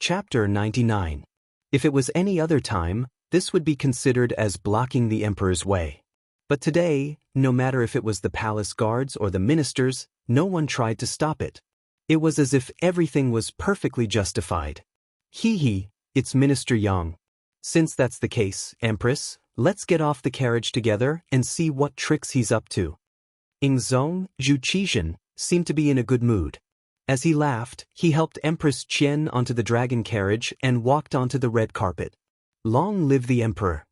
Chapter 99. If it was any other time, this would be considered as blocking the emperor's way. But today, no matter if it was the palace guards or the ministers, no one tried to stop it. It was as if everything was perfectly justified. Hee, it's Minister Yang. Since that's the case, Empress, let's get off the carriage together and see what tricks he's up to. Zhu Qizhen seemed to be in a good mood. As he laughed, he helped Empress Qian onto the dragon carriage and walked onto the red carpet. Long live the emperor!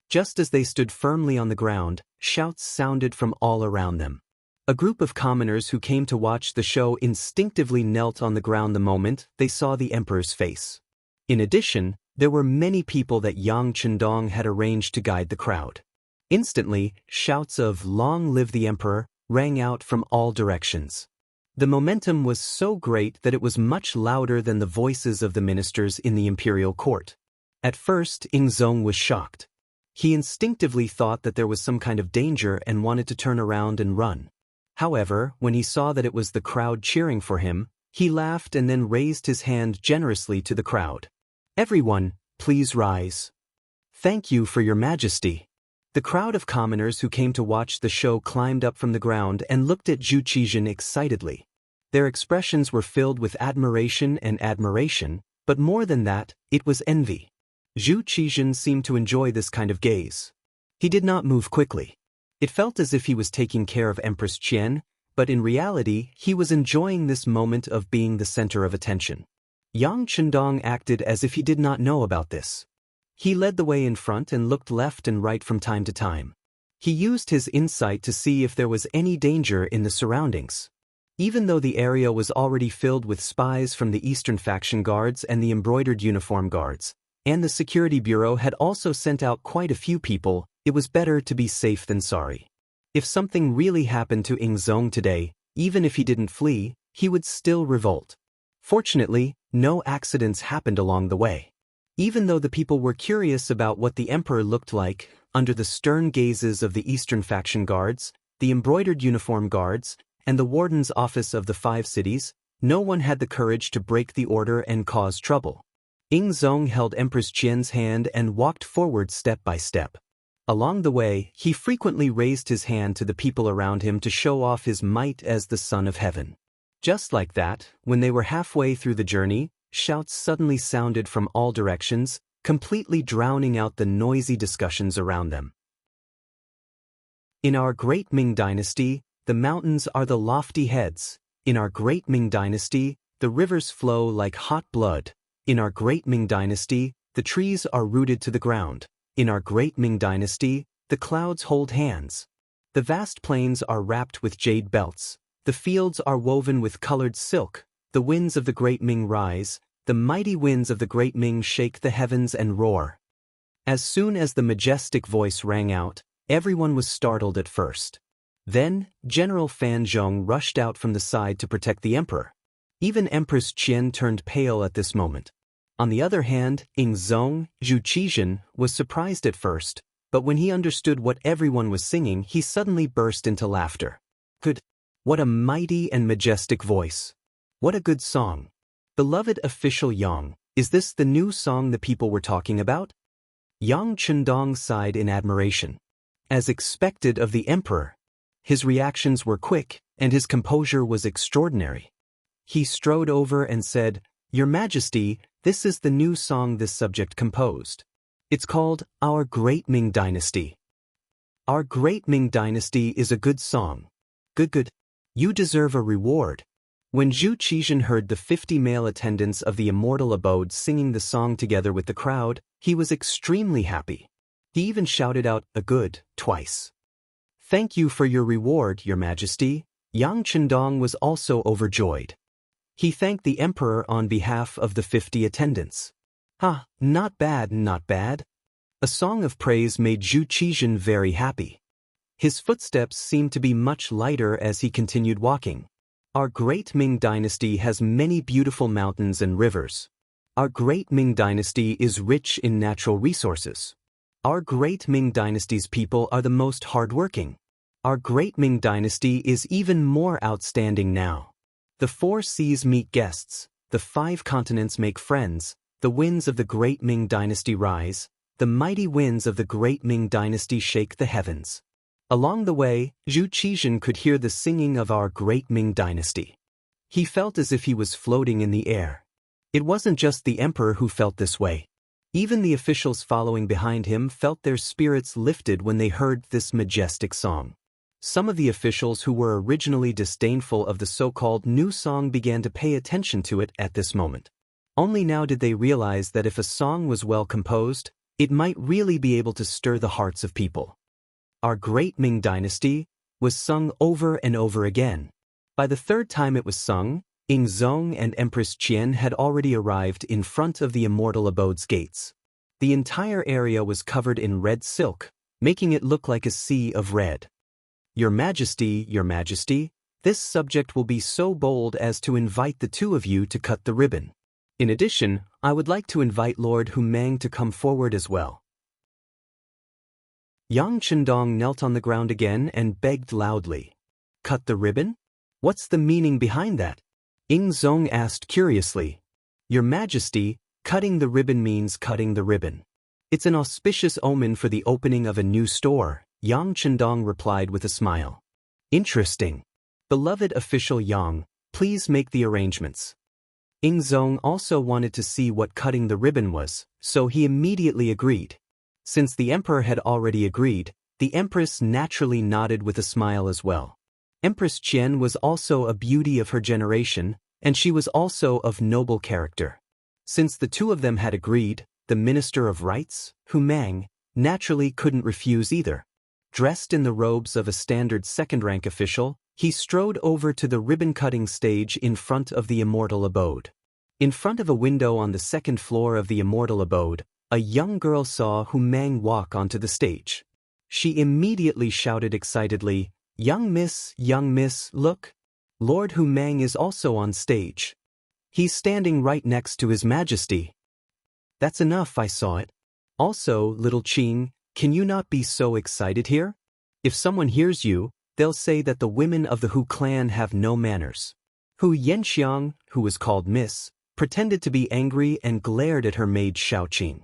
Just as they stood firmly on the ground, shouts sounded from all around them. A group of commoners who came to watch the show instinctively knelt on the ground the moment they saw the emperor's face. In addition, there were many people that Yang Chendong had arranged to guide the crowd. Instantly, shouts of "Long live the emperor" rang out from all directions. The momentum was so great that it was much louder than the voices of the ministers in the imperial court. At first, Zhong was shocked. He instinctively thought that there was some kind of danger and wanted to turn around and run. However, when he saw that it was the crowd cheering for him, he laughed and then raised his hand generously to the crowd. "Everyone, please rise. Thank you for your majesty." The crowd of commoners who came to watch the show climbed up from the ground and looked at Zhu Qizhen excitedly. Their expressions were filled with admiration, but more than that, it was envy. Zhu Qizhen seemed to enjoy this kind of gaze. He did not move quickly. It felt as if he was taking care of Empress Qian, but in reality, he was enjoying this moment of being the center of attention. Yang Chendong acted as if he did not know about this. He led the way in front and looked left and right from time to time. He used his insight to see if there was any danger in the surroundings. Even though the area was already filled with spies from the Eastern Faction guards and the embroidered uniform guards, and the Security Bureau had also sent out quite a few people, it was better to be safe than sorry. If something really happened to Zhong today, even if he didn't flee, he would still revolt. Fortunately, no accidents happened along the way. Even though the people were curious about what the emperor looked like, under the stern gazes of the Eastern Faction guards, the embroidered uniform guards, and the warden's office of the 5 cities, no one had the courage to break the order and cause trouble. Zhong held Empress Qian's hand and walked forward step by step. Along the way, he frequently raised his hand to the people around him to show off his might as the Son of Heaven. Just like that, when they were halfway through the journey, shouts suddenly sounded from all directions, completely drowning out the noisy discussions around them. In our great Ming dynasty, the mountains are the lofty heads. In our great Ming dynasty, the rivers flow like hot blood. In our great Ming dynasty, the trees are rooted to the ground. In our great Ming dynasty, the clouds hold hands. The vast plains are wrapped with jade belts. The fields are woven with colored silk. The winds of the great Ming rise. The mighty winds of the great Ming shake the heavens and roar. As soon as the majestic voice rang out, everyone was startled at first. Then, General Fan Zhong rushed out from the side to protect the emperor. Even Empress Qian turned pale at this moment. On the other hand, Zhu Qizhen was surprised at first, but when he understood what everyone was singing, he suddenly burst into laughter. Good! What a mighty and majestic voice! What a good song! Beloved official Yang, is this the new song the people were talking about? Yang Chendong sighed in admiration. As expected of the emperor, his reactions were quick, and his composure was extraordinary. He strode over and said, "Your Majesty, this is the new song this subject composed. It's called Our Great Ming Dynasty. Our Great Ming Dynasty is a good song. Good. You deserve a reward." When Zhu Qizhen heard the 50 male attendants of the Immortal abode singing the song together with the crowd, he was extremely happy. He even shouted out, "A good," twice. "Thank you for your reward, Your Majesty." Yang Chendong was also overjoyed. He thanked the emperor on behalf of the 50 attendants. Not bad. A song of praise made Zhu Qizhen very happy. His footsteps seemed to be much lighter as he continued walking. Our great Ming dynasty has many beautiful mountains and rivers. Our great Ming dynasty is rich in natural resources. Our great Ming dynasty's people are the most hardworking. Our great Ming dynasty is even more outstanding now. The 4 seas meet guests. the 5 continents make friends, the winds of the great Ming dynasty rise, the mighty winds of the great Ming dynasty shake the heavens. Along the way, Zhu Qizhen could hear the singing of our great Ming dynasty. He felt as if he was floating in the air. It wasn't just the emperor who felt this way. Even the officials following behind him felt their spirits lifted when they heard this majestic song. Some of the officials who were originally disdainful of the so-called new song began to pay attention to it at this moment. Only now did they realize that if a song was well composed, it might really be able to stir the hearts of people. Our great Ming dynasty was sung over and over again. By the 3rd time it was sung, Yingzong and Empress Qian had already arrived in front of the Immortal Abode's gates. The entire area was covered in red silk, making it look like a sea of red. Your Majesty, this subject will be so bold as to invite the 2 of you to cut the ribbon. In addition, I would like to invite Lord Hu Mang to come forward as well. Yang Chendong knelt on the ground again and begged loudly. Cut the ribbon? What's the meaning behind that? Yingzong asked curiously. Your Majesty, cutting the ribbon means cutting the ribbon. It's an auspicious omen for the opening of a new store, Yang Chendong replied with a smile. Interesting. Beloved official Yang, please make the arrangements. Yingzong also wanted to see what cutting the ribbon was, so he immediately agreed. Since the emperor had already agreed, the empress naturally nodded with a smile as well. Empress Qian was also a beauty of her generation, and she was also of noble character. Since the 2 of them had agreed, the Minister of Rites, Hu Mang, naturally couldn't refuse either. Dressed in the robes of a standard 2nd-rank official, he strode over to the ribbon-cutting stage in front of the Immortal Abode. In front of a window on the 2nd floor of the Immortal Abode, a young girl saw Hu Mang walk onto the stage. She immediately shouted excitedly, young miss, look! Lord Hu Mang is also on stage. He's standing right next to His Majesty. That's enough, I saw it. Also, little Qing, can you not be so excited here? If someone hears you, they'll say that the women of the Hu clan have no manners. Hu Yanxiang, who was called Miss, pretended to be angry and glared at her maid Xiaoqing.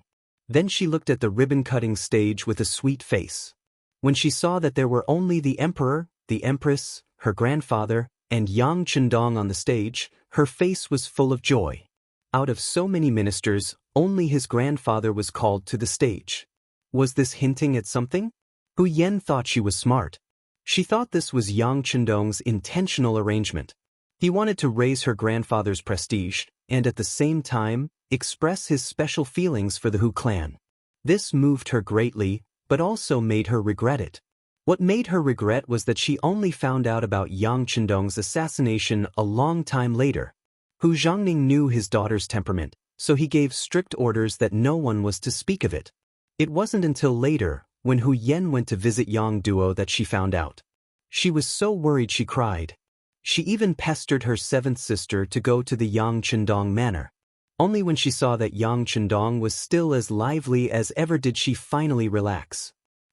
Then she looked at the ribbon-cutting stage with a sweet face. When she saw that there were only the emperor, the empress, her grandfather, and Yang Chendong on the stage, her face was full of joy. Out of so many ministers, only his grandfather was called to the stage. Was this hinting at something? Hu Yan thought she was smart. She thought this was Yang Chendong's intentional arrangement. He wanted to raise her grandfather's prestige, and at the same time, express his special feelings for the Hu clan. This moved her greatly, but also made her regret it. What made her regret was that she only found out about Yang Chendong's assassination a long time later. Hu Zhongning knew his daughter's temperament, so he gave strict orders that no one was to speak of it. It wasn't until later, when Hu Yan went to visit Yang Duo, that she found out. She was so worried she cried. She even pestered her 7th sister to go to the Yang Chendong manor. Only when she saw that Yang Chendong was still as lively as ever did she finally relax.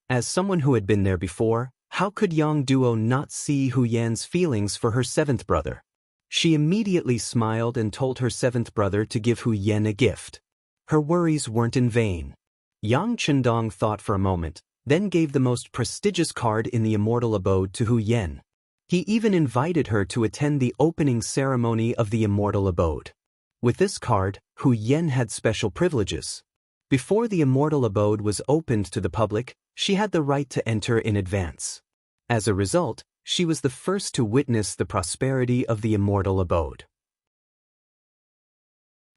As someone who had been there before, how could Yang Duo not see Hu Yan's feelings for her 7th brother? She immediately smiled and told her 7th brother to give Hu Yan a gift. Her worries weren't in vain. Yang Chendong thought for a moment, then gave the most prestigious card in the Immortal Abode to Hu Yan. He even invited her to attend the opening ceremony of the Immortal Abode. With this card, Hu Yan had special privileges. Before the Immortal Abode was opened to the public, she had the right to enter in advance. As a result, she was the first to witness the prosperity of the Immortal Abode.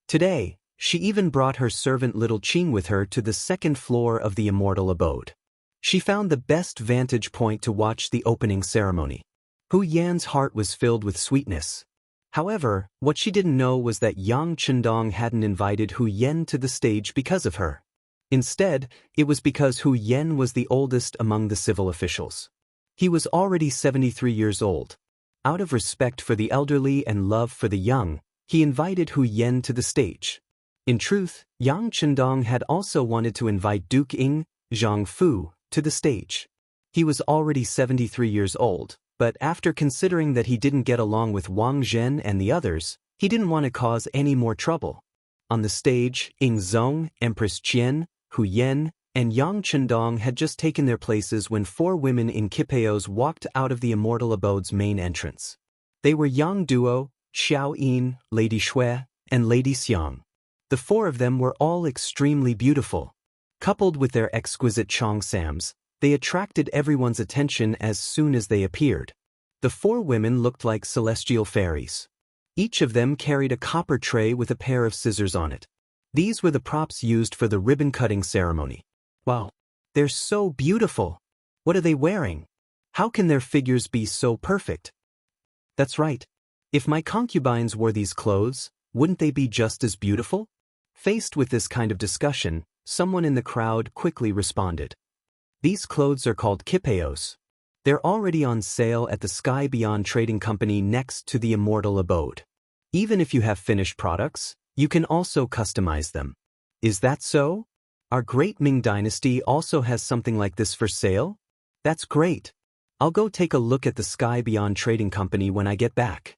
Today, she even brought her servant little Qing with her to the 2nd floor of the Immortal Abode. She found the best vantage point to watch the opening ceremony. Hu Yan's heart was filled with sweetness. However, what she didn't know was that Yang Chendong hadn't invited Hu Yan to the stage because of her. Instead, it was because Hu Yan was the oldest among the civil officials. He was already 73 years old. Out of respect for the elderly and love for the young, he invited Hu Yan to the stage. In truth, Yang Chendong had also wanted to invite Duke Ying, Zhang Fu, to the stage. He was already 73 years old, but after considering that he didn't get along with Wang Zhen and the others, He didn't want to cause any more trouble. On the stage, Yingzong, Empress Qian, Hu Yan, and Yang Chendong had just taken their places when 4 women in kipeos walked out of the Immortal Abode's main entrance. They were Yang Duo, Xiao Yin, Lady Shui, and Lady Xiang. The 4 of them were all extremely beautiful. Coupled with their exquisite cheongsams, they attracted everyone's attention as soon as they appeared. The 4 women looked like celestial fairies. Each of them carried a copper tray with a pair of scissors on it. These were the props used for the ribbon-cutting ceremony. Wow, they're so beautiful. What are they wearing? How can their figures be so perfect? That's right. If my concubines wore these clothes, wouldn't they be just as beautiful? Faced with this kind of discussion, someone in the crowd quickly responded. These clothes are called kipeos. They're already on sale at the Sky Beyond Trading Company next to the Immortal Abode. Even if you have finished products, you can also customize them. Is that so? Our great Ming Dynasty also has something like this for sale? That's great. I'll go take a look at the Sky Beyond Trading Company when I get back.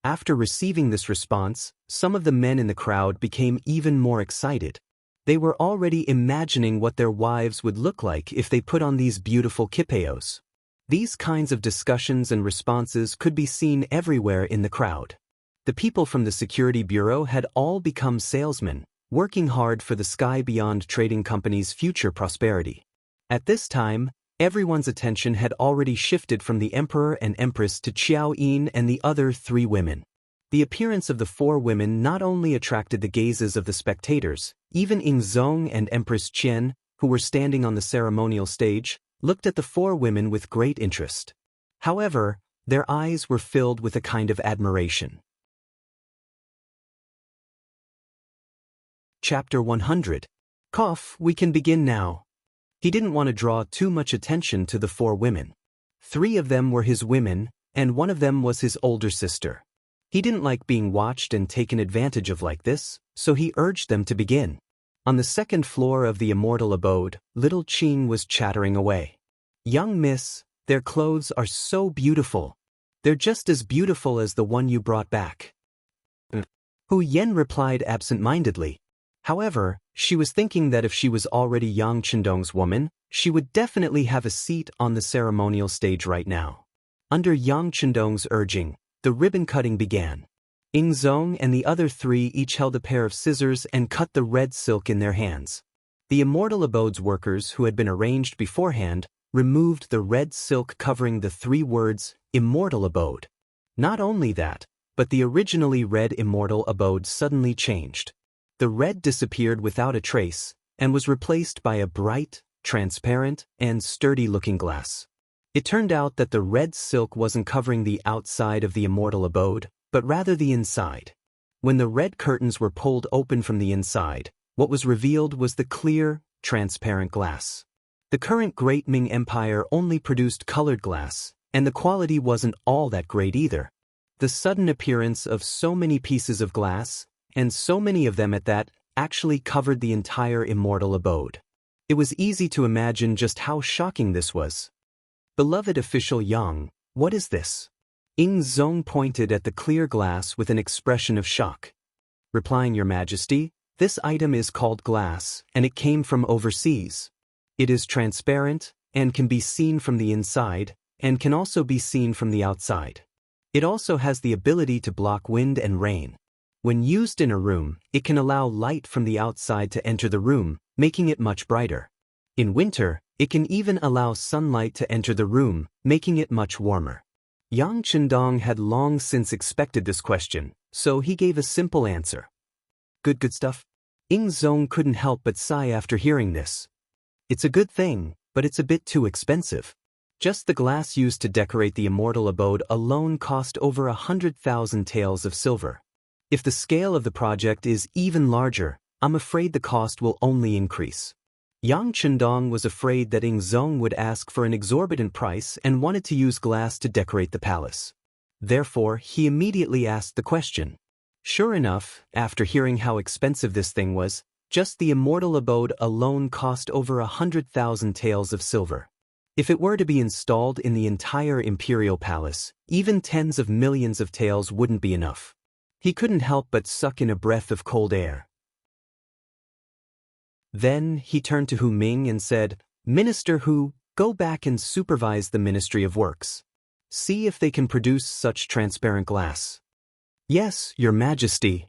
After receiving this response, some of the men in the crowd became even more excited. They were already imagining what their wives would look like if they put on these beautiful kipeos. These kinds of discussions and responses could be seen everywhere in the crowd. The people from the security bureau had all become salesmen, working hard for the Sky Beyond Trading Company's future prosperity. At this time, everyone's attention had already shifted from the Emperor and Empress to Qiao Yin and the other 3 women. The appearance of the 4 women not only attracted the gazes of the spectators, even Yingzong and Empress Qian, who were standing on the ceremonial stage, looked at the 4 women with great interest. However, their eyes were filled with a kind of admiration. Chapter 100. We can begin now. He didn't want to draw too much attention to the 4 women. 3 of them were his women, and 1 of them was his older sister. He didn't like being watched and taken advantage of like this, so he urged them to begin. On the 2nd floor of the Immortal Abode, little Qing was chattering away. Young miss, their clothes are so beautiful. They're just as beautiful as the one you brought back. Hu Yan replied absent-mindedly. However, she was thinking that if she was already Yang Chendong's woman, she would definitely have a seat on the ceremonial stage right now. Under Yang Chendong's urging, the ribbon-cutting began. Yingzong and the other 3 each held a pair of scissors and cut the red silk in their hands. The Immortal Abode's workers, who had been arranged beforehand, removed the red silk covering the 3 words, Immortal Abode. Not only that, but the originally red Immortal Abode suddenly changed. The red disappeared without a trace, and was replaced by a bright, transparent, and sturdy-looking glass. It turned out that the red silk wasn't covering the outside of the Immortal Abode, but rather the inside. When the red curtains were pulled open from the inside, what was revealed was the clear, transparent glass. The current Great Ming Empire only produced colored glass, and the quality wasn't all that great either. The sudden appearance of so many pieces of glass, and so many of them at that, actually covered the entire Immortal Abode. It was easy to imagine just how shocking this was. Beloved official Yang, what is this? Yingzong pointed at the clear glass with an expression of shock. Replying, Your Majesty, this item is called glass, and it came from overseas. It is transparent, and can be seen from the inside, and can also be seen from the outside. It also has the ability to block wind and rain. When used in a room, it can allow light from the outside to enter the room, making it much brighter. In winter, it can even allow sunlight to enter the room, making it much warmer. Yang Chendong had long since expected this question, so he gave a simple answer. Good stuff. Yingzong couldn't help but sigh after hearing this. It's a good thing, but it's a bit too expensive. Just the glass used to decorate the Immortal Abode alone cost over 100,000 taels of silver. If the scale of the project is even larger, I'm afraid the cost will only increase. Yang Chendong was afraid that Yingzong would ask for an exorbitant price and wanted to use glass to decorate the palace. Therefore, he immediately asked the question. Sure enough, after hearing how expensive this thing was, just the Immortal Abode alone cost over 100,000 taels of silver. If it were to be installed in the entire imperial palace, even tens of millions of taels wouldn't be enough. He couldn't help but suck in a breath of cold air. Then he turned to Hu Ming and said, "Minister Hu, go back and supervise the Ministry of Works. See if they can produce such transparent glass." "Yes, Your Majesty."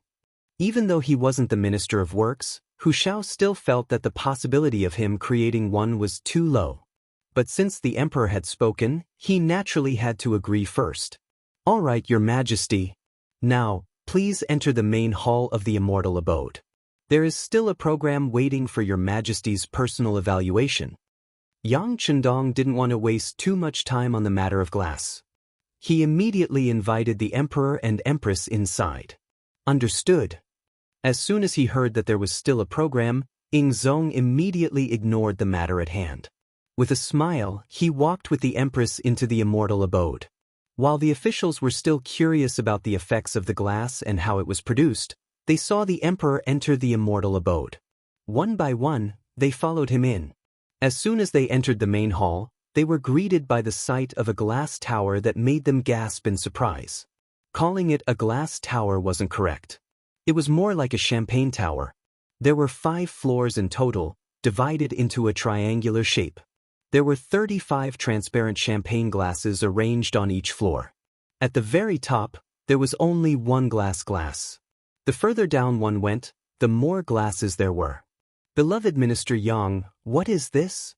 Even though he wasn't the Minister of Works, Hu Shao still felt that the possibility of him creating one was too low. But since the Emperor had spoken, he naturally had to agree first. "All right, Your Majesty. Now, please enter the main hall of the Immortal Abode. There is still a program waiting for Your Majesty's personal evaluation." Yang Chendong didn't want to waste too much time on the matter of glass. He immediately invited the Emperor and Empress inside. "Understood." As soon as he heard that there was still a program, Ingzong immediately ignored the matter at hand. With a smile, he walked with the Empress into the Immortal Abode. While the officials were still curious about the effects of the glass and how it was produced, they saw the Emperor enter the Immortal Abode. One by one, they followed him in. As soon as they entered the main hall, they were greeted by the sight of a glass tower that made them gasp in surprise. Calling it a glass tower wasn't correct. It was more like a champagne tower. There were 5 floors in total, divided into a triangular shape. There were 35 transparent champagne glasses arranged on each floor. At the very top, there was only one glass. The further down one went, the more glasses there were. "Beloved Minister Yang, what is this?"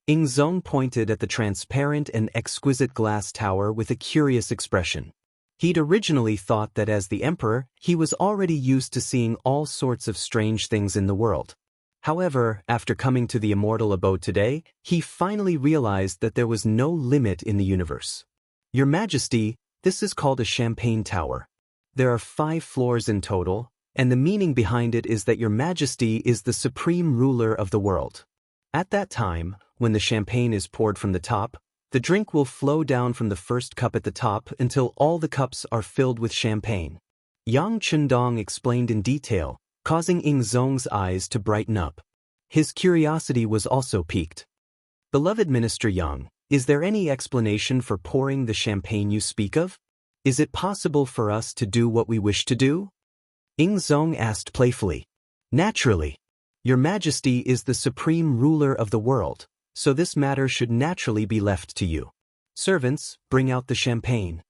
Ingzong pointed at the transparent and exquisite glass tower with a curious expression. He'd originally thought that as the Emperor, he was already used to seeing all sorts of strange things in the world. However, after coming to the Immortal Abode today, he finally realized that there was no limit in the universe. "Your Majesty, this is called a champagne tower. There are 5 floors in total, and the meaning behind it is that Your Majesty is the supreme ruler of the world. At that time, when the champagne is poured from the top, the drink will flow down from the first cup at the top until all the cups are filled with champagne." Yang Chendong explained in detail, causing Ingzong's eyes to brighten up. His curiosity was also piqued. "Beloved Minister Yang, is there any explanation for pouring the champagne you speak of? Is it possible for us to do what we wish to do?" Ingzong asked playfully. "Naturally. Your Majesty is the supreme ruler of the world, so this matter should naturally be left to you. Servants, bring out the champagne."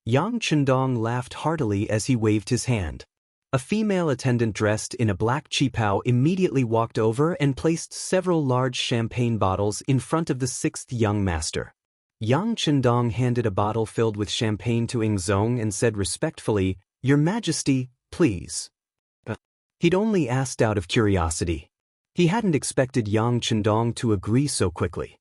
Yang Chendong laughed heartily as he waved his hand. A female attendant dressed in a black qipao immediately walked over and placed several large champagne bottles in front of the 6th young master. Yang Chendong handed a bottle filled with champagne to Ingzong and said respectfully, "Your Majesty, please." He'd only asked out of curiosity. He hadn't expected Yang Chendong to agree so quickly.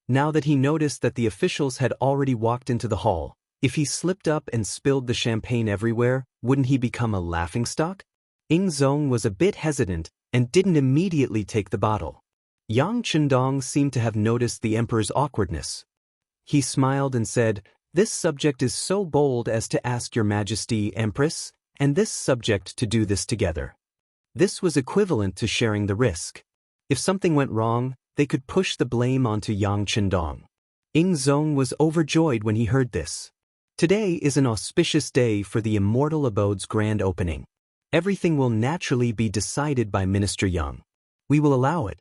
Now that he noticed that the officials had already walked into the hall, if he slipped up and spilled the champagne everywhere, wouldn't he become a laughingstock? Ingzong was a bit hesitant and didn't immediately take the bottle. Yang Chendong seemed to have noticed the Emperor's awkwardness. He smiled and said, "This subject is so bold as to ask Your Majesty, Empress, and this subject to do this together." This was equivalent to sharing the risk. If something went wrong, they could push the blame onto Yang Chendong. Ingzong was overjoyed when he heard this. Today is an auspicious day for the Immortal Abode's grand opening. Everything will naturally be decided by Minister Yang. We will allow it.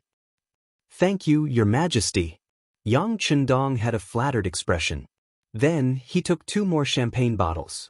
"Thank you, Your Majesty." Yang Chendong had a flattered expression. Then he took 2 more champagne bottles.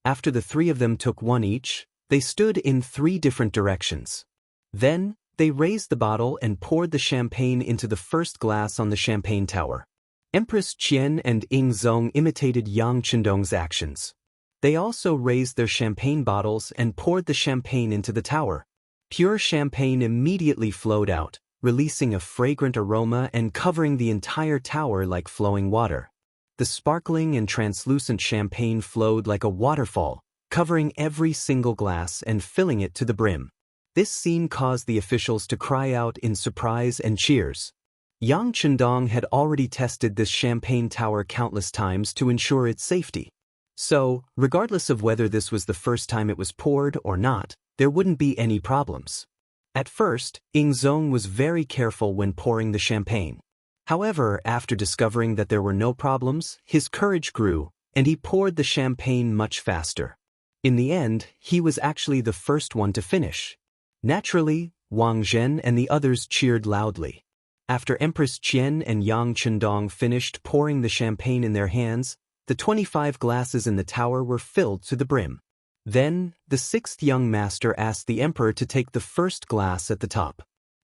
After the 3 of them took one each, they stood in 3 different directions. Then, they raised the bottle and poured the champagne into the first glass on the champagne tower. Empress Qian and Ingzong imitated Yang Chendong's actions. They also raised their champagne bottles and poured the champagne into the tower. Pure champagne immediately flowed out, releasing a fragrant aroma and covering the entire tower like flowing water. The sparkling and translucent champagne flowed like a waterfall, covering every single glass and filling it to the brim. This scene caused the officials to cry out in surprise and cheers. Yang Chendong had already tested this champagne tower countless times to ensure its safety. So, regardless of whether this was the first time it was poured or not, there wouldn't be any problems. At first, Ingzong was very careful when pouring the champagne. However, after discovering that there were no problems, his courage grew, and he poured the champagne much faster. In the end, he was actually the first one to finish. Naturally, Wang Zhen and the others cheered loudly. After Empress Qian and Yang Chendong finished pouring the champagne in their hands, the 25 glasses in the tower were filled to the brim. Then, the sixth young master asked the emperor to take the first glass at the top.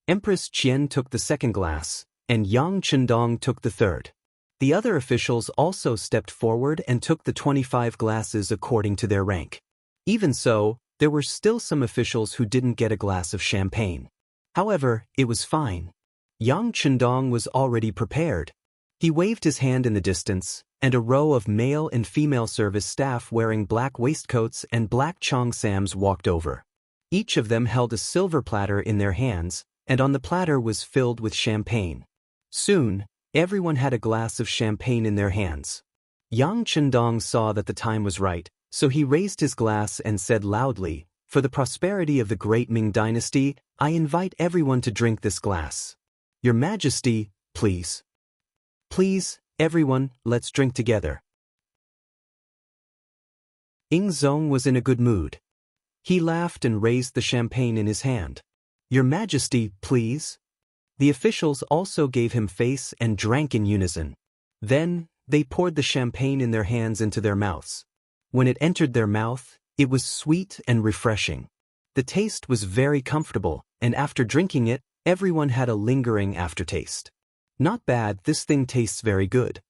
Empress Qian took the second glass, and Yang Chendong took the third. The other officials also stepped forward and took the 25 glasses according to their rank. Even so, there were still some officials who didn't get a glass of champagne. However, it was fine. Yang Chendong was already prepared. He waved his hand in the distance, and a row of male and female service staff wearing black waistcoats and black cheongsams walked over. Each of them held a silver platter in their hands, and on the platter was filled with champagne. Soon, everyone had a glass of champagne in their hands. Yang Chendong saw that the time was right, so he raised his glass and said loudly, "For the prosperity of the great Ming dynasty, I invite everyone to drink this glass. Your Majesty, please. Please, everyone, let's drink together." Zong was in a good mood. He laughed and raised the champagne in his hand. "Your Majesty, please." The officials also gave him face and drank in unison. Then, they poured the champagne in their hands into their mouths. When it entered their mouth, it was sweet and refreshing. The taste was very comfortable, and after drinking it, everyone had a lingering aftertaste. "Not bad, this thing tastes very good."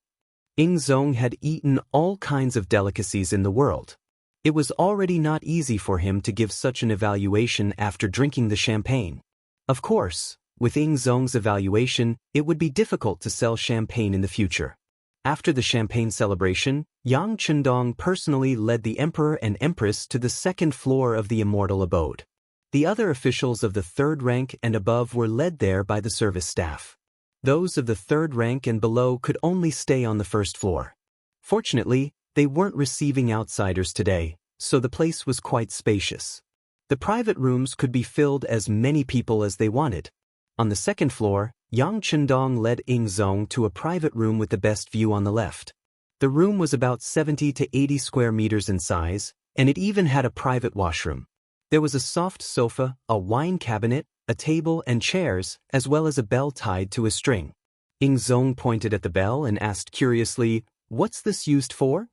Zong had eaten all kinds of delicacies in the world. It was already not easy for him to give such an evaluation after drinking the champagne. Of course, with Zong's evaluation, it would be difficult to sell champagne in the future. After the champagne celebration, Yang Chendong personally led the emperor and empress to the second floor of the immortal abode. The other officials of the third rank and above were led there by the service staff. Those of the third rank and below could only stay on the first floor. Fortunately, they weren't receiving outsiders today, so the place was quite spacious. The private rooms could be filled as many people as they wanted. On the second floor, Yang Chendong led Zong to a private room with the best view on the left. The room was about 70 to 80 square meters in size, and it even had a private washroom. There was a soft sofa, a wine cabinet, a table and chairs, as well as a bell tied to a string. Zong pointed at the bell and asked curiously, "What's this used for?"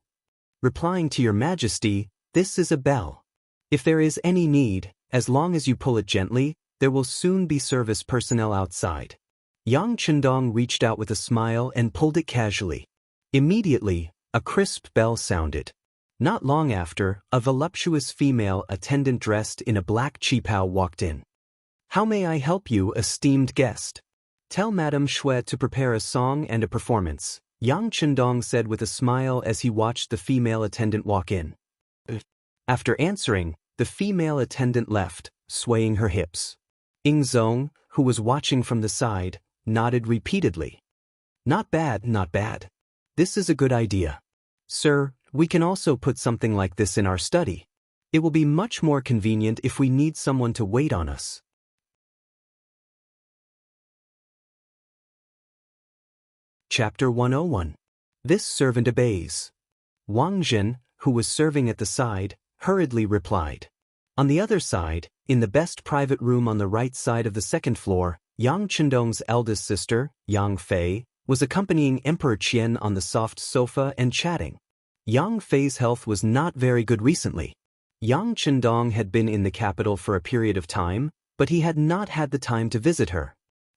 Replying, "To your Majesty, this is a bell. If there is any need, as long as you pull it gently, there will soon be service personnel outside." Yang Chendong reached out with a smile and pulled it casually. Immediately, a crisp bell sounded. Not long after, a voluptuous female attendant dressed in a black qipao walked in. "How may I help you, esteemed guest?" "Tell Madame Shui to prepare a song and a performance," Yang Chendong said with a smile as he watched the female attendant walk in. After answering, the female attendant left, swaying her hips. Zong, who was watching from the side, nodded repeatedly. "Not bad, not bad. This is a good idea. Sir, we can also put something like this in our study. It will be much more convenient if we need someone to wait on us." Chapter 101. This servant obeys. Wang Zhen, who was serving at the side, hurriedly replied. On the other side, in the best private room on the right side of the second floor, Yang Chendong's eldest sister, Yang Fei, was accompanying Emperor Qian on the soft sofa and chatting. Yang Fei's health was not very good recently. Yang Chendong had been in the capital for a period of time, but he had not had the time to visit her.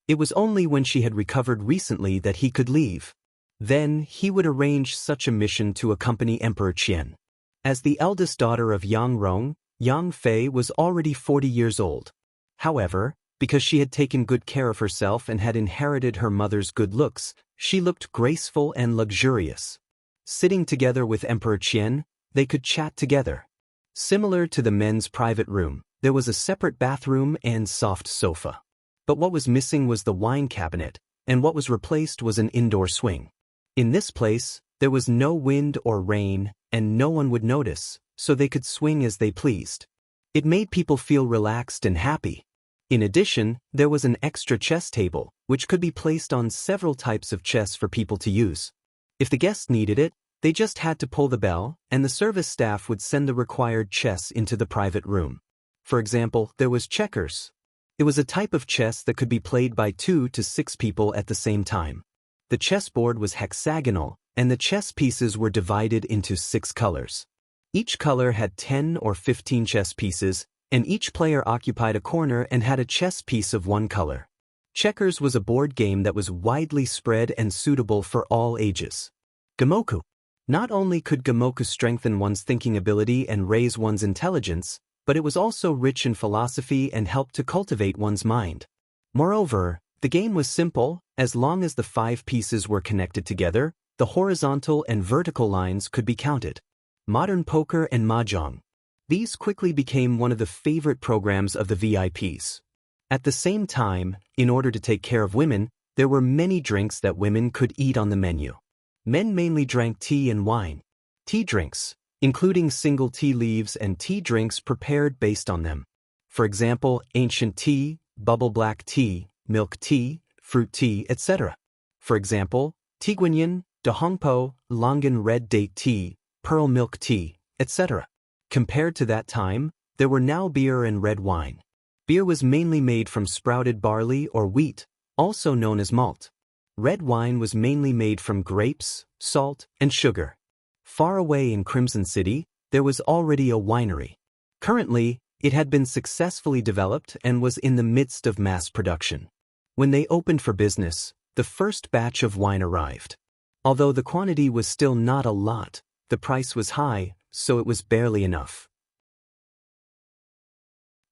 It was only when she had recovered recently that he could leave. Then he would arrange such a mission to accompany Emperor Qian. As the eldest daughter of Yang Rong, Yang Fei was already 40 years old. However, because she had taken good care of herself and had inherited her mother's good looks, she looked graceful and luxurious. Sitting together with Emperor Qian, they could chat together. Similar to the men's private room, there was a separate bathroom and soft sofa. But what was missing was the wine cabinet, and what was replaced was an indoor swing. In this place, there was no wind or rain, and no one would notice, so they could swing as they pleased. It made people feel relaxed and happy. In addition, there was an extra chess table, which could be placed on several types of chess for people to use. If the guest needed it, They just had to pull the bell, and the service staff would send the required chess into the private room. For example, there was checkers. It was a type of chess that could be played by 2 to 6 people at the same time. The chessboard was hexagonal, and the chess pieces were divided into 6 colors. Each color had 10 or 15 chess pieces, and each player occupied a corner and had a chess piece of one color. Checkers was a board game that was widely spread and suitable for all ages. Gamoku. Not only could Gamoku strengthen one's thinking ability and raise one's intelligence, but it was also rich in philosophy and helped to cultivate one's mind. Moreover, the game was simple. As long as the 5 pieces were connected together, the horizontal and vertical lines could be counted. Modern poker and mahjong. These quickly became one of the favorite programs of the VIPs. At the same time, in order to take care of women, there were many drinks that women could eat on the menu. Men mainly drank tea and wine. Tea drinks, including single tea leaves and tea drinks prepared based on them. For example, ancient tea, bubble black tea, milk tea, fruit tea, etc. For example, Tiguanyin, Dahongpo, Longan red date tea, pearl milk tea, etc. Compared to that time, there were now beer and red wine. Beer was mainly made from sprouted barley or wheat, also known as malt. Red wine was mainly made from grapes, salt, and sugar. Far away in Crimson City, there was already a winery. Currently, it had been successfully developed and was in the midst of mass production. When they opened for business, the first batch of wine arrived. Although the quantity was still not a lot, the price was high, so it was barely enough.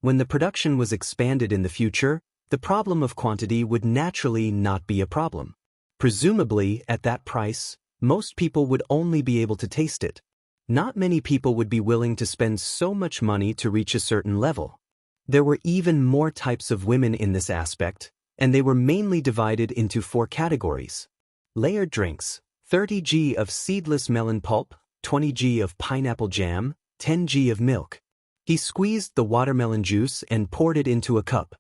When the production was expanded in the future, the problem of quantity would naturally not be a problem. Presumably, at that price, most people would only be able to taste it. Not many people would be willing to spend so much money to reach a certain level. There were even more types of women in this aspect, and they were mainly divided into 4 categories. Layered drinks, 30 g of seedless melon pulp, 20 g of pineapple jam, 10 g of milk. He squeezed the watermelon juice and poured it into a cup.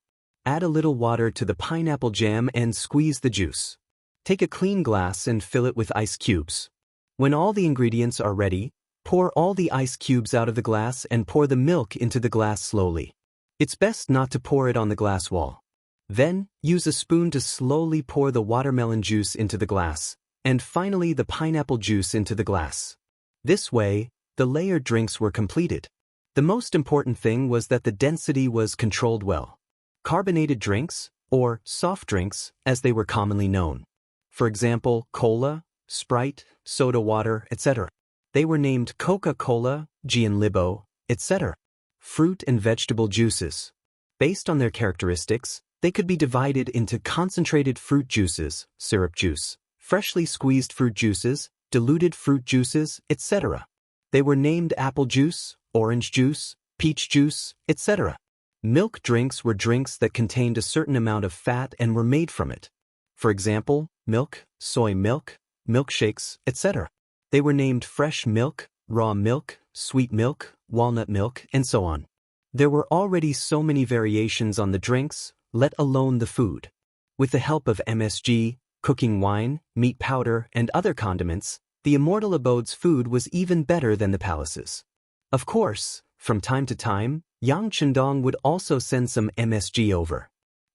Add a little water to the pineapple jam and squeeze the juice. Take a clean glass and fill it with ice cubes. When all the ingredients are ready, pour all the ice cubes out of the glass and pour the milk into the glass slowly. It's best not to pour it on the glass wall. Then, use a spoon to slowly pour the watermelon juice into the glass, and finally the pineapple juice into the glass. This way, the layered drinks were completed. The most important thing was that the density was controlled well. Carbonated drinks, or soft drinks, as they were commonly known. For example, cola, Sprite, soda water, etc. They were named Coca-Cola, Gianlibo, etc. Fruit and vegetable juices. Based on their characteristics, they could be divided into concentrated fruit juices, syrup juice, freshly squeezed fruit juices, diluted fruit juices, etc. They were named apple juice, orange juice, peach juice, etc. Milk drinks were drinks that contained a certain amount of fat and were made from it. For example, milk, soy milk, milkshakes, etc. They were named fresh milk, raw milk, sweet milk, walnut milk, and so on. There were already so many variations on the drinks, let alone the food. With the help of MSG, cooking wine, meat powder, and other condiments, the Immortal abode's food was even better than the palace's. Of course, from time to time, Yang Chendong would also send some MSG over.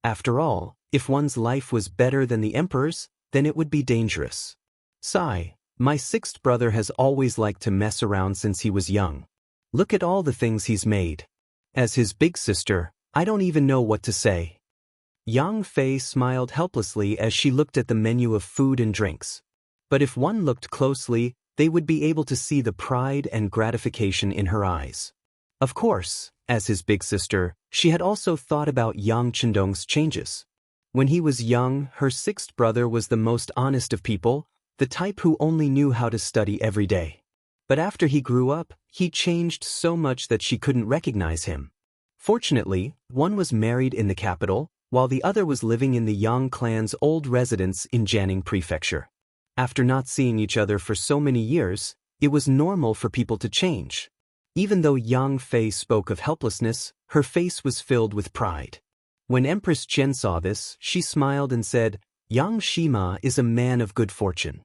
After all, if one's life was better than the emperor's, then it would be dangerous. Sigh, my 6th brother has always liked to mess around since he was young. Look at all the things he's made. As his big sister, I don't even know what to say. Yang Fei smiled helplessly as she looked at the menu of food and drinks. But if one looked closely, they would be able to see the pride and gratification in her eyes. Of course, as his big sister, she had also thought about Yang Chendong's changes. When he was young, her 6th brother was the most honest of people, the type who only knew how to study every day. But after he grew up, he changed so much that she couldn't recognize him. Fortunately, one was married in the capital, while the other was living in the Yang clan's old residence in Jianing Prefecture. After not seeing each other for so many years, it was normal for people to change. Even though Yang Fei spoke of helplessness, her face was filled with pride. When Empress Chen saw this, she smiled and said, "Yang Shima is a man of good fortune."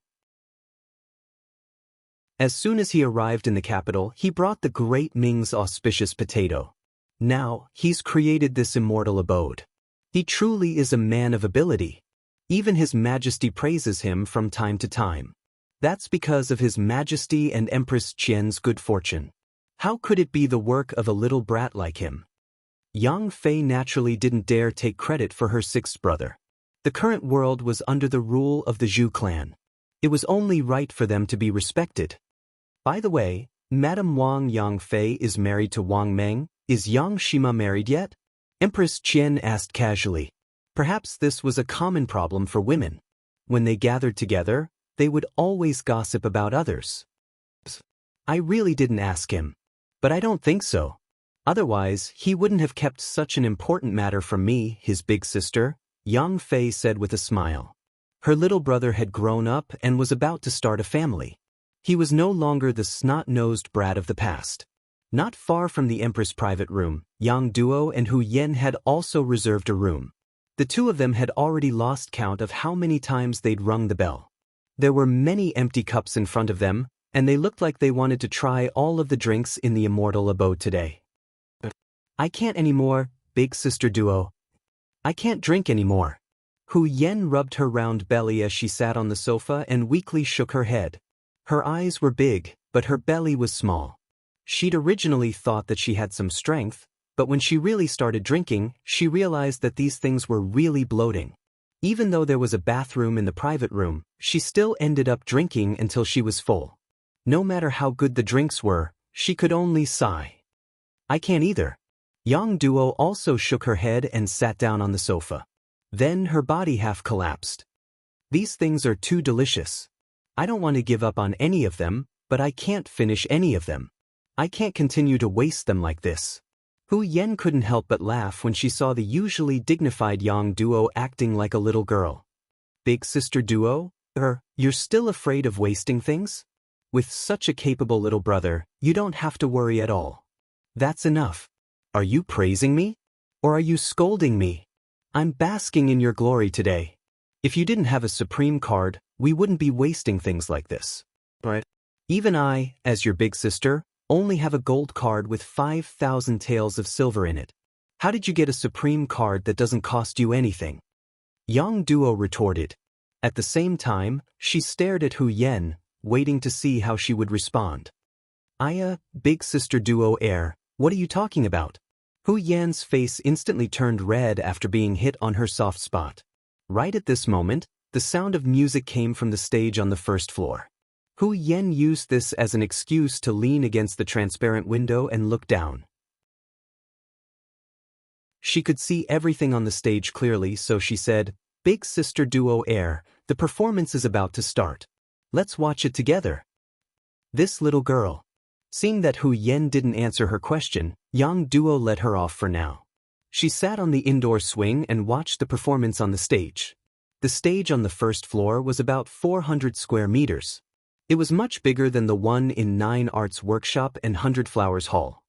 As soon as he arrived in the capital, he brought the great Ming's auspicious potato. Now, he's created this immortal abode. He truly is a man of ability. Even His Majesty praises him from time to time. That's because of His Majesty and Empress Qian's good fortune. How could it be the work of a little brat like him? Yang Fei naturally didn't dare take credit for her sixth brother. The current world was under the rule of the Zhu clan. It was only right for them to be respected. By the way, Madame Wang Yang Fei is married to Wang Meng. Is Yang Shima married yet? Empress Qian asked casually. Perhaps this was a common problem for women. When they gathered together, they would always gossip about others. I really didn't ask him. But I don't think so. Otherwise, he wouldn't have kept such an important matter from me, his big sister, Yang Fei said with a smile. Her little brother had grown up and was about to start a family. He was no longer the snot-nosed brat of the past. Not far from the Empress' private room, Yang Duo and Hu Yen had also reserved a room. The two of them had already lost count of how many times they'd rung the bell. There were many empty cups in front of them, and they looked like they wanted to try all of the drinks in the immortal abode today. I can't anymore, big sister Duo. I can't drink anymore. Hu Yen rubbed her round belly as she sat on the sofa and weakly shook her head. Her eyes were big, but her belly was small. She'd originally thought that she had some strength, but when she really started drinking, she realized that these things were really bloating. Even though there was a bathroom in the private room, she still ended up drinking until she was full. No matter how good the drinks were, she could only sigh. I can't either. Yang Duo also shook her head and sat down on the sofa. Then her body half collapsed. These things are too delicious. I don't want to give up on any of them, but I can't finish any of them. I can't continue to waste them like this. Hu Yen couldn't help but laugh when she saw the usually dignified Yang Duo acting like a little girl. Big sister Duo, you're still afraid of wasting things? With such a capable little brother, you don't have to worry at all. That's enough. Are you praising me? Or are you scolding me? I'm basking in your glory today. If you didn't have a supreme card, we wouldn't be wasting things like this. Right? Even I, as your big sister, only have a gold card with 5,000 taels of silver in it. How did you get a supreme card that doesn't cost you anything? Yang Duo retorted. At the same time, she stared at Hu Yen, waiting to see how she would respond. Big sister Duo what are you talking about? Hu Yan's face instantly turned red after being hit on her soft spot. Right at this moment, the sound of music came from the stage on the first floor. Hu Yen used this as an excuse to lean against the transparent window and look down. She could see everything on the stage clearly, so she said, Big sister Duo the performance is about to start. Let's watch it together. This little girl. Seeing that Hu Yen didn't answer her question, Yang Duo let her off for now. She sat on the indoor swing and watched the performance on the stage. The stage on the first floor was about 400 square meters. It was much bigger than the one in 9 Arts Workshop and 100 Flowers Hall.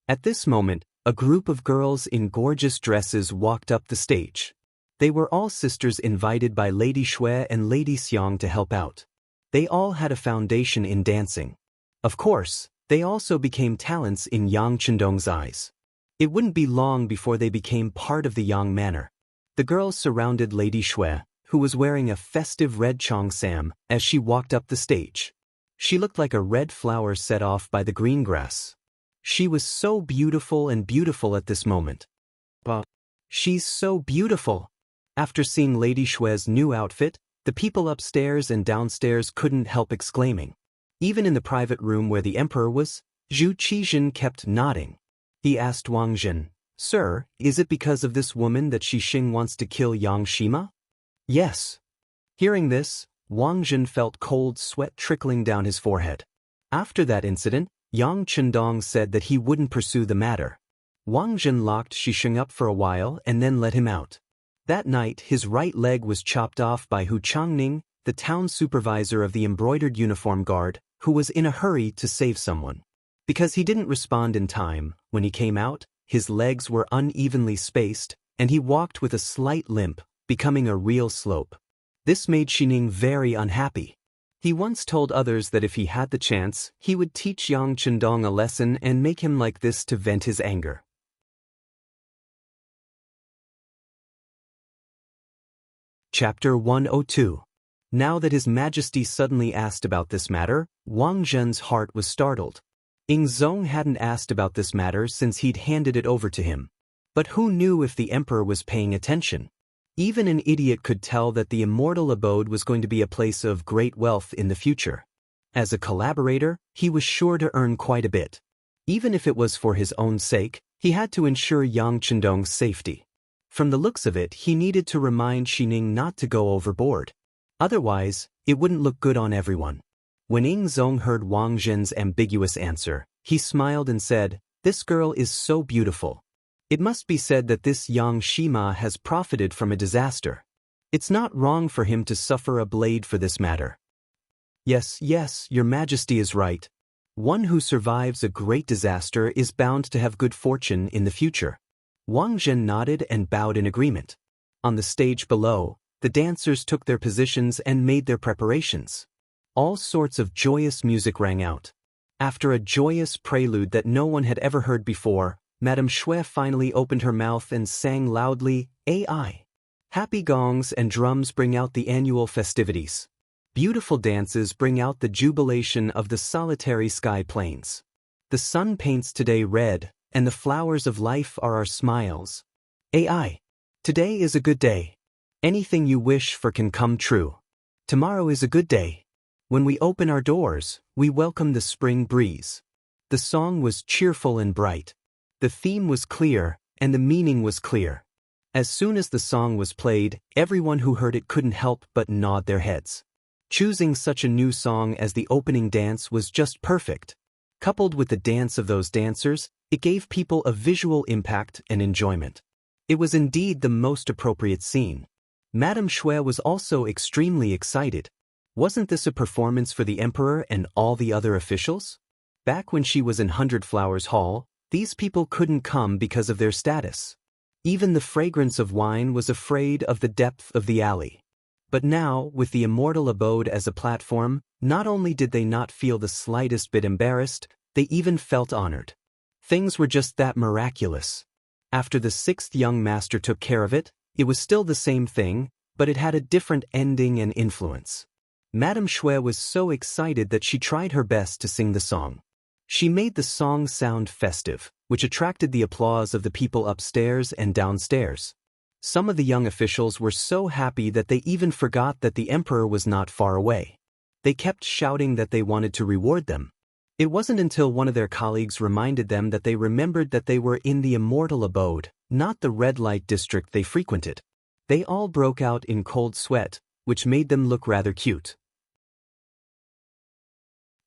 At this moment, a group of girls in gorgeous dresses walked up the stage. They were all sisters invited by Lady Shui and Lady Xiang to help out. They all had a foundation in dancing. Of course, they also became talents in Yang Chendong's eyes. It wouldn't be long before they became part of the Yang manor. The girls surrounded Lady Shui, who was wearing a festive red cheongsam, as she walked up the stage. She looked like a red flower set off by the green grass. She was so beautiful and beautiful at this moment. Wow. She's so beautiful. After seeing Lady Shui's new outfit, the people upstairs and downstairs couldn't help exclaiming. Even in the private room where the emperor was, Zhu Qizhen kept nodding. He asked Wang Zhen, Sir, is it because of this woman that Xixing wants to kill Yang Shima? Yes. Hearing this, Wang Zhen felt cold sweat trickling down his forehead. After that incident, Yang Chendong said that he wouldn't pursue the matter. Wang Zhen locked Xixing up for a while and then let him out. That night, his right leg was chopped off by Hu Changning, the town supervisor of the embroidered uniform guard, who was in a hurry to save someone. Because he didn't respond in time, when he came out, his legs were unevenly spaced, and he walked with a slight limp, becoming a real slope. This made Xining very unhappy. He once told others that if he had the chance, he would teach Yang Chendong a lesson and make him like this to vent his anger. Chapter 102. Now that His Majesty suddenly asked about this matter, Wang Zhen's heart was startled. Yingzong hadn't asked about this matter since he'd handed it over to him. But who knew if the emperor was paying attention? Even an idiot could tell that the immortal abode was going to be a place of great wealth in the future. As a collaborator, he was sure to earn quite a bit. Even if it was for his own sake, he had to ensure Yang Chendong's safety. From the looks of it, he needed to remind Xining not to go overboard. Otherwise, it wouldn't look good on everyone. When Yingzong heard Wang Zhen's ambiguous answer, he smiled and said, "This girl is so beautiful. It must be said that this Yang Shima has profited from a disaster. It's not wrong for him to suffer a blade for this matter." Yes, your Majesty is right. One who survives a great disaster is bound to have good fortune in the future. Wang Zhen nodded and bowed in agreement. On the stage below, the dancers took their positions and made their preparations. All sorts of joyous music rang out. After a joyous prelude that no one had ever heard before, Madame Xue finally opened her mouth and sang loudly, "AI. Happy gongs and drums bring out the annual festivities. Beautiful dances bring out the jubilation of the solitary sky plains. The sun paints today red, and the flowers of life are our smiles. AI. Today is a good day. Anything you wish for can come true. Tomorrow is a good day. When we open our doors, we welcome the spring breeze." The song was cheerful and bright. The theme was clear, and the meaning was clear. As soon as the song was played, everyone who heard it couldn't help but nod their heads. Choosing such a new song as the opening dance was just perfect. Coupled with the dance of those dancers, it gave people a visual impact and enjoyment. It was indeed the most appropriate scene. Madame Xue was also extremely excited. Wasn't this a performance for the emperor and all the other officials? Back when she was in Hundred Flowers Hall, these people couldn't come because of their status. Even the fragrance of wine was afraid of the depth of the alley. But now, with the immortal abode as a platform, not only did they not feel the slightest bit embarrassed, they even felt honored. Things were just that miraculous. After the sixth young master took care of it, it was still the same thing, but it had a different ending and influence. Madame Xue was so excited that she tried her best to sing the song. She made the song sound festive, which attracted the applause of the people upstairs and downstairs. Some of the young officials were so happy that they even forgot that the emperor was not far away. They kept shouting that they wanted to reward them. It wasn't until one of their colleagues reminded them that they remembered that they were in the immortal abode, not the red light district they frequented. They all broke out in cold sweat, which made them look rather cute.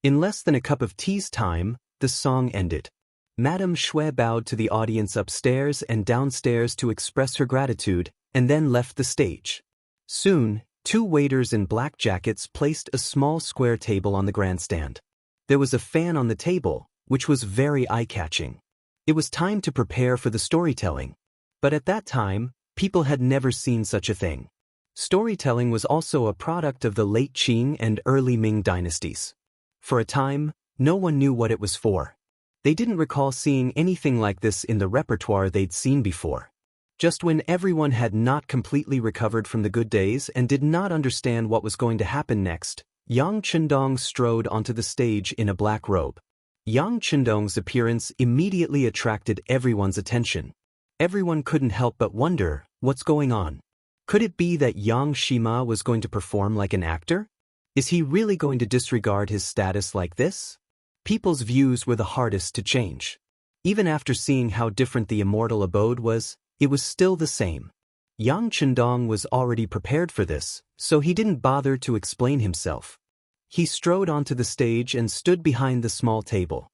In less than a cup of tea's time, the song ended. Madame Xue bowed to the audience upstairs and downstairs to express her gratitude, and then left the stage. Soon, two waiters in black jackets placed a small square table on the grandstand. There was a fan on the table, which was very eye-catching. It was time to prepare for the storytelling. But at that time, people had never seen such a thing. Storytelling was also a product of the late Qing and early Ming dynasties. For a time, no one knew what it was for. They didn't recall seeing anything like this in the repertoire they'd seen before. Just when everyone had not completely recovered from the good days and did not understand what was going to happen next, Yang Chendong strode onto the stage in a black robe. Yang Chendong's appearance immediately attracted everyone's attention. Everyone couldn't help but wonder, what's going on? Could it be that Yang Shima was going to perform like an actor? Is he really going to disregard his status like this? People's views were the hardest to change. Even after seeing how different the immortal abode was, it was still the same. Yang Chendong was already prepared for this, so he didn't bother to explain himself. He strode onto the stage and stood behind the small table.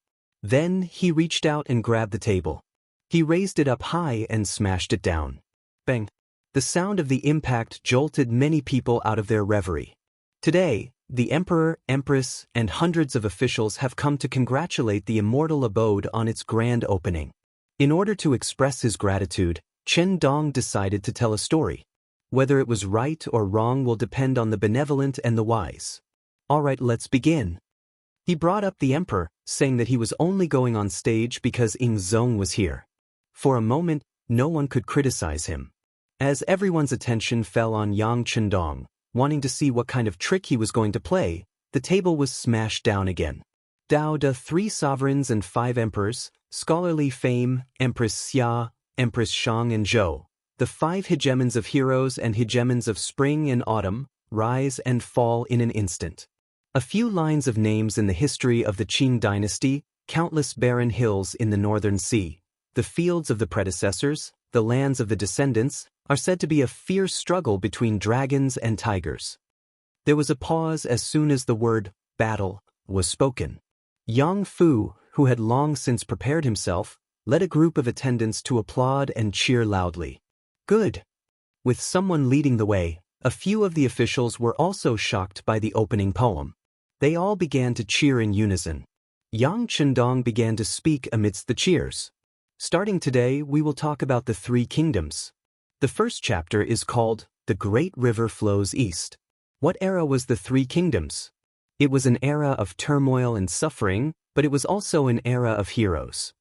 Then he reached out and grabbed the table. He raised it up high and smashed it down. Bang! The sound of the impact jolted many people out of their reverie. Today, the Emperor, Empress, and hundreds of officials have come to congratulate the immortal abode on its grand opening. In order to express his gratitude, Chen Dong decided to tell a story. Whether it was right or wrong will depend on the benevolent and the wise. Alright, let's begin. He brought up the emperor, saying that he was only going on stage because Ing Zong was here. For a moment, no one could criticize him. As everyone's attention fell on Yang Chendong, wanting to see what kind of trick he was going to play, the table was smashed down again. Dao de 3 sovereigns and 5 emperors, scholarly fame, Empress Xia, Empress Shang and Zhou, the 5 hegemons of heroes and hegemons of spring and autumn, rise and fall in an instant. A few lines of names in the history of the Qing dynasty, countless barren hills in the northern sea, the fields of the predecessors, the lands of the descendants, are said to be a fierce struggle between dragons and tigers. There was a pause as soon as the word battle was spoken. Yang Fu, who had long since prepared himself, led a group of attendants to applaud and cheer loudly. Good. With someone leading the way, a few of the officials were also shocked by the opening poem. They all began to cheer in unison. Yang Chendong began to speak amidst the cheers. Starting today, we will talk about the 3 kingdoms. The first chapter is called The Great River Flows East. What era was the 3 kingdoms? It was an era of turmoil and suffering, but it was also an era of heroes.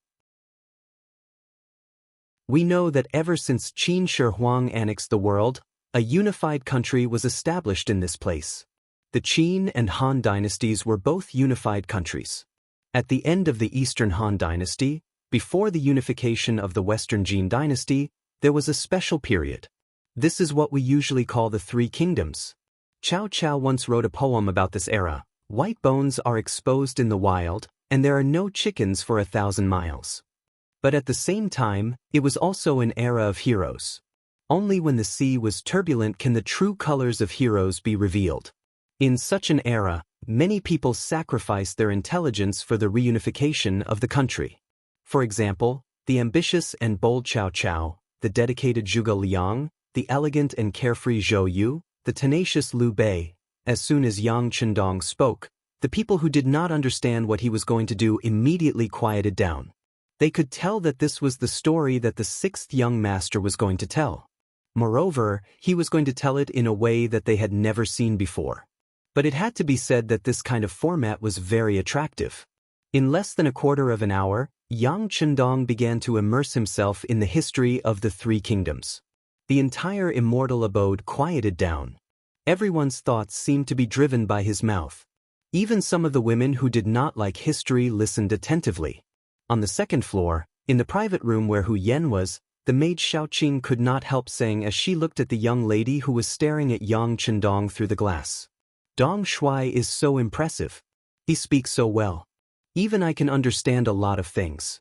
We know that ever since Qin Shi Huang annexed the world, a unified country was established in this place. The Qin and Han dynasties were both unified countries. At the end of the Eastern Han dynasty, before the unification of the Western Jin dynasty, there was a special period. This is what we usually call the 3 kingdoms. Cao Cao once wrote a poem about this era. White bones are exposed in the wild, and there are no chickens for 1,000 miles. But at the same time, it was also an era of heroes. Only when the sea was turbulent can the true colors of heroes be revealed. In such an era, many people sacrificed their intelligence for the reunification of the country. For example, the ambitious and bold Cao Cao, the dedicated Zhuge Liang, the elegant and carefree Zhou Yu, the tenacious Liu Bei. As soon as Yang Chendong spoke, the people who did not understand what he was going to do immediately quieted down. They could tell that this was the story that the 6th young master was going to tell. Moreover, he was going to tell it in a way that they had never seen before. But it had to be said that this kind of format was very attractive. In less than a quarter of an hour, Yang Chendong began to immerse himself in the history of the 3 kingdoms. The entire immortal abode quieted down. Everyone's thoughts seemed to be driven by his mouth. Even some of the women who did not like history listened attentively. On the 2nd floor, in the private room where Hu Yen was, the maid Xiaoqing could not help saying as she looked at the young lady who was staring at Yang Chendong through the glass. Dong Shuai is so impressive. He speaks so well. Even I can understand a lot of things.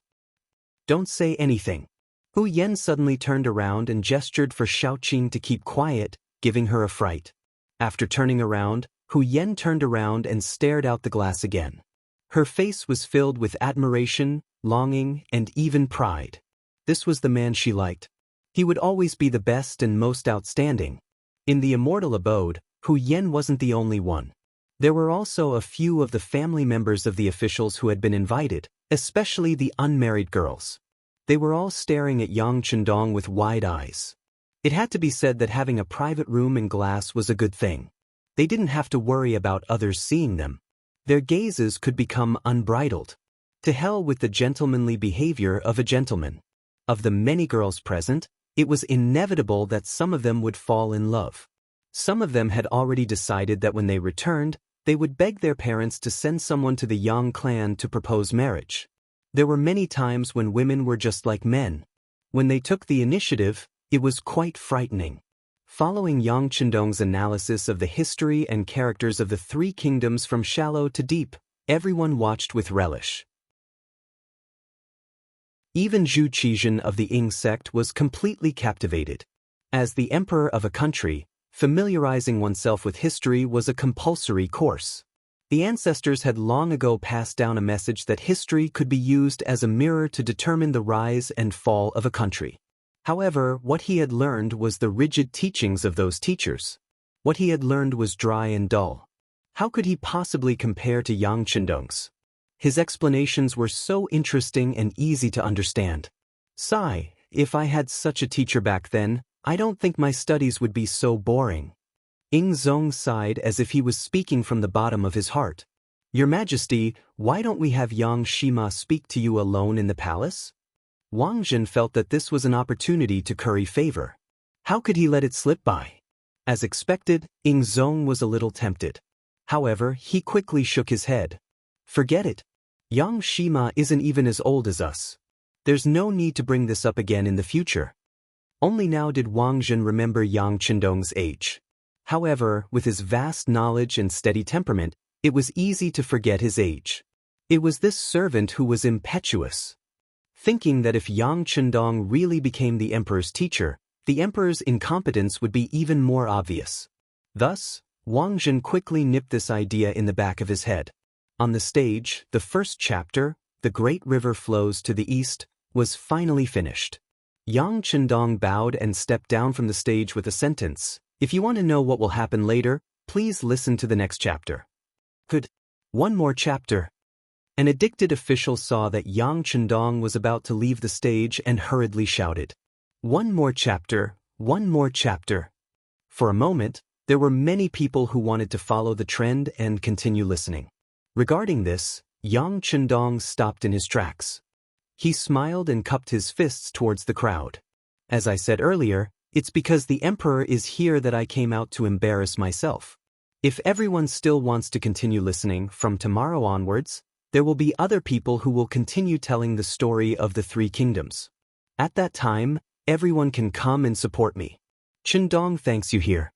Don't say anything. Hu Yen suddenly turned around and gestured for Xiaoqing to keep quiet, giving her a fright. After turning around, Hu Yen turned around and stared out the glass again. Her face was filled with admiration, longing, and even pride. This was the man she liked. He would always be the best and most outstanding. In the immortal abode, Hu Yen wasn't the only one. There were also a few of the family members of the officials who had been invited, especially the unmarried girls. They were all staring at Yang Chendong with wide eyes. It had to be said that having a private room and glass was a good thing. They didn't have to worry about others seeing them. Their gazes could become unbridled. To hell with the gentlemanly behavior of a gentleman. Of the many girls present, it was inevitable that some of them would fall in love. Some of them had already decided that when they returned, they would beg their parents to send someone to the Yang clan to propose marriage. There were many times when women were just like men. When they took the initiative, it was quite frightening. Following Yang Chendong's analysis of the history and characters of the 3 kingdoms from shallow to deep, everyone watched with relish. Even Zhu Qizhen of the Ying sect was completely captivated. As the emperor of a country, familiarizing oneself with history was a compulsory course. The ancestors had long ago passed down a message that history could be used as a mirror to determine the rise and fall of a country. However, what he had learned was the rigid teachings of those teachers. What he had learned was dry and dull. How could he possibly compare to Yang Chendong's? His explanations were so interesting and easy to understand. Sigh, if I had such a teacher back then, I don't think my studies would be so boring. Zong sighed as if he was speaking from the bottom of his heart. Your Majesty, why don't we have Yang Shima speak to you alone in the palace? Wang Jin felt that this was an opportunity to curry favor. How could he let it slip by? As expected, Zong was a little tempted. However, he quickly shook his head. Forget it. Yang Shima isn't even as old as us. There's no need to bring this up again in the future. Only now did Wang Jin remember Yang Qindong's age. However, with his vast knowledge and steady temperament, it was easy to forget his age. It was this servant who was impetuous. Thinking that if Yang Qindong really became the emperor's teacher, the emperor's incompetence would be even more obvious. Thus, Wang Jin quickly nipped this idea in the back of his head. On the stage, the first chapter, The Great River Flows to the East, was finally finished. Yang Qindong bowed and stepped down from the stage with a sentence. If you want to know what will happen later, please listen to the next chapter. Good. One more chapter. An addicted official saw that Yang Qindong was about to leave the stage and hurriedly shouted, One more chapter, one more chapter. For a moment, there were many people who wanted to follow the trend and continue listening. Regarding this, Yang Qindong stopped in his tracks. He smiled and cupped his fists towards the crowd. As I said earlier, it's because the emperor is here that I came out to embarrass myself. If everyone still wants to continue listening from tomorrow onwards, there will be other people who will continue telling the story of the three kingdoms. At that time, everyone can come and support me. Qindong thanks you here.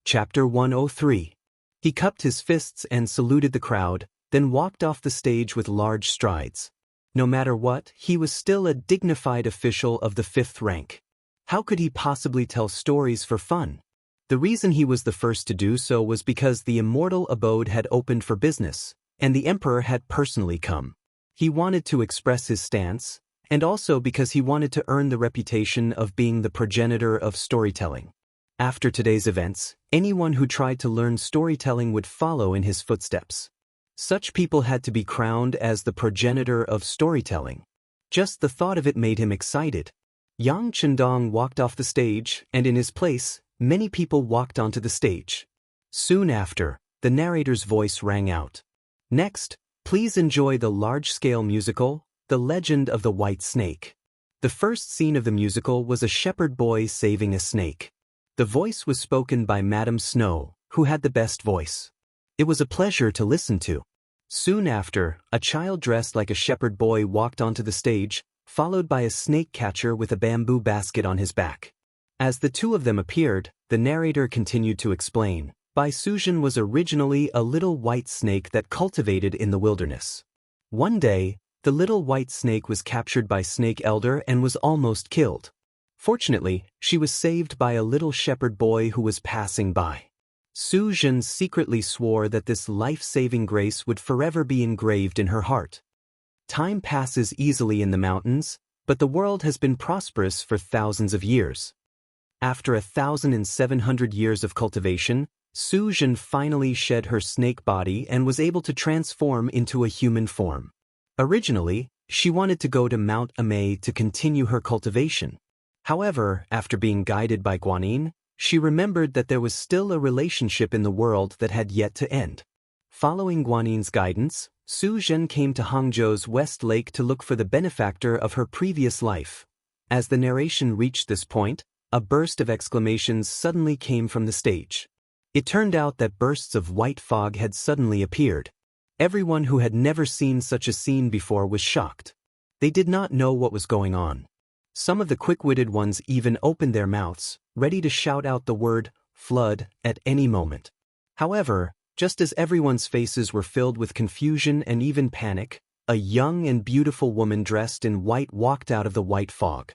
Chapter 103. He cupped his fists and saluted the crowd, then walked off the stage with large strides. No matter what, he was still a dignified official of the 5th rank. How could he possibly tell stories for fun? The reason he was the first to do so was because the Immortal abode had opened for business, and the emperor had personally come. He wanted to express his stance, and also because he wanted to earn the reputation of being the progenitor of storytelling. After today's events, anyone who tried to learn storytelling would follow in his footsteps. Such people had to be crowned as the progenitor of storytelling. Just the thought of it made him excited. Yang Qindong walked off the stage, and in his place, many people walked onto the stage. Soon after, the narrator's voice rang out. Next, please enjoy the large-scale musical, The Legend of the White Snake. The first scene of the musical was a shepherd boy saving a snake. The voice was spoken by Madam Snow, who had the best voice. It was a pleasure to listen to. Soon after, a child dressed like a shepherd boy walked onto the stage, followed by a snake catcher with a bamboo basket on his back. As the two of them appeared, the narrator continued to explain. Bai Suzhen was originally a little white snake that cultivated in the wilderness. One day, the little white snake was captured by Snake Elder and was almost killed. Fortunately, she was saved by a little shepherd boy who was passing by. Su Zhen secretly swore that this life-saving grace would forever be engraved in her heart. Time passes easily in the mountains, but the world has been prosperous for thousands of years. After 1,700 years of cultivation, Su Zhen finally shed her snake body and was able to transform into a human form. Originally, she wanted to go to Mount Amei to continue her cultivation. However, after being guided by Guanyin, she remembered that there was still a relationship in the world that had yet to end. Following Guanyin's guidance, Su Zhen came to Hangzhou's West Lake to look for the benefactor of her previous life. As the narration reached this point, a burst of exclamations suddenly came from the stage. It turned out that bursts of white fog had suddenly appeared. Everyone who had never seen such a scene before was shocked. They did not know what was going on. Some of the quick-witted ones even opened their mouths, ready to shout out the word, flood, at any moment. However, just as everyone's faces were filled with confusion and even panic, a young and beautiful woman dressed in white walked out of the white fog.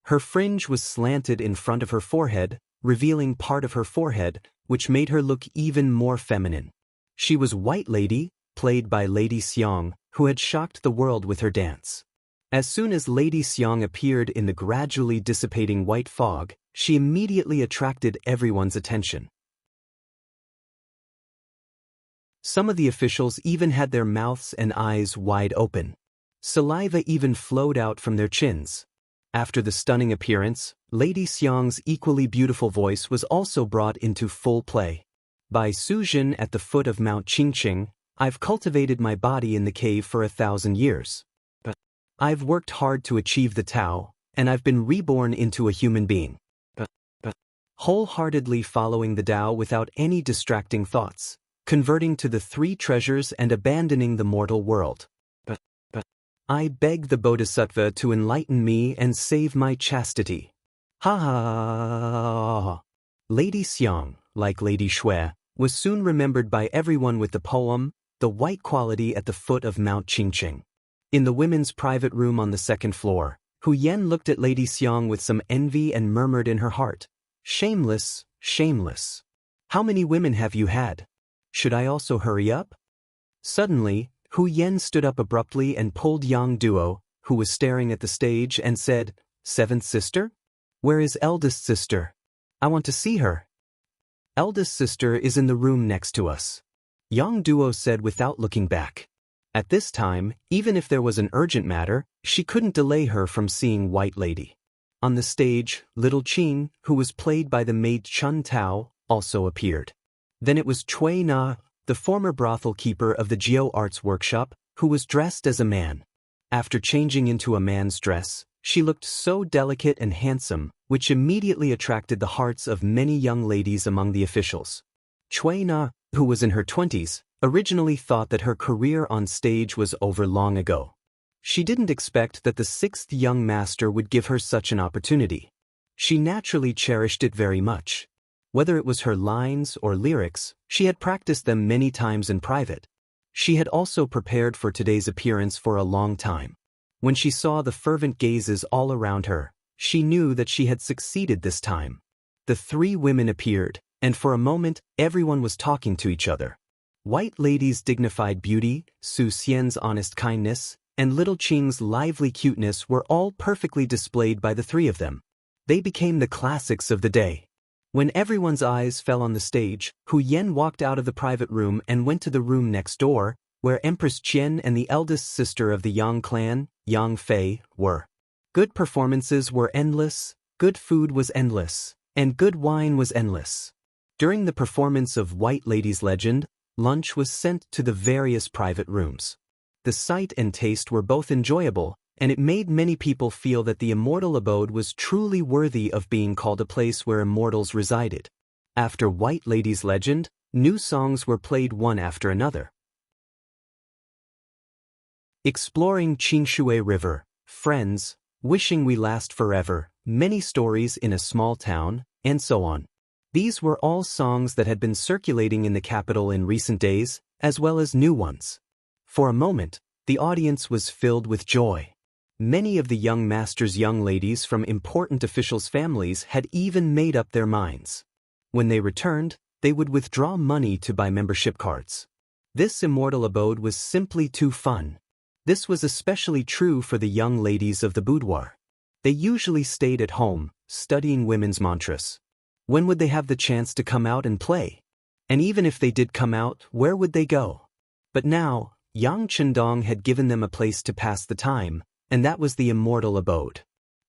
Her fringe was slanted in front of her forehead, revealing part of her forehead, which made her look even more feminine. She was White Lady, played by Lady Xiang, who had shocked the world with her dance. As soon as Lady Xiang appeared in the gradually dissipating white fog, she immediately attracted everyone's attention. Some of the officials even had their mouths and eyes wide open. Saliva even flowed out from their chins. After the stunning appearance, Lady Xiang's equally beautiful voice was also brought into full play. By Suzhen at the foot of Mount Qingqing, I've cultivated my body in the cave for 1,000 years. But I've worked hard to achieve the Tao, and I've been reborn into a human being. But wholeheartedly following the Tao without any distracting thoughts, converting to the three treasures and abandoning the mortal world. But I beg the Bodhisattva to enlighten me and save my chastity. Ha ha ha ha. Lady Xiang, like Lady Shui, was soon remembered by everyone with the poem, The White Quality at the Foot of Mount Qingqing. In the women's private room on the second floor, Hu Yan looked at Lady Xiang with some envy and murmured in her heart, "Shameless, shameless. How many women have you had? Should I also hurry up?" Suddenly, Hu Yan stood up abruptly and pulled Yang Duo, who was staring at the stage, and said, "Seventh sister? Where is eldest sister? I want to see her." "Eldest sister is in the room next to us," Yang Duo said without looking back. At this time, even if there was an urgent matter, she couldn't delay her from seeing White Lady. On the stage, little Qing, who was played by the maid Chun Tao, also appeared. Then it was Cui Na, the former brothel keeper of the Jiu Arts Workshop, who was dressed as a man. After changing into a man's dress, she looked so delicate and handsome, which immediately attracted the hearts of many young ladies among the officials. Cui Na, who was in her 20s, originally thought that her career on stage was over long ago. She didn't expect that the sixth young master would give her such an opportunity. She naturally cherished it very much. Whether it was her lines or lyrics, she had practiced them many times in private. She had also prepared for today's appearance for a long time. When she saw the fervent gazes all around her, she knew that she had succeeded this time. The three women appeared, and for a moment, everyone was talking to each other. White Lady's dignified beauty, Su Xian's honest kindness, and little Qing's lively cuteness were all perfectly displayed by the three of them. They became the classics of the day. When everyone's eyes fell on the stage, Hu Yan walked out of the private room and went to the room next door, where Empress Qian and the eldest sister of the Yang clan, Yang Fei, were. Good performances were endless, good food was endless, and good wine was endless. During the performance of White Lady's legend, lunch was sent to the various private rooms. The sight and taste were both enjoyable, and it made many people feel that the immortal abode was truly worthy of being called a place where immortals resided. After White Lady's legend, new songs were played one after another. Exploring Qingshui River, Friends, Wishing We Last Forever, Many Stories in a Small Town, and so on. These were all songs that had been circulating in the capital in recent days, as well as new ones. For a moment, the audience was filled with joy. Many of the young master's young ladies from important officials' families had even made up their minds. When they returned, they would withdraw money to buy membership cards. This immortal abode was simply too fun. This was especially true for the young ladies of the boudoir. They usually stayed at home, studying women's mantras. When would they have the chance to come out and play? And even if they did come out, where would they go? But now, Yang Chendong had given them a place to pass the time, and that was the immortal abode.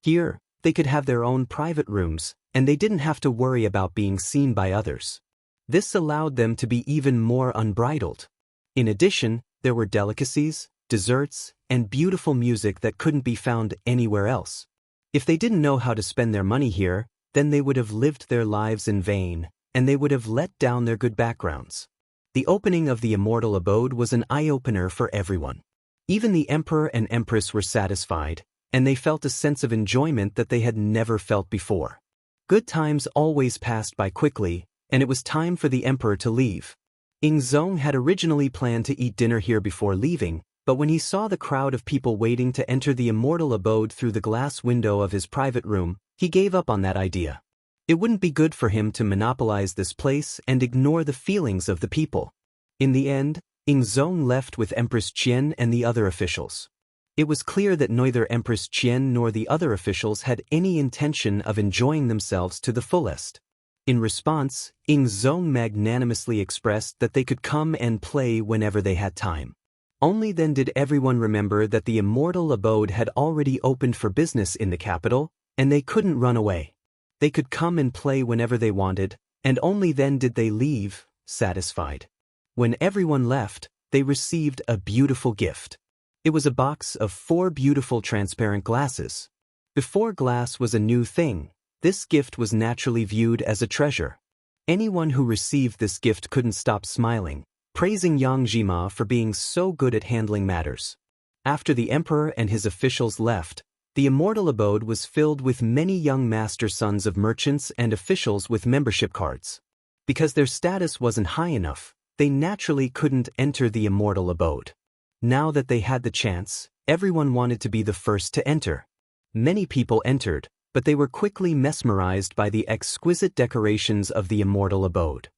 Here, they could have their own private rooms, and they didn't have to worry about being seen by others. This allowed them to be even more unbridled. In addition, there were delicacies, desserts, and beautiful music that couldn't be found anywhere else. If they didn't know how to spend their money here, then they would have lived their lives in vain, and they would have let down their good backgrounds. The opening of the immortal abode was an eye-opener for everyone. Even the emperor and empress were satisfied, and they felt a sense of enjoyment that they had never felt before. Good times always passed by quickly, and it was time for the emperor to leave. Ingzong had originally planned to eat dinner here before leaving, but when he saw the crowd of people waiting to enter the immortal abode through the glass window of his private room, he gave up on that idea. It wouldn't be good for him to monopolize this place and ignore the feelings of the people. In the end, Ingzong left with Empress Qian and the other officials. It was clear that neither Empress Qian nor the other officials had any intention of enjoying themselves to the fullest. In response, Ingzong magnanimously expressed that they could come and play whenever they had time. Only then did everyone remember that the immortal abode had already opened for business in the capital, and they couldn't run away. They could come and play whenever they wanted, and only then did they leave, satisfied. When everyone left, they received a beautiful gift. It was a box of 4 beautiful transparent glasses. Before glass was a new thing, this gift was naturally viewed as a treasure. Anyone who received this gift couldn't stop smiling, praising Yang Jima for being so good at handling matters. After the emperor and his officials left, the immortal abode was filled with many young master sons of merchants and officials with membership cards. Because their status wasn't high enough, they naturally couldn't enter the immortal abode. Now that they had the chance, everyone wanted to be the first to enter. Many people entered, but they were quickly mesmerized by the exquisite decorations of the immortal abode.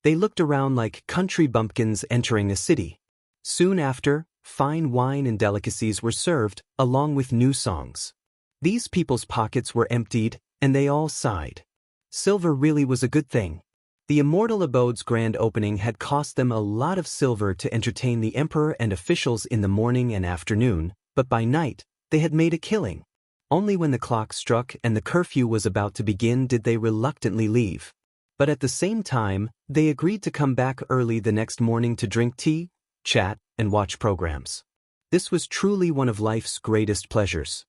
They looked around like country bumpkins entering a city. Soon after, fine wine and delicacies were served, along with new songs. These people's pockets were emptied, and they all sighed. Silver really was a good thing. The immortal abode's grand opening had cost them a lot of silver to entertain the emperor and officials in the morning and afternoon, but by night, they had made a killing. Only when the clock struck and the curfew was about to begin did they reluctantly leave. But at the same time, they agreed to come back early the next morning to drink tea, chat, and watch programs. This was truly one of life's greatest pleasures.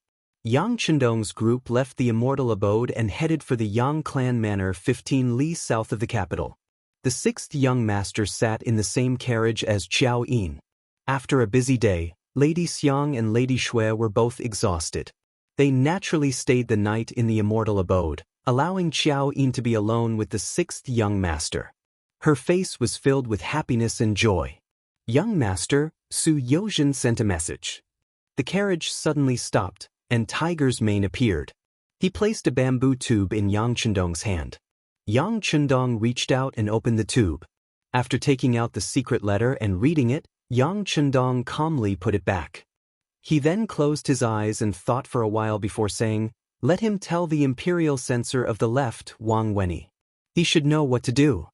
Yang Chendong's group left the immortal abode and headed for the Yang clan manor 15 li south of the capital. The 6th young master sat in the same carriage as Qiao Yin. After a busy day, Lady Xiang and Lady Shui were both exhausted. They naturally stayed the night in the immortal abode, allowing Qiao Yin to be alone with the 6th young master. Her face was filled with happiness and joy. Young master, Su Yozhen sent a message. The carriage suddenly stopped, and Tiger's mane appeared. He placed a bamboo tube in Yang Chendong's hand. Yang Chendong reached out and opened the tube. After taking out the secret letter and reading it, Yang Chendong calmly put it back. He then closed his eyes and thought for a while before saying, "Let him tell the imperial censor of the left, Wang Lin. He should know what to do."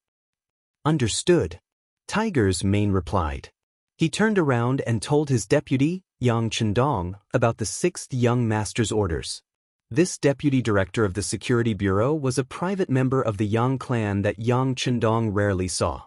"Understood," Tiger's mane replied. He turned around and told his deputy, Yang Chendong, about the 6th young master's orders. This deputy director of the security bureau was a private member of the Yang clan that Yang Chendong rarely saw.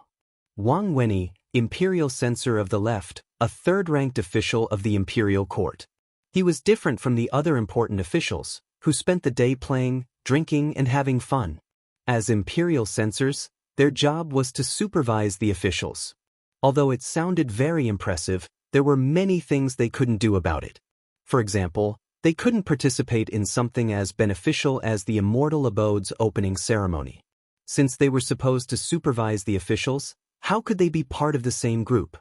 Wang Lin, imperial censor of the left, a 3rd-ranked official of the imperial court. He was different from the other important officials, who spent the day playing, drinking, and having fun. As imperial censors, their job was to supervise the officials. Although it sounded very impressive, there were many things they couldn't do about it. For example, they couldn't participate in something as beneficial as the immortal abode's opening ceremony. Since they were supposed to supervise the officials, how could they be part of the same group?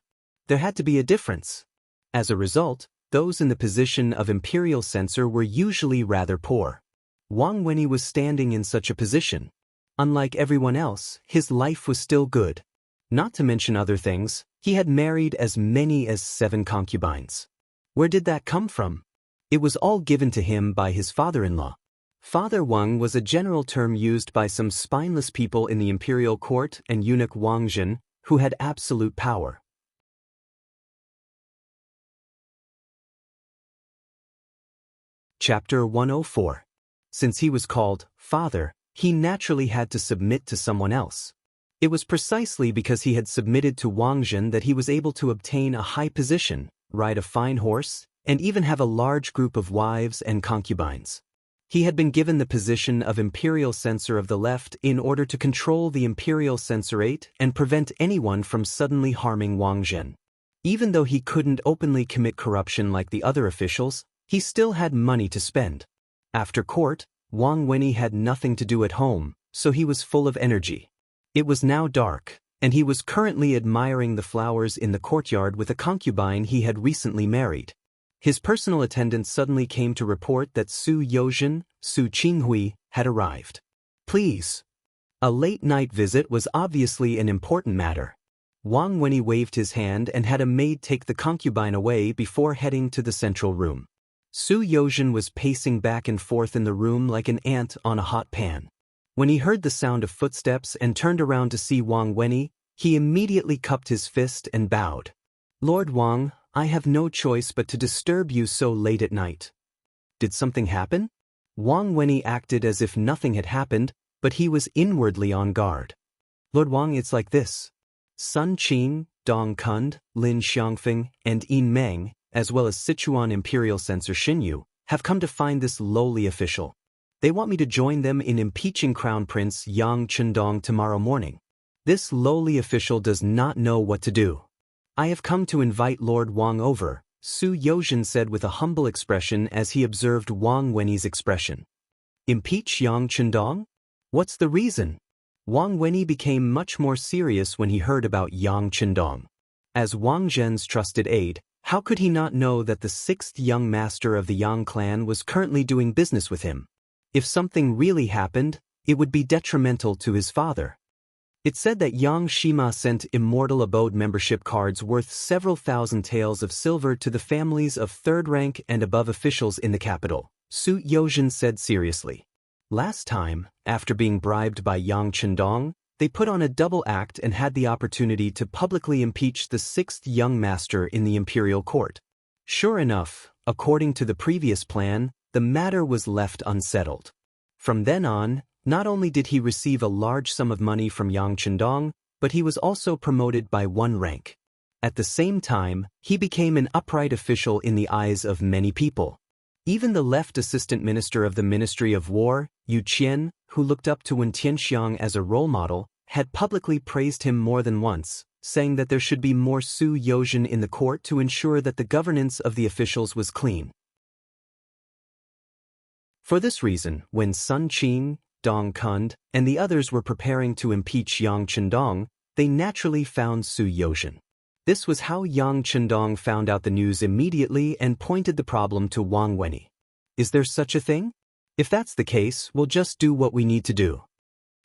There had to be a difference. As a result, those in the position of imperial censor were usually rather poor. Wang Lin was standing in such a position. Unlike everyone else, his life was still good. Not to mention other things, he had married as many as 7 concubines. Where did that come from? It was all given to him by his father-in-law. Father Wang was a general term used by some spineless people in the imperial court and eunuch Wang Zhen, who had absolute power. Chapter 104. Since he was called father, he naturally had to submit to someone else. It was precisely because he had submitted to Wang Zhen that he was able to obtain a high position, ride a fine horse, and even have a large group of wives and concubines. He had been given the position of imperial censor of the left in order to control the imperial censorate and prevent anyone from suddenly harming Wang Zhen. Even though he couldn't openly commit corruption like the other officials, he still had money to spend. After court, Wang Lin had nothing to do at home, so he was full of energy. It was now dark, and he was currently admiring the flowers in the courtyard with a concubine he had recently married. His personal attendant suddenly came to report that Su Yozhen, Su Qinghui, had arrived. "Please." A late-night visit was obviously an important matter. Wang Lin waved his hand and had a maid take the concubine away before heading to the central room. Su Yozhen was pacing back and forth in the room like an ant on a hot pan. When he heard the sound of footsteps and turned around to see Wang Lin, He immediately cupped his fist and bowed. "Lord Wang, I have no choice but to disturb you so late at night." Did something happen? Wang Wenyi acted as if nothing had happened, but he was inwardly on guard. "Lord Wang, it's like this. Sun Qing, Dong Kund, Lin Xiangfeng, and Yin Meng, as well as Sichuan Imperial Censor Xinyu, have come to find this lowly official. They want me to join them in impeaching Crown Prince Yang Chendong tomorrow morning. This lowly official does not know what to do. I have come to invite Lord Wang over," Su Yozhen said with a humble expression as he observed Wang Wenyi's expression. "Impeach Yang Chendong? What's the reason?" Wang Wenyi became much more serious when he heard about Yang Chendong. As Wang Zhen's trusted aide, how could he not know that the sixth young master of the Yang clan was currently doing business with him? If something really happened, it would be detrimental to his father. It said that Yang Shima sent Immortal abode membership cards worth several thousand taels of silver to the families of third-rank and above officials in the capital, Su Yozhen said seriously. Last time, after being bribed by Yang Chendong, they put on a double act and had the opportunity to publicly impeach the sixth young master in the imperial court. Sure enough, according to the previous plan, the matter was left unsettled. From then on, not only did he receive a large sum of money from Yang Chendong, but he was also promoted by one rank. At the same time, he became an upright official in the eyes of many people. Even the left assistant minister of the Ministry of War, Yu Qian, who looked up to Wen Tianxiang as a role model, had publicly praised him more than once, saying that there should be more Su Yozhen in the court to ensure that the governance of the officials was clean. For this reason, when Sun Qing, Dong Kund, and the others were preparing to impeach Yang Chendong, they naturally found Su Yozhen. This was how Yang Chendong found out the news immediately and pointed the problem to Wang Wenyi. "Is there such a thing? If that's the case, we'll just do what we need to do."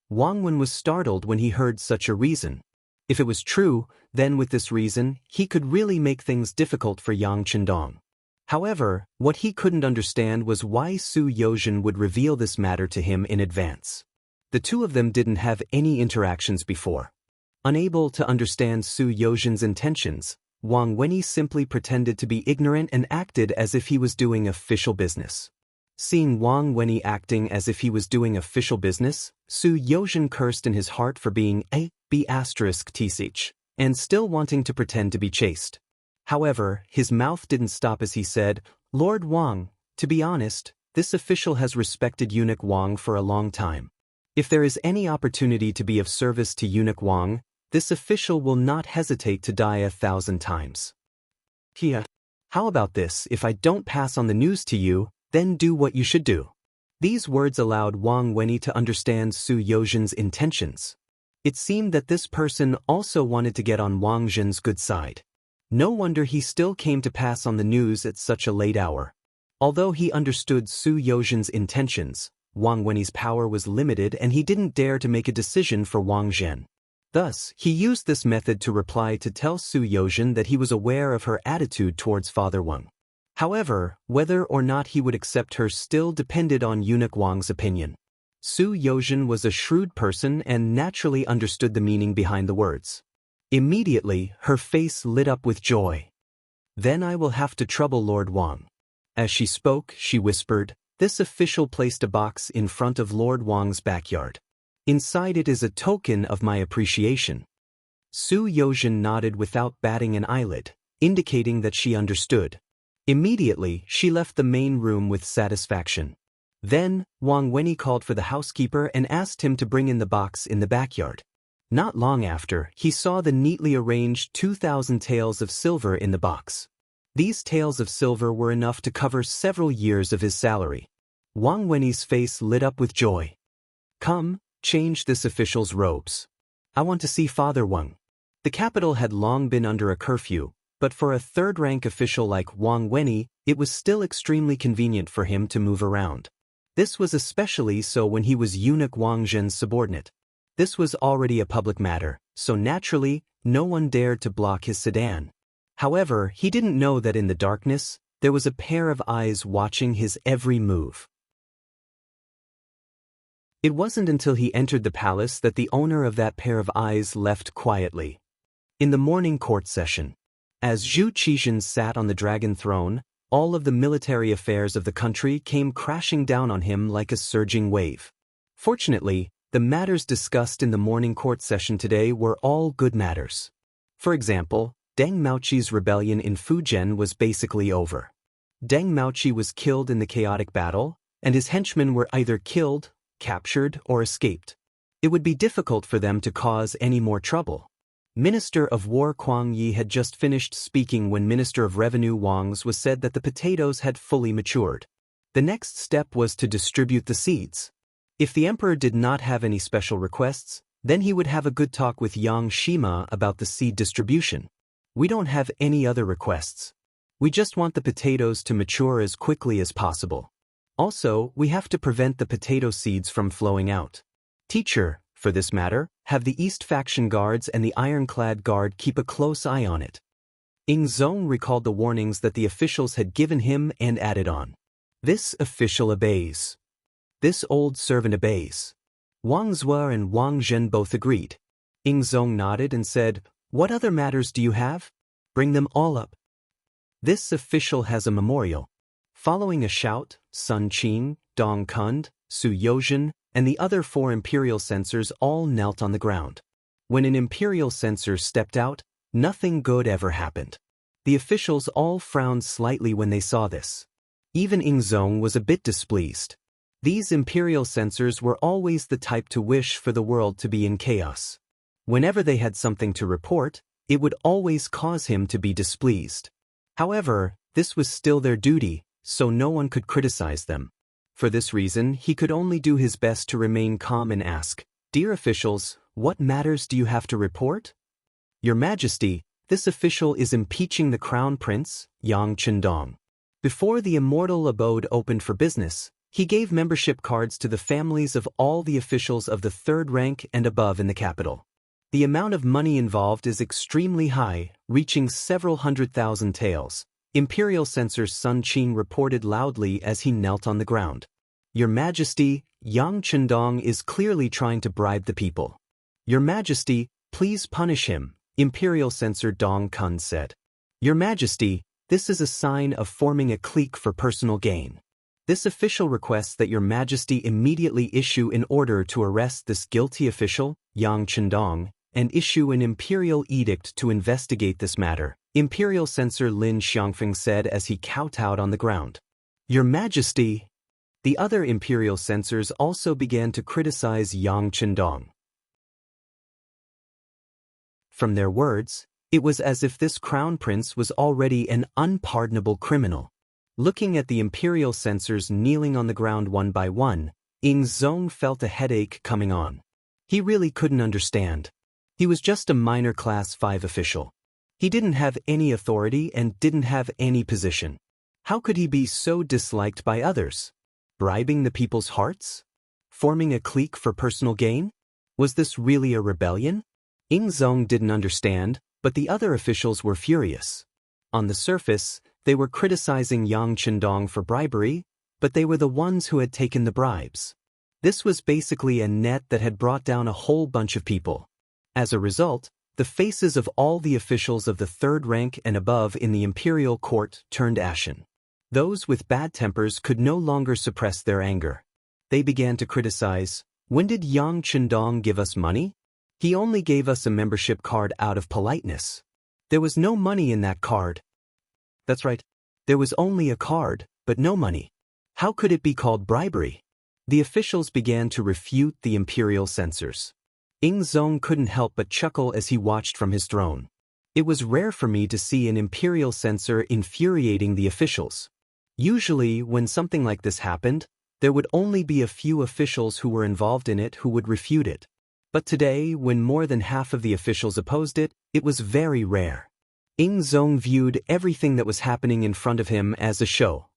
Wang Wen was startled when he heard such a reason. If it was true, then with this reason, he could really make things difficult for Yang Chendong. However, what he couldn't understand was why Su Yozhen would reveal this matter to him in advance. The two of them didn't have any interactions before. Unable to understand Su Yozhen's intentions, Wang Wenyi simply pretended to be ignorant and acted as if he was doing official business. Seeing Wang Wenyi acting as if he was doing official business, Su Yozhen cursed in his heart for being a b***tch, and still wanting to pretend to be chaste. However, his mouth didn't stop as he said, "Lord Wang, to be honest, this official has respected Eunuch Wang for a long time. If there is any opportunity to be of service to Eunuch Wang, this official will not hesitate to die 1,000 times. Here. How about this? If I don't pass on the news to you, then do what you should do." These words allowed Wang Wenyi to understand Su Yozhen's intentions. It seemed that this person also wanted to get on Wang Zhen's good side. No wonder he still came to pass on the news at such a late hour. Although he understood Su Yozhen's intentions, Wang Wenyi's power was limited and he didn't dare to make a decision for Wang Zhen. Thus, he used this method to reply to tell Su Yozhen that he was aware of her attitude towards Father Wang. However, whether or not he would accept her still depended on Eunuch Wang's opinion. Su Yozhen was a shrewd person and naturally understood the meaning behind the words. Immediately, her face lit up with joy. "Then I will have to trouble Lord Wang." As she spoke, she whispered, "This official placed a box in front of Lord Wang's backyard. Inside it is a token of my appreciation." Su Yozhen nodded without batting an eyelid, indicating that she understood. Immediately, she left the main room with satisfaction. Then, Wang Wenyi called for the housekeeper and asked him to bring in the box in the backyard. Not long after, he saw the neatly arranged 2,000 taels of silver in the box. These taels of silver were enough to cover several years of his salary. Wang Wenyi's face lit up with joy. "Come, change this official's robes. I want to see Father Wang." The capital had long been under a curfew, but for a third-rank official like Wang Wenyi, it was still extremely convenient for him to move around. This was especially so when he was Eunuch Wang Zhen's subordinate. This was already a public matter, so naturally, no one dared to block his sedan. However, he didn't know that in the darkness, there was a pair of eyes watching his every move. It wasn't until he entered the palace that the owner of that pair of eyes left quietly. In the morning court session, as Zhu Qizhen sat on the dragon throne, all of the military affairs of the country came crashing down on him like a surging wave. Fortunately, the matters discussed in the morning court session today were all good matters. For example, Deng Maoqi's rebellion in Fujian was basically over. Deng Maoqi was killed in the chaotic battle, and his henchmen were either killed, captured, or escaped. It would be difficult for them to cause any more trouble. Minister of War Kuang Yi had just finished speaking when Minister of Revenue Wang's was said that the potatoes had fully matured. The next step was to distribute the seeds. If the emperor did not have any special requests, then he would have a good talk with Yang Shima about the seed distribution. We don't have any other requests. We just want the potatoes to mature as quickly as possible. Also, we have to prevent the potato seeds from flowing out. Teacher, for this matter, have the East Faction Guards and the Ironclad Guard keep a close eye on it. Ing Zong recalled the warnings that the officials had given him and added on. This official obeys. This old servant obeys. Wang Zhe and Wang Zhen both agreed. Ing Zong nodded and said, "What other matters do you have? Bring them all up." This official has a memorial. Following a shout, Sun Qing, Dong Kund, Su Yozhen, and the other 4 imperial censors all knelt on the ground. When an imperial censor stepped out, nothing good ever happened. The officials all frowned slightly when they saw this. Even Ing Zong was a bit displeased. These imperial censors were always the type to wish for the world to be in chaos. Whenever they had something to report, it would always cause him to be displeased. However, this was still their duty, so no one could criticize them. For this reason, he could only do his best to remain calm and ask, "Dear officials, what matters do you have to report?" "Your Majesty, this official is impeaching the Crown Prince, Yang Chendong." Before the Immortal abode opened for business, he gave membership cards to the families of all the officials of the 3rd rank and above in the capital. The amount of money involved is extremely high, reaching several 100,000 taels. Imperial censor Sun Qing reported loudly as he knelt on the ground. "Your Majesty, Yang Chendong is clearly trying to bribe the people." "Your Majesty, please punish him," Imperial censor Dong Kun said. "Your Majesty, this is a sign of forming a clique for personal gain. This official requests that Your Majesty immediately issue an order to arrest this guilty official, Yang Chendong, and issue an imperial edict to investigate this matter," Imperial censor Lin Xiangfeng said as he kowtowed on the ground. "Your Majesty." The other imperial censors also began to criticize Yang Chendong. From their words, it was as if this crown prince was already an unpardonable criminal. Looking at the imperial censors kneeling on the ground one by one, Ing Zong felt a headache coming on. He really couldn't understand. He was just a minor class 5 official. He didn't have any authority and didn't have any position. How could he be so disliked by others? Bribing the people's hearts? Forming a clique for personal gain? Was this really a rebellion? Ing Zong didn't understand, but the other officials were furious. On the surface, they were criticizing Yang Chendong for bribery, but they were the ones who had taken the bribes. This was basically a net that had brought down a whole bunch of people. As a result, the faces of all the officials of the 3rd rank and above in the imperial court turned ashen. Those with bad tempers could no longer suppress their anger. They began to criticize, "When did Yang Chendong give us money? He only gave us a membership card out of politeness. There was no money in that card." That's right. There was only a card, but no money. How could it be called bribery? The officials began to refute the imperial censors. Ing Zong couldn't help but chuckle as he watched from his throne. It was rare for me to see an imperial censor infuriating the officials. Usually, when something like this happened, there would only be a few officials who were involved in it who would refute it. But today, when more than half of the officials opposed it, it was very rare. Ing Zong viewed everything that was happening in front of him as a show.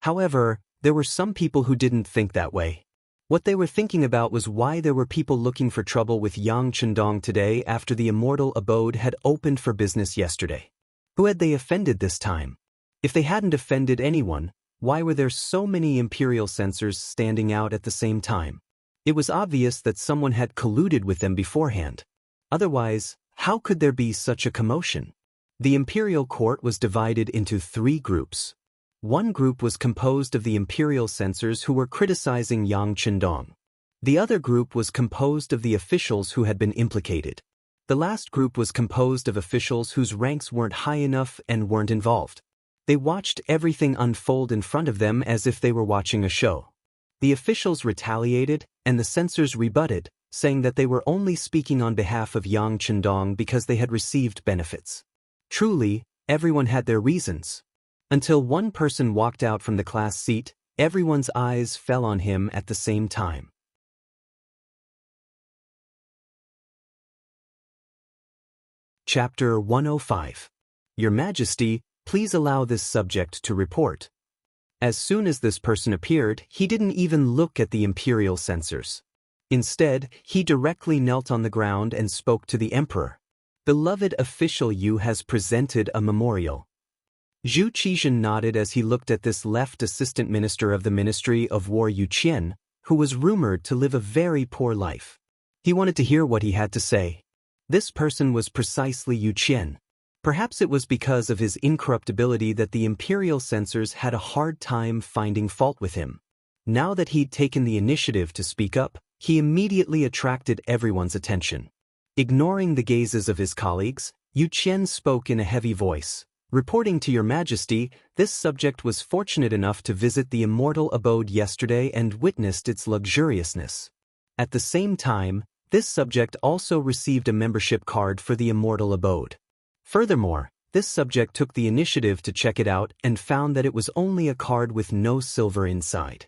However, there were some people who didn't think that way. What they were thinking about was why there were people looking for trouble with Yang Chendong today after the Immortal abode had opened for business yesterday. Who had they offended this time? If they hadn't offended anyone, why were there so many imperial censors standing out at the same time? It was obvious that someone had colluded with them beforehand. Otherwise, how could there be such a commotion? The imperial court was divided into 3 groups. One group was composed of the imperial censors who were criticizing Yang Chendong. The other group was composed of the officials who had been implicated. The last group was composed of officials whose ranks weren't high enough and weren't involved. They watched everything unfold in front of them as if they were watching a show. The officials retaliated, and the censors rebutted, saying that they were only speaking on behalf of Yang Chendong because they had received benefits. Truly, everyone had their reasons. Until one person walked out from the class seat, everyone's eyes fell on him at the same time. Chapter 105. Your Majesty, please allow this subject to report. As soon as this person appeared, he didn't even look at the imperial censors. Instead, he directly knelt on the ground and spoke to the emperor. Beloved official, Yu has presented a memorial. Zhu Qizhen nodded as he looked at this left assistant minister of the Ministry of War Yu Qian, who was rumored to live a very poor life. He wanted to hear what he had to say. This person was precisely Yu Qian. Perhaps it was because of his incorruptibility that the imperial censors had a hard time finding fault with him. Now that he'd taken the initiative to speak up, he immediately attracted everyone's attention. Ignoring the gazes of his colleagues, Yu Qian spoke in a heavy voice. Reporting to Your Majesty, this subject was fortunate enough to visit the Immortal abode yesterday and witnessed its luxuriousness. At the same time, this subject also received a membership card for the Immortal abode. Furthermore, this subject took the initiative to check it out and found that it was only a card with no silver inside.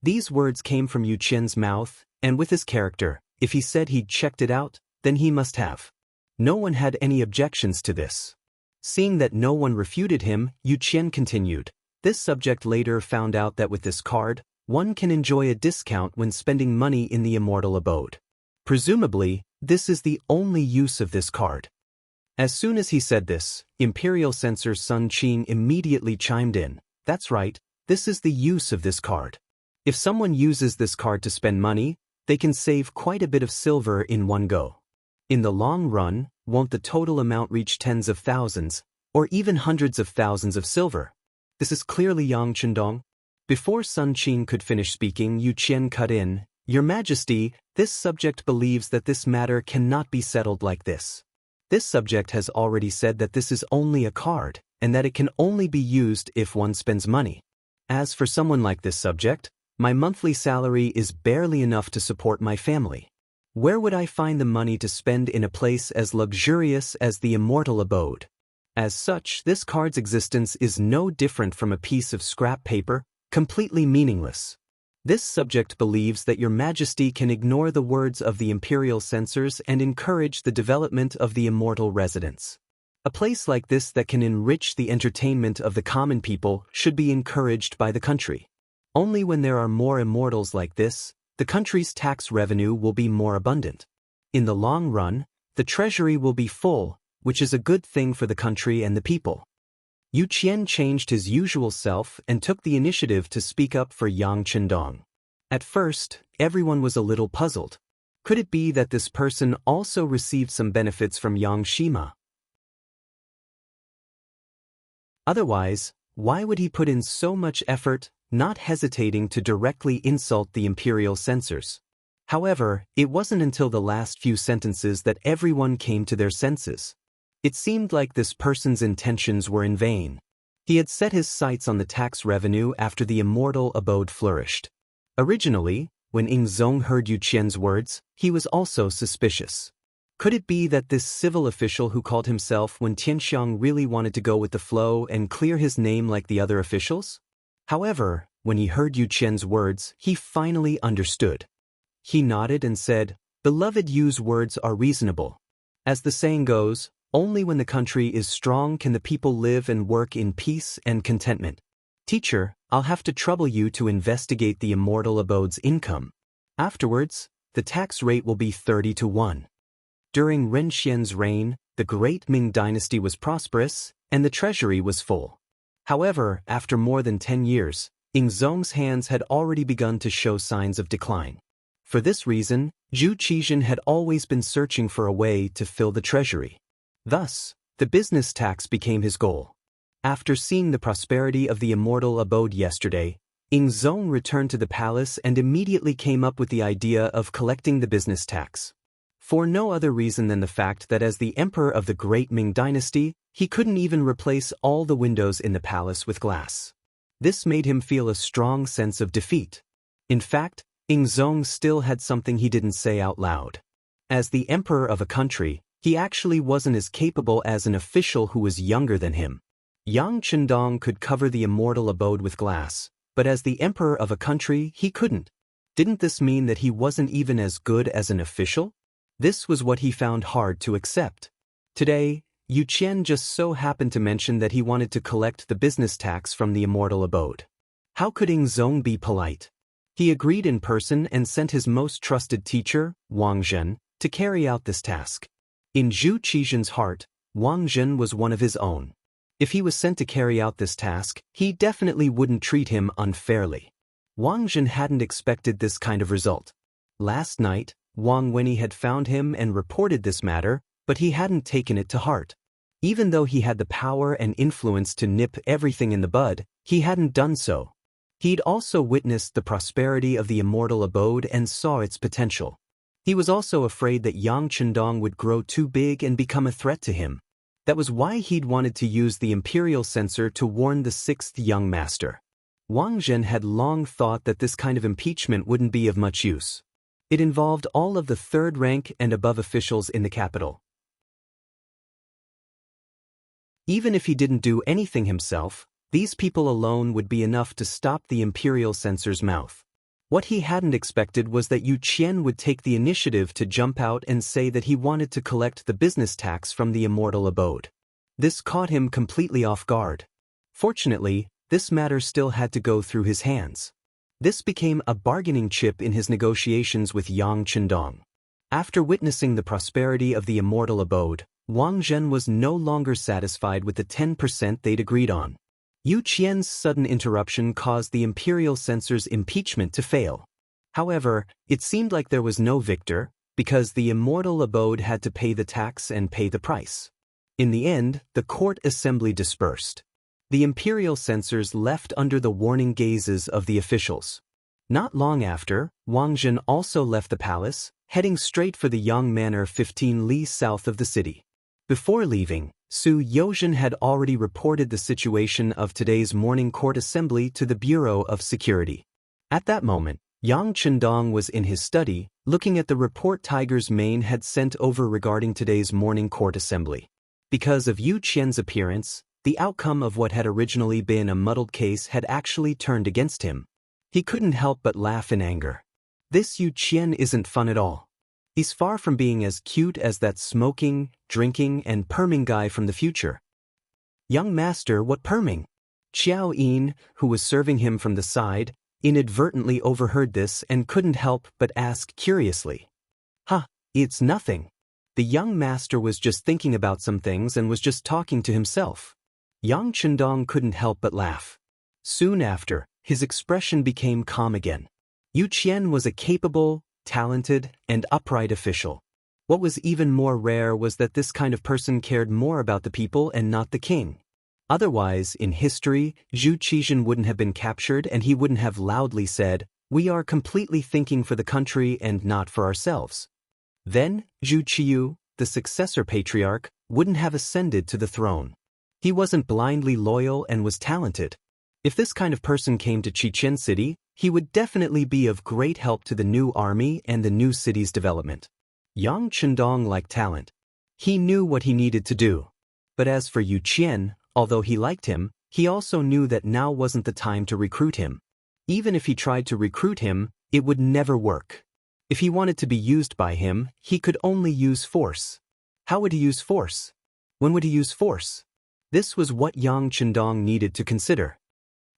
These words came from Yu Qian's mouth, and with his character, if he said he'd checked it out, then he must have. No one had any objections to this. Seeing that no one refuted him, Yu Qian continued. This subject later found out that with this card, one can enjoy a discount when spending money in the Immortal abode. Presumably, this is the only use of this card. As soon as he said this, Imperial Censor Sun Qing immediately chimed in. That's right, this is the use of this card. If someone uses this card to spend money, they can save quite a bit of silver in one go. In the long run, won't the total amount reach tens of thousands, or even hundreds of thousands of silver? This is clearly Yang Chendong. Before Sun Qing could finish speaking, Yu Qian cut in. Your Majesty, this subject believes that this matter cannot be settled like this. This subject has already said that this is only a card, and that it can only be used if one spends money. As for someone like this subject, my monthly salary is barely enough to support my family. Where would I find the money to spend in a place as luxurious as the Immortal abode? As such, this card's existence is no different from a piece of scrap paper, completely meaningless. This subject believes that Your Majesty can ignore the words of the imperial censors and encourage the development of the Immortal residence. A place like this that can enrich the entertainment of the common people should be encouraged by the country. Only when there are more immortals like this, the country's tax revenue will be more abundant. In the long run, the treasury will be full, which is a good thing for the country and the people. Yu Qian changed his usual self and took the initiative to speak up for Yang Chendong. At first, everyone was a little puzzled. Could it be that this person also received some benefits from Yang Shima? Otherwise, why would he put in so much effort, not hesitating to directly insult the imperial censors? However, it wasn't until the last few sentences that everyone came to their senses. It seemed like this person's intentions were in vain. He had set his sights on the tax revenue after the Immortal abode flourished. Originally, when Ying Zong heard Yu Qian's words, he was also suspicious. Could it be that this civil official who called himself Wen Tianxiang really wanted to go with the flow and clear his name like the other officials? However, when he heard Yu Qian's words, he finally understood. He nodded and said, "Beloved Yu's words are reasonable. As the saying goes, only when the country is strong can the people live and work in peace and contentment. Teacher, I'll have to trouble you to investigate the Immortal abode's income. Afterwards, the tax rate will be 30-1. During Ren Xian's reign, the great Ming dynasty was prosperous, and the treasury was full. However, after more than 10 years, Ying Zong's hands had already begun to show signs of decline. For this reason, Zhu Qizhen had always been searching for a way to fill the treasury. Thus, the business tax became his goal. After seeing the prosperity of the immortal abode yesterday, Ingzong returned to the palace and immediately came up with the idea of collecting the business tax. For no other reason than the fact that as the emperor of the great Ming dynasty, he couldn't even replace all the windows in the palace with glass. This made him feel a strong sense of defeat. In fact, Ingzong still had something he didn't say out loud. As the emperor of a country, he actually wasn't as capable as an official who was younger than him. Yang Chendong could cover the immortal abode with glass, but as the emperor of a country, he couldn't. Didn't this mean that he wasn't even as good as an official? This was what he found hard to accept. Today, Yu Qian just so happened to mention that he wanted to collect the business tax from the immortal abode. How could Ingzong be polite? He agreed in person and sent his most trusted teacher, Wang Zhen, to carry out this task. In Zhu Qizhen's heart, Wang Zhen was one of his own. If he was sent to carry out this task, he definitely wouldn't treat him unfairly. Wang Zhen hadn't expected this kind of result. Last night, Wang Wenyi had found him and reported this matter, but he hadn't taken it to heart. Even though he had the power and influence to nip everything in the bud, he hadn't done so. He'd also witnessed the prosperity of the immortal abode and saw its potential. He was also afraid that Yang Chendong would grow too big and become a threat to him. That was why he'd wanted to use the imperial censor to warn the sixth young master. Wang Zhen had long thought that this kind of impeachment wouldn't be of much use. It involved all of the third rank and above officials in the capital. Even if he didn't do anything himself, these people alone would be enough to stop the imperial censor's mouth. What he hadn't expected was that Yu Qian would take the initiative to jump out and say that he wanted to collect the business tax from the immortal abode. This caught him completely off guard. Fortunately, this matter still had to go through his hands. This became a bargaining chip in his negotiations with Yang Chendong. After witnessing the prosperity of the immortal abode, Wang Zhen was no longer satisfied with the 10% they'd agreed on. Yu Qian's sudden interruption caused the imperial censor's impeachment to fail. However, it seemed like there was no victor, because the immortal abode had to pay the tax and pay the price. In the end, the court assembly dispersed. The imperial censors left under the warning gazes of the officials. Not long after, Wang Zhen also left the palace, heading straight for the Yang Manor 15 li south of the city. Before leaving, Su Yozhen had already reported the situation of today's morning court assembly to the Bureau of Security. At that moment, Yang Chendong was in his study, looking at the report Tiger's Mane had sent over regarding today's morning court assembly. Because of Yu Qian's appearance, the outcome of what had originally been a muddled case had actually turned against him. He couldn't help but laugh in anger. This Yu Qian isn't fun at all. He's far from being as cute as that smoking, drinking, and perming guy from the future. Young master, what perming? Xiao Yin, who was serving him from the side, inadvertently overheard this and couldn't help but ask curiously. It's nothing. The young master was just thinking about some things and was just talking to himself. Yang Chendong couldn't help but laugh. Soon after, his expression became calm again. Yu Qian was a capable, talented, and upright official. What was even more rare was that this kind of person cared more about the people and not the king. Otherwise, in history, Zhu Qizhen wouldn't have been captured and he wouldn't have loudly said, "We are completely thinking for the country and not for ourselves." Then, Zhu Qiyu, the successor patriarch, wouldn't have ascended to the throne. He wasn't blindly loyal and was talented. If this kind of person came to Qichen City, he would definitely be of great help to the new army and the new city's development. Yang Chendong liked talent. He knew what he needed to do. But as for Yu Qian, although he liked him, he also knew that now wasn't the time to recruit him. Even if he tried to recruit him, it would never work. If he wanted to be used by him, he could only use force. How would he use force? When would he use force? This was what Yang Chendong needed to consider.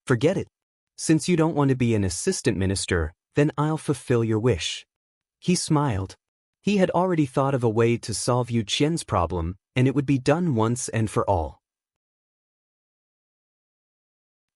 Forget it. Since you don't want to be an assistant minister, then I'll fulfill your wish. He smiled. He had already thought of a way to solve Yu Qian's problem, and it would be done once and for all.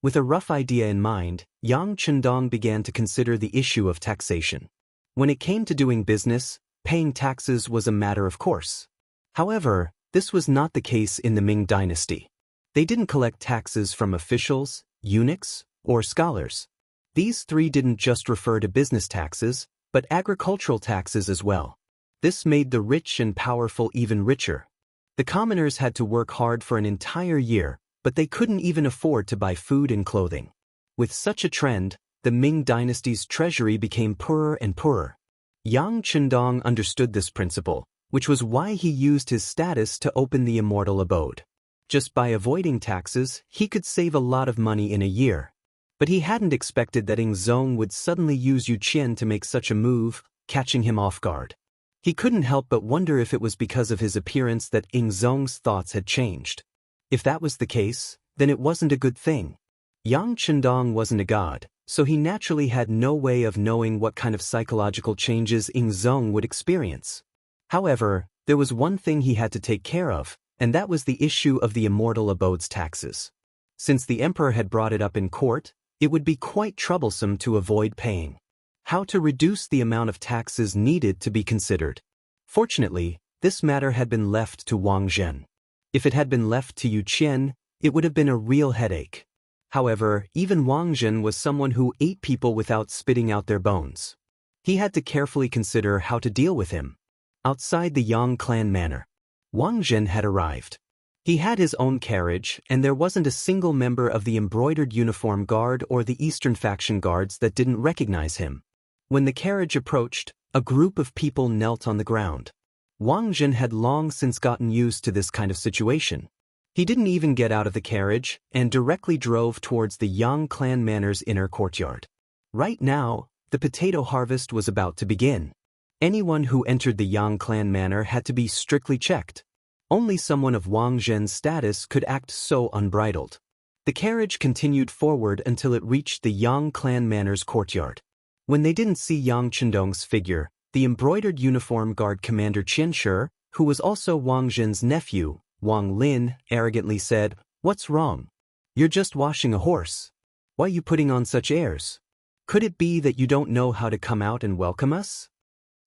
With a rough idea in mind, Yang Chendong began to consider the issue of taxation. When it came to doing business, paying taxes was a matter of course. However, this was not the case in the Ming dynasty. They didn't collect taxes from officials, eunuchs, or scholars. These three didn't just refer to business taxes, but agricultural taxes as well. This made the rich and powerful even richer. The commoners had to work hard for an entire year, but they couldn't even afford to buy food and clothing. With such a trend, the Ming dynasty's treasury became poorer and poorer. Yang Chendong understood this principle, which was why he used his status to open the immortal abode. Just by avoiding taxes, he could save a lot of money in a year. But he hadn't expected that Ingzong would suddenly use Yu Qian to make such a move, catching him off guard. He couldn't help but wonder if it was because of his appearance that Ingzong's thoughts had changed. If that was the case, then it wasn't a good thing. Yang Chendong wasn't a god, so he naturally had no way of knowing what kind of psychological changes Ingzong would experience. However, there was one thing he had to take care of, and that was the issue of the immortal abode's taxes. Since the emperor had brought it up in court, it would be quite troublesome to avoid paying. How to reduce the amount of taxes needed to be considered. Fortunately, this matter had been left to Wang Zhen. If it had been left to Yu Qian, it would have been a real headache. However, even Wang Zhen was someone who ate people without spitting out their bones. He had to carefully consider how to deal with him. Outside the Yang clan manor, Wang Zhen had arrived. He had his own carriage, and there wasn't a single member of the embroidered uniform guard or the Eastern faction guards that didn't recognize him. When the carriage approached, a group of people knelt on the ground. Wang Zhen had long since gotten used to this kind of situation. He didn't even get out of the carriage and directly drove towards the Yang clan manor's inner courtyard. Right now, the potato harvest was about to begin. Anyone who entered the Yang clan manor had to be strictly checked. Only someone of Wang Zhen's status could act so unbridled. The carriage continued forward until it reached the Yang clan manor's courtyard. When they didn't see Yang Chendong's figure, the embroidered uniform guard commander Qianshi, who was also Wang Zhen's nephew, Wang Lin, arrogantly said, "What's wrong? You're just washing a horse. Why are you putting on such airs? Could it be that you don't know how to come out and welcome us?"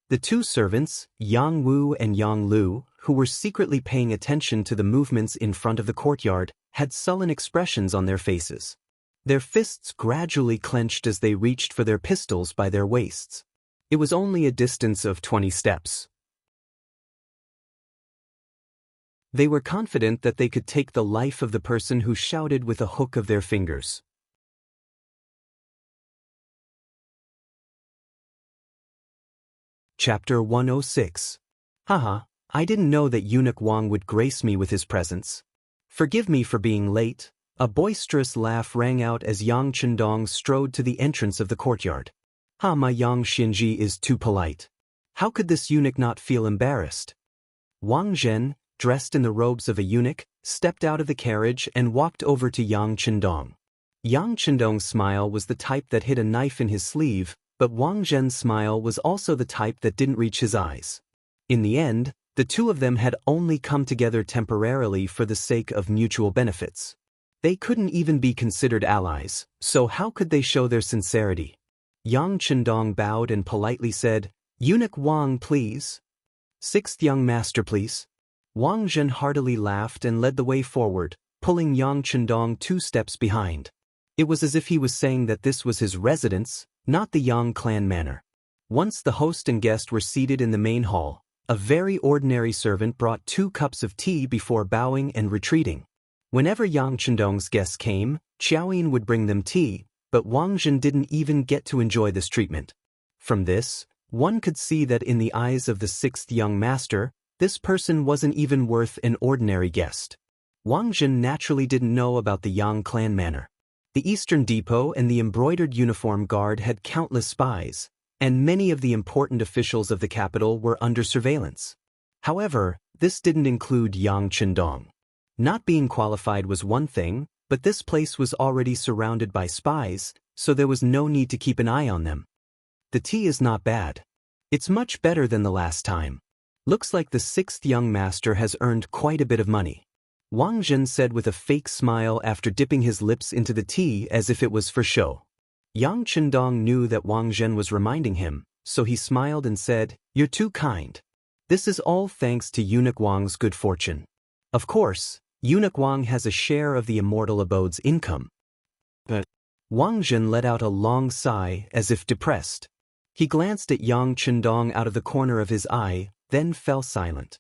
The two servants, Yang Wu and Yang Lu, who were secretly paying attention to the movements in front of the courtyard, had sullen expressions on their faces. Their fists gradually clenched as they reached for their pistols by their waists. It was only a distance of 20 steps. They were confident that they could take the life of the person who shouted with a hook of their fingers. Chapter 106. Haha, I didn't know that Eunuch Wang would grace me with his presence. Forgive me for being late. A boisterous laugh rang out as Yang Chendong strode to the entrance of the courtyard. My Yang Xianxia is too polite. How could this eunuch not feel embarrassed? Wang Zhen, dressed in the robes of a eunuch, stepped out of the carriage and walked over to Yang Chendong. Yang Chendong's smile was the type that hid a knife in his sleeve, but Wang Zhen's smile was also the type that didn't reach his eyes. In the end, the two of them had only come together temporarily for the sake of mutual benefits. They couldn't even be considered allies, so how could they show their sincerity? Yang Chendong bowed and politely said, "Eunuch Wang, please." "Sixth young master, please." Wang Zhen heartily laughed and led the way forward, pulling Yang Chendong 2 steps behind. It was as if he was saying that this was his residence, not the Yang clan manor. Once the host and guest were seated in the main hall, a very ordinary servant brought 2 cups of tea before bowing and retreating. Whenever Yang Chendong's guests came, Xiaoyin would bring them tea, but Wang Zhen didn't even get to enjoy this treatment. From this, one could see that in the eyes of the 6th young master, this person wasn't even worth an ordinary guest. Wang Zhen naturally didn't know about the Yang clan manor. The Eastern Depot and the embroidered uniform guard had countless spies, and many of the important officials of the capital were under surveillance. However, this didn't include Yang Chendong. Not being qualified was one thing, but this place was already surrounded by spies, so there was no need to keep an eye on them. The tea is not bad. It's much better than the last time. Looks like the 6th young master has earned quite a bit of money. Wang Zhen said with a fake smile after dipping his lips into the tea as if it was for show. Yang Chendong knew that Wang Zhen was reminding him, so he smiled and said, "You're too kind. This is all thanks to Eunuch Wang's good fortune. Of course, Eunuch Wang has a share of the Immortal Abode's income." But Wang Zhen let out a long sigh as if depressed. He glanced at Yang Chendong out of the corner of his eye, then fell silent.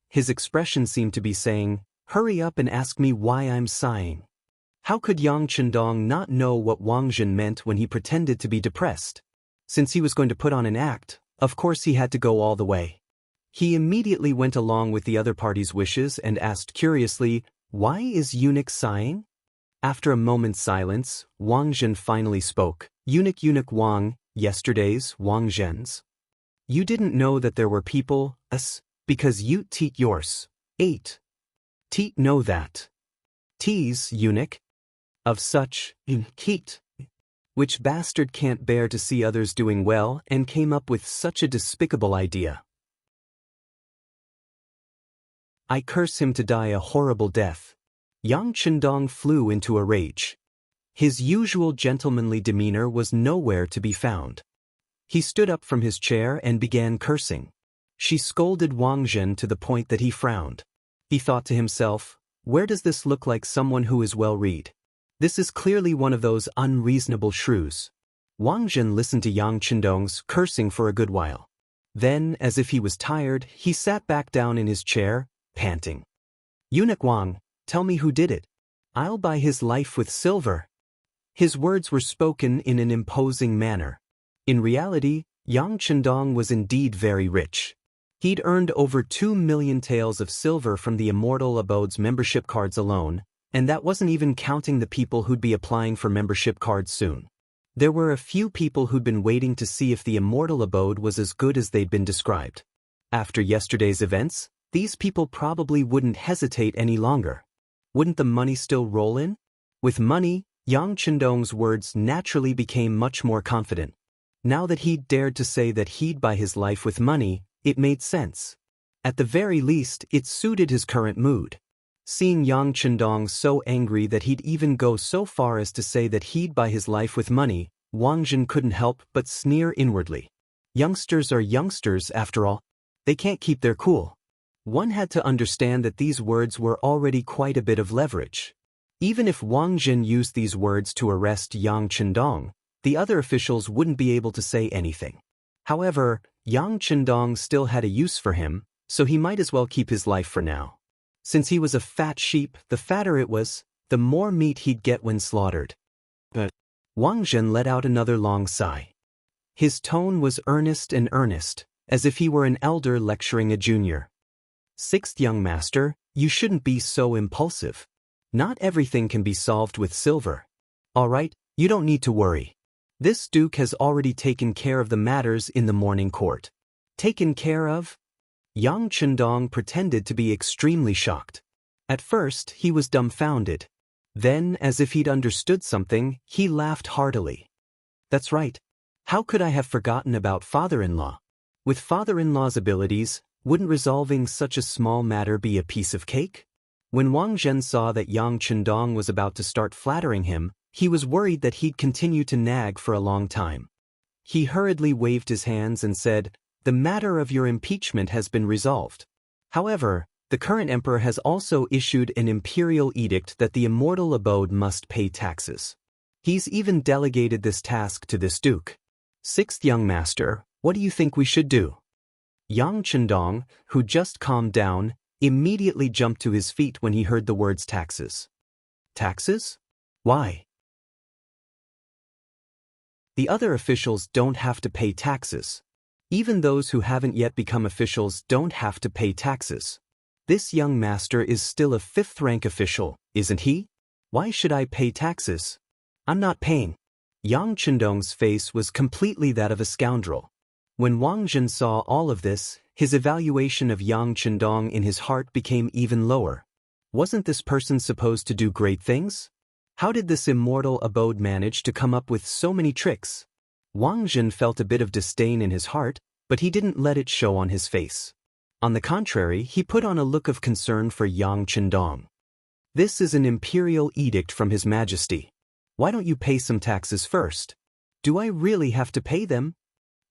His expression seemed to be saying, "Hurry up and ask me why I'm sighing." How could Yang Chendong not know what Wang Zhen meant when he pretended to be depressed? Since he was going to put on an act, of course he had to go all the way. He immediately went along with the other party's wishes and asked curiously, "Why is Eunuch sighing?" After a moment's silence, Wang Zhen finally spoke. Eunuch Wang, yesterday's Wang Zhen's. You didn't know that there were people, because you teat yours. 8. Teat know that. Tease, eunuch. Of such, teat. Which bastard can't bear to see others doing well and came up with such a despicable idea? I curse him to die a horrible death. Yang Chendong flew into a rage. His usual gentlemanly demeanor was nowhere to be found. He stood up from his chair and began cursing. She scolded Wang Zhen to the point that he frowned. He thought to himself, where does this look like someone who is well-read? This is clearly one of those unreasonable shrews. Wang Zhen listened to Yang Chendong's cursing for a good while. Then, as if he was tired, he sat back down in his chair, panting. Eunuch Wang, tell me who did it. I'll buy his life with silver. His words were spoken in an imposing manner. In reality, Yang Chendong was indeed very rich. He'd earned over 2 million taels of silver from the Immortal Abode's membership cards alone, and that wasn't even counting the people who'd be applying for membership cards soon. There were a few people who'd been waiting to see if the Immortal Abode was as good as they'd been described. After yesterday's events, these people probably wouldn't hesitate any longer. Wouldn't the money still roll in? With money, Yang Chendong's words naturally became much more confident. Now that he'd dared to say that he'd buy his life with money, it made sense. At the very least, it suited his current mood. Seeing Yang Chendong so angry that he'd even go so far as to say that he'd buy his life with money, Wang Zhen couldn't help but sneer inwardly. Youngsters are youngsters after all. They can't keep their cool. One had to understand that these words were already quite a bit of leverage. Even if Wang Zhen used these words to arrest Yang Chendong, the other officials wouldn't be able to say anything. However, Yang Chendong still had a use for him, so he might as well keep his life for now. Since he was a fat sheep, the fatter it was, the more meat he'd get when slaughtered. But Wang Zhen let out another long sigh. His tone was earnest, as if he were an elder lecturing a junior. Sixth young master, you shouldn't be so impulsive. Not everything can be solved with silver. All right, you don't need to worry. This duke has already taken care of the matters in the morning court. Taken care of? Yang Chendong pretended to be extremely shocked. At first, he was dumbfounded. Then, as if he'd understood something, he laughed heartily. That's right. How could I have forgotten about father-in-law? With father-in-law's abilities, wouldn't resolving such a small matter be a piece of cake? When Wang Zhen saw that Yang Chendong was about to start flattering him, he was worried that he'd continue to nag for a long time. He hurriedly waved his hands and said, "The matter of your impeachment has been resolved. However, the current emperor has also issued an imperial edict that the Immortal Abode must pay taxes. He's even delegated this task to this duke. Sixth young master, what do you think we should do?" Yang Chendong, who just calmed down, immediately jumped to his feet when he heard the words taxes. Taxes? Why? The other officials don't have to pay taxes. Even those who haven't yet become officials don't have to pay taxes. This young master is still a 5th-rank official, isn't he? Why should I pay taxes? I'm not paying. Yang Chendong's face was completely that of a scoundrel. When Wang Zhen saw all of this, his evaluation of Yang Chendong in his heart became even lower. Wasn't this person supposed to do great things? How did this Immortal Abode manage to come up with so many tricks? Wang Zhen felt a bit of disdain in his heart, but he didn't let it show on his face. On the contrary, he put on a look of concern for Yang Chendong. This is an imperial edict from His Majesty. Why don't you pay some taxes first? Do I really have to pay them?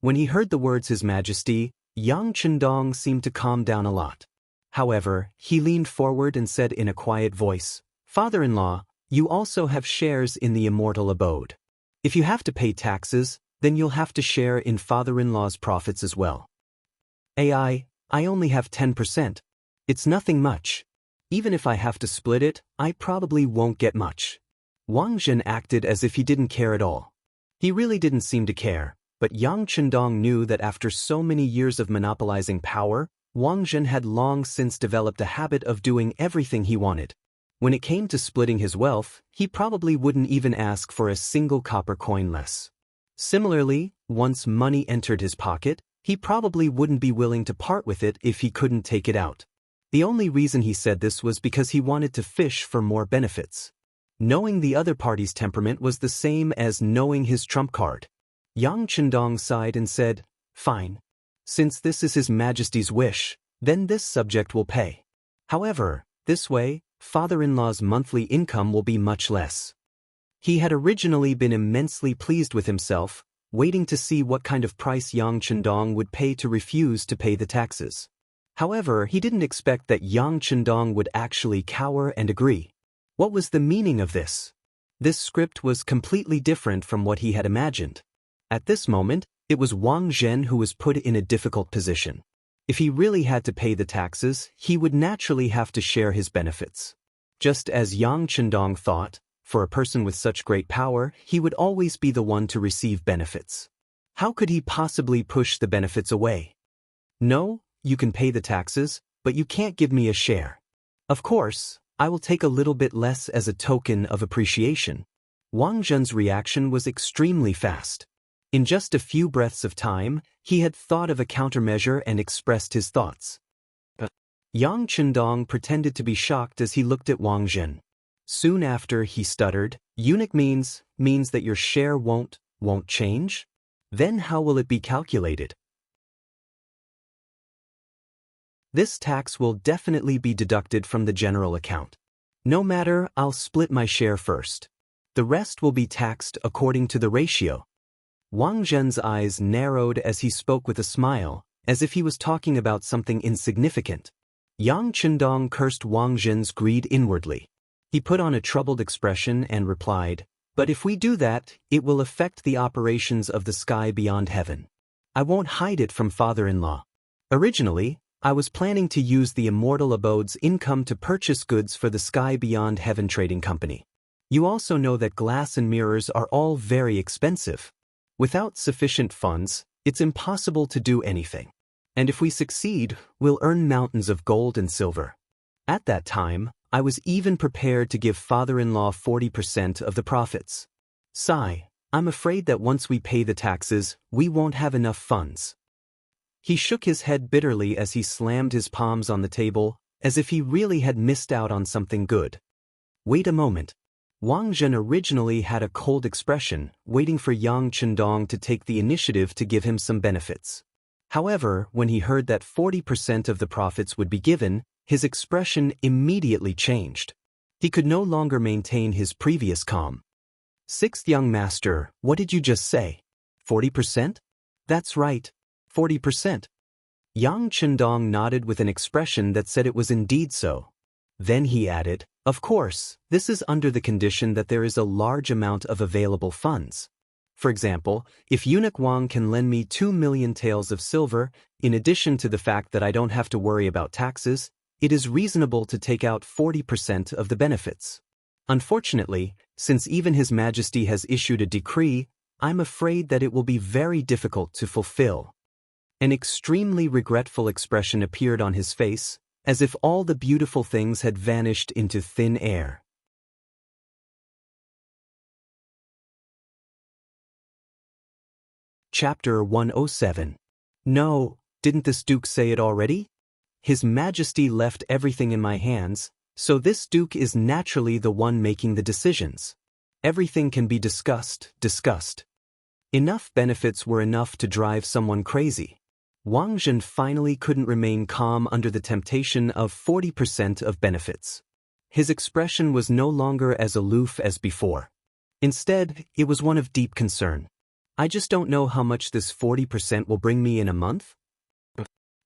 When he heard the words His Majesty, Yang Chendong seemed to calm down a lot. However, he leaned forward and said in a quiet voice, "Father-in-law, you also have shares in the immortal abode. If you have to pay taxes, then you'll have to share in father-in-law's profits as well." I only have 10%. It's nothing much. Even if I have to split it, I probably won't get much. Wang Zhen acted as if he didn't care at all. He really didn't seem to care, but Yang Chendong knew that after so many years of monopolizing power, Wang Zhen had long since developed a habit of doing everything he wanted. When it came to splitting his wealth, he probably wouldn't even ask for a single copper coin less. Similarly, once money entered his pocket, he probably wouldn't be willing to part with it if he couldn't take it out. The only reason he said this was because he wanted to fish for more benefits. Knowing the other party's temperament was the same as knowing his trump card. Yang Chendong sighed and said, "Fine. Since this is His Majesty's wish, then this subject will pay. However, this way, father-in-law's monthly income will be much less." He had originally been immensely pleased with himself, waiting to see what kind of price Yang Chendong would pay to refuse to pay the taxes. However, he didn't expect that Yang Chendong would actually cower and agree. What was the meaning of this? This script was completely different from what he had imagined. At this moment, it was Wang Zhen who was put in a difficult position. If he really had to pay the taxes, he would naturally have to share his benefits. Just as Yang Chendong thought, for a person with such great power, he would always be the one to receive benefits. How could he possibly push the benefits away? "No, you can pay the taxes, but you can't give me a share. Of course, I will take a little bit less as a token of appreciation." Wang Zhen's reaction was extremely fast. In just a few breaths of time, he had thought of a countermeasure and expressed his thoughts. Yang Chendong pretended to be shocked as he looked at Wang Zhen. Soon after, he stuttered, "Eunuch means that your share won't change? Then how will it be calculated?" "This tax will definitely be deducted from the general account. No matter, I'll split my share first. The rest will be taxed according to the ratio." Wang Zhen's eyes narrowed as he spoke with a smile, as if he was talking about something insignificant. Yang Chendong cursed Wang Zhen's greed inwardly. He put on a troubled expression and replied, "But if we do that, it will affect the operations of the sky beyond heaven. I won't hide it from father-in-law. Originally, I was planning to use the Immortal Abode's income to purchase goods for the Sky Beyond Heaven Trading Company. You also know that glass and mirrors are all very expensive. Without sufficient funds, it's impossible to do anything. And if we succeed, we'll earn mountains of gold and silver. At that time, I was even prepared to give father-in-law 40% of the profits. Sigh, I'm afraid that once we pay the taxes, we won't have enough funds." He shook his head bitterly as he slammed his palms on the table, as if he really had missed out on something good. Wait a moment. Wang Zhen originally had a cold expression, waiting for Yang Chendong to take the initiative to give him some benefits. However, when he heard that 40% of the profits would be given, his expression immediately changed. He could no longer maintain his previous calm. "Sixth young master, what did you just say? 40%? That's right, 40%. Yang Chendong nodded with an expression that said it was indeed so. Then he added, "Of course, this is under the condition that there is a large amount of available funds. For example, if Eunuch Wang can lend me 2 million taels of silver, in addition to the fact that I don't have to worry about taxes, it is reasonable to take out 40% of the benefits. Unfortunately, since even His Majesty has issued a decree, I'm afraid that it will be very difficult to fulfill." An extremely regretful expression appeared on his face, as if all the beautiful things had vanished into thin air. Chapter 107. No, didn't this Duke say it already? His Majesty left everything in my hands, so this Duke is naturally the one making the decisions. Everything can be discussed. Enough benefits were enough to drive someone crazy. Wang Zhen finally couldn't remain calm under the temptation of 40% of benefits. His expression was no longer as aloof as before. Instead, it was one of deep concern. I just don't know how much this 40% will bring me in a month.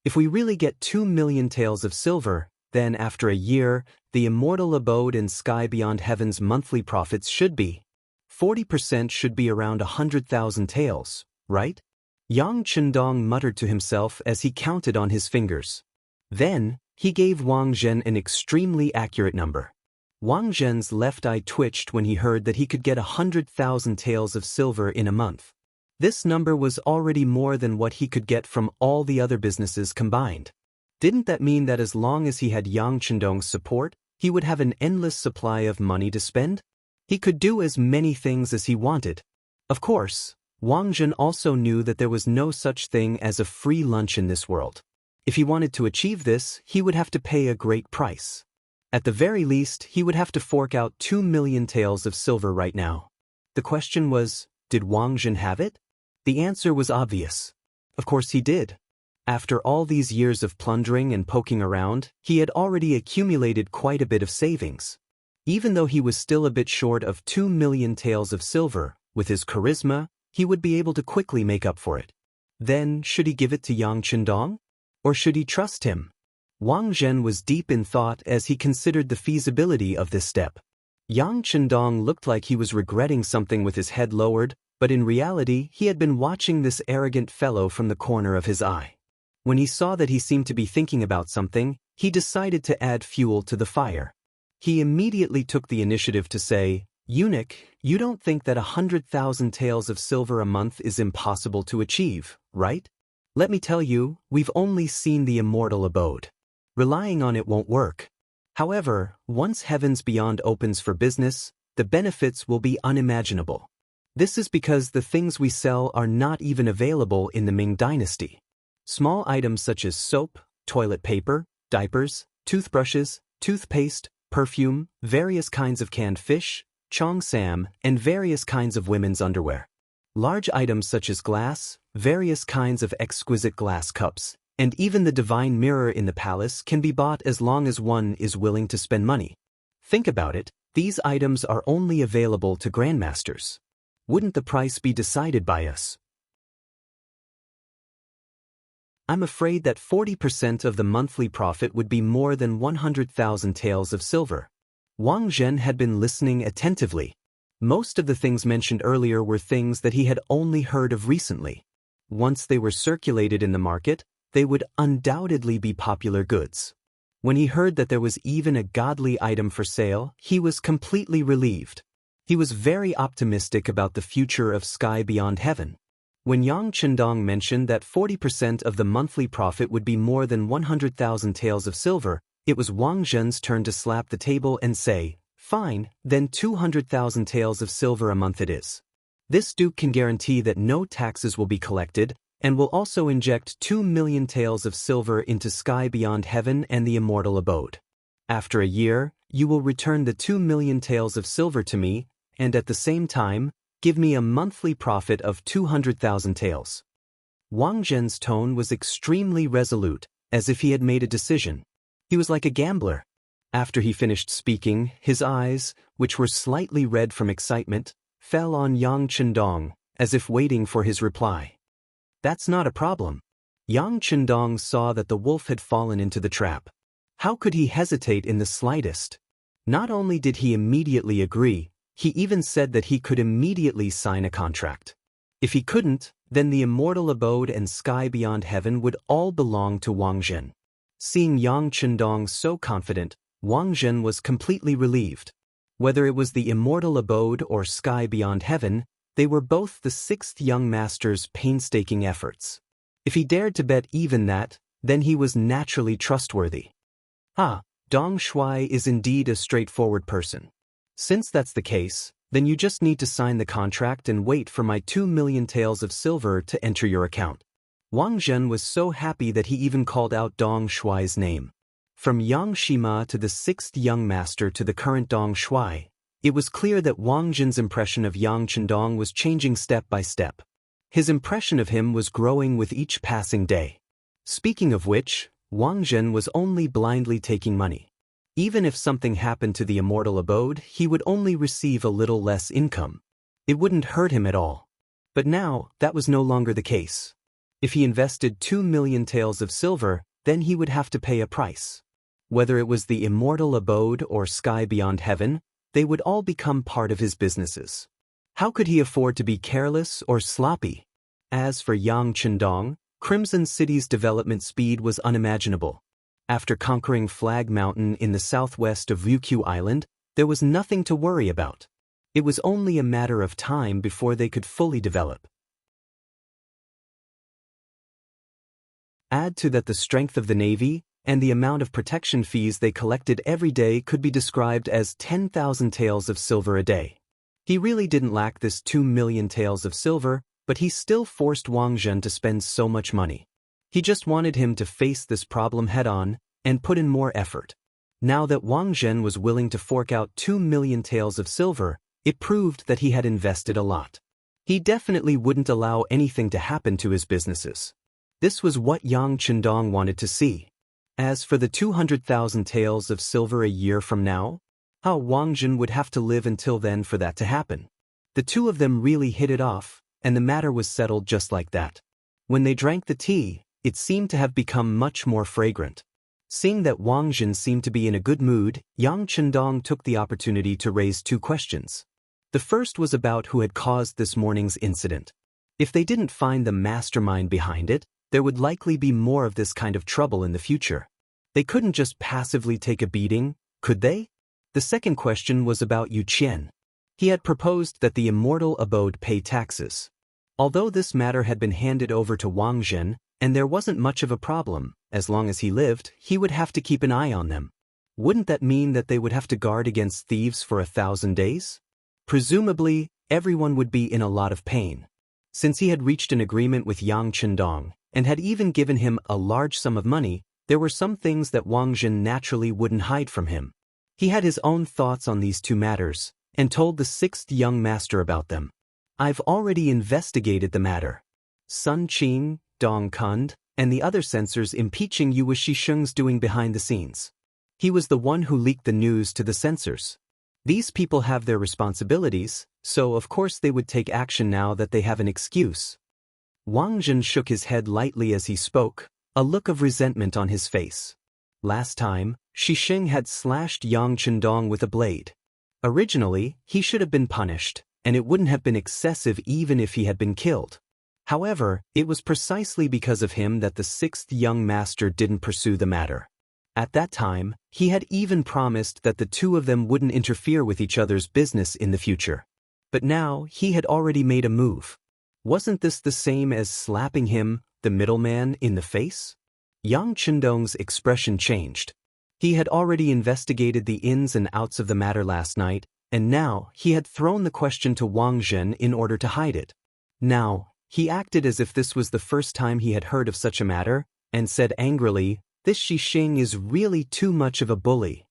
If we really get 2 million taels of silver, then after a year, the immortal abode and sky beyond heaven's monthly profits should be 40% should be around 100,000 taels, right? Yang Chendong muttered to himself as he counted on his fingers. Then, he gave Wang Zhen an extremely accurate number. Wang Zhen's left eye twitched when he heard that he could get 100,000 taels of silver in a month. This number was already more than what he could get from all the other businesses combined. Didn't that mean that as long as he had Yang Chendong's support, he would have an endless supply of money to spend? He could do as many things as he wanted. Of course, Wang Zhen also knew that there was no such thing as a free lunch in this world. If he wanted to achieve this, he would have to pay a great price. At the very least, he would have to fork out 2 million taels of silver right now. The question was, did Wang Zhen have it? The answer was obvious. Of course he did. After all these years of plundering and poking around, he had already accumulated quite a bit of savings. Even though he was still a bit short of 2 million taels of silver, with his charisma, he would be able to quickly make up for it. Then, should he give it to Yang Chendong? Or should he trust him? Wang Zhen was deep in thought as he considered the feasibility of this step. Yang Chendong looked like he was regretting something with his head lowered, but in reality he had been watching this arrogant fellow from the corner of his eye. When he saw that he seemed to be thinking about something, he decided to add fuel to the fire. He immediately took the initiative to say, "Eunuch, you don't think that 100,000 taels of silver a month is impossible to achieve, right? Let me tell you, we've only seen the immortal abode. Relying on it won't work. However, once heavens beyond opens for business, the benefits will be unimaginable. This is because the things we sell are not even available in the Ming dynasty. Small items such as soap, toilet paper, diapers, toothbrushes, toothpaste, perfume, various kinds of canned fish, chong sam, and various kinds of women's underwear. Large items such as glass, various kinds of exquisite glass cups, and even the divine mirror in the palace can be bought as long as one is willing to spend money. Think about it, these items are only available to grandmasters. Wouldn't the price be decided by us? I'm afraid that 40% of the monthly profit would be more than 100,000 taels of silver. Wang Zhen had been listening attentively. Most of the things mentioned earlier were things that he had only heard of recently. Once they were circulated in the market, they would undoubtedly be popular goods. When he heard that there was even a godly item for sale, he was completely relieved. He was very optimistic about the future of Sky Beyond Heaven. When Yang Chendong mentioned that 40% of the monthly profit would be more than 100,000 taels of silver, it was Wang Zhen's turn to slap the table and say, "Fine, then 200,000 taels of silver a month it is. This duke can guarantee that no taxes will be collected, and will also inject 2 million taels of silver into Sky Beyond Heaven and the immortal abode. After a year, you will return the 2 million taels of silver to me, and at the same time, give me a monthly profit of 200,000 taels." Wang Zhen's tone was extremely resolute, as if he had made a decision. He was like a gambler. After he finished speaking, his eyes, which were slightly red from excitement, fell on Yang Chendong, as if waiting for his reply. That's not a problem. Yang Chendong saw that the wolf had fallen into the trap. How could he hesitate in the slightest? Not only did he immediately agree, he even said that he could immediately sign a contract. If he couldn't, then the immortal abode and Sky Beyond Heaven would all belong to Wang Zhen. Seeing Yang Chendong so confident, Wang Zhen was completely relieved. Whether it was the immortal abode or Sky Beyond Heaven, they were both the sixth young master's painstaking efforts. If he dared to bet even that, then he was naturally trustworthy. Dong Shuai is indeed a straightforward person. Since that's the case, then you just need to sign the contract and wait for my 2 million taels of silver to enter your account. Wang Zhen was so happy that he even called out Dong Shuai's name. From Yang Shima to the sixth young master to the current Dong Shuai, it was clear that Wang Zhen's impression of Yang Chendong was changing step by step. His impression of him was growing with each passing day. Speaking of which, Wang Zhen was only blindly taking money. Even if something happened to the immortal abode, he would only receive a little less income. It wouldn't hurt him at all. But now, that was no longer the case. If he invested 2 million taels of silver, then he would have to pay a price. Whether it was the immortal abode or sky beyond heaven, they would all become part of his businesses. How could he afford to be careless or sloppy? As for Yang Chendong, Crimson City's development speed was unimaginable. After conquering Flag Mountain in the southwest of Wuxia Island, there was nothing to worry about. It was only a matter of time before they could fully develop. Add to that the strength of the navy, and the amount of protection fees they collected every day could be described as 10,000 taels of silver a day. He really didn't lack this 2 million taels of silver, but he still forced Wang Zhen to spend so much money. He just wanted him to face this problem head-on and put in more effort. Now that Wang Zhen was willing to fork out 2 million taels of silver, it proved that he had invested a lot. He definitely wouldn't allow anything to happen to his businesses. This was what Yang Chendong wanted to see. As for the 200,000 taels of silver a year from now, how Wang Zhen would have to live until then for that to happen. The two of them really hit it off, and the matter was settled just like that. When they drank the tea, it seemed to have become much more fragrant. Seeing that Wang Zhen seemed to be in a good mood, Yang Chendong took the opportunity to raise two questions. The first was about who had caused this morning's incident. If they didn't find the mastermind behind it, there would likely be more of this kind of trouble in the future. They couldn't just passively take a beating, could they? The second question was about Yu Qian. He had proposed that the immortal abode pay taxes. Although this matter had been handed over to Wang Zhen, and there wasn't much of a problem, as long as he lived, he would have to keep an eye on them. Wouldn't that mean that they would have to guard against thieves for 1,000 days? Presumably, everyone would be in a lot of pain. Since he had reached an agreement with Yang Chendong, and had even given him a large sum of money, there were some things that Wang Zhen naturally wouldn't hide from him. He had his own thoughts on these two matters, and told the sixth young master about them. I've already investigated the matter. Sun Qing, Dong Kund, and the other censors impeaching you was Shisheng's doing behind the scenes. He was the one who leaked the news to the censors. These people have their responsibilities, so of course they would take action now that they have an excuse. Wang Zhen shook his head lightly as he spoke, a look of resentment on his face. Last time, Shisheng had slashed Yang Chendong with a blade. Originally, he should have been punished, and it wouldn't have been excessive even if he had been killed. However, it was precisely because of him that the sixth young master didn't pursue the matter. At that time, he had even promised that the two of them wouldn't interfere with each other's business in the future. But now, he had already made a move. Wasn't this the same as slapping him, the middleman, in the face? Yang Chendong's expression changed. He had already investigated the ins and outs of the matter last night, and now he had thrown the question to Wang Zhen in order to hide it. Now, he acted as if this was the first time he had heard of such a matter, and said angrily, "This Shisheng is really too much of a bully."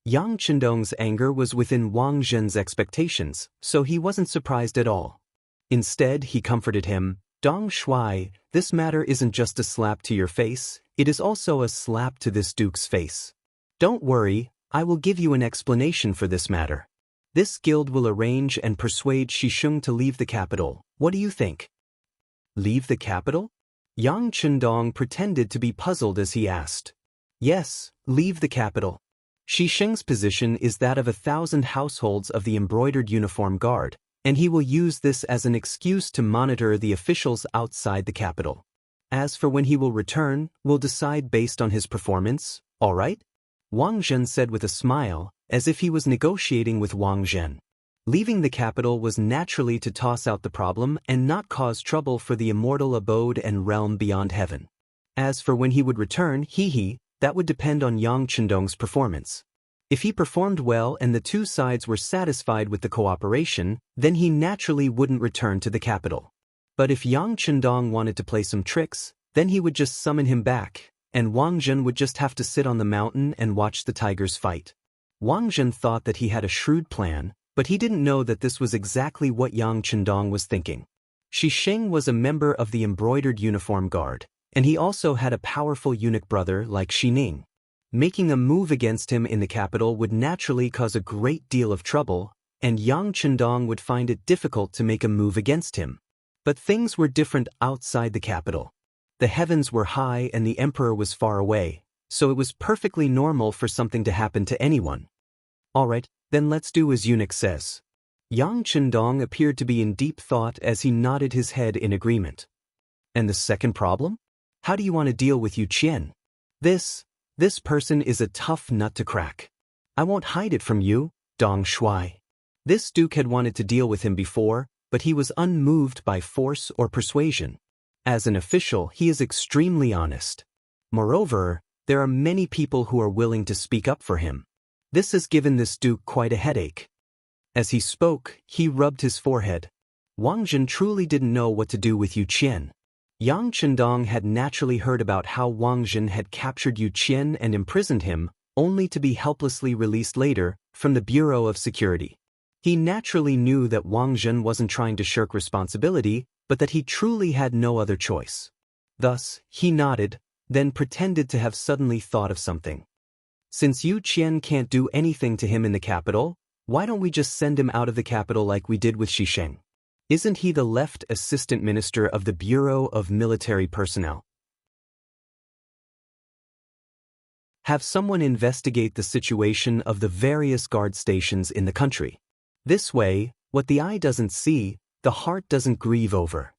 Yang Chendong's anger was within Wang Zhen's expectations, so he wasn't surprised at all. Instead, he comforted him, "Dong Shuai, this matter isn't just a slap to your face, it is also a slap to this duke's face. Don't worry, I will give you an explanation for this matter. This guild will arrange and persuade Shisheng to leave the capital. What do you think?" "Leave the capital?" Yang Chendong pretended to be puzzled as he asked. "Yes, leave the capital. Shisheng's position is that of 1,000 households of the embroidered uniform guard, and he will use this as an excuse to monitor the officials outside the capital. As for when he will return, we'll decide based on his performance, all right?" Wang Zhen said with a smile, as if he was negotiating with Wang Zhen. Leaving the capital was naturally to toss out the problem and not cause trouble for the immortal abode and realm beyond heaven. As for when he would return, that would depend on Yang Chendong's performance. If he performed well and the two sides were satisfied with the cooperation, then he naturally wouldn't return to the capital. But if Yang Chendong wanted to play some tricks, then he would just summon him back, and Wang Zhen would just have to sit on the mountain and watch the tigers fight. Wang Zhen thought that he had a shrewd plan, but he didn't know that this was exactly what Yang Chendong was thinking. Shisheng was a member of the embroidered uniform guard, and he also had a powerful eunuch brother like Xining. Making a move against him in the capital would naturally cause a great deal of trouble, and Yang Chendong would find it difficult to make a move against him. But things were different outside the capital. The heavens were high and the emperor was far away, so it was perfectly normal for something to happen to anyone. Alright, then let's do as eunuch says. Yang Chendong appeared to be in deep thought as he nodded his head in agreement. And the second problem? How do you want to deal with Yu Qian? This person is a tough nut to crack. I won't hide it from you, Dong Shuai. This duke had wanted to deal with him before, but he was unmoved by force or persuasion. As an official, he is extremely honest. Moreover, there are many people who are willing to speak up for him. This has given this duke quite a headache. As he spoke, he rubbed his forehead. Wang Zhen truly didn't know what to do with Yu Qian. Yang Chendong had naturally heard about how Wang Zhen had captured Yu Qian and imprisoned him, only to be helplessly released later from the Bureau of Security. He naturally knew that Wang Zhen wasn't trying to shirk responsibility, but that he truly had no other choice. Thus, he nodded, then pretended to have suddenly thought of something. Since Yu Qian can't do anything to him in the capital, why don't we just send him out of the capital like we did with Xisheng? Isn't he the left assistant minister of the Bureau of Military Personnel? Have someone investigate the situation of the various guard stations in the country. This way, what the eye doesn't see, the heart doesn't grieve over.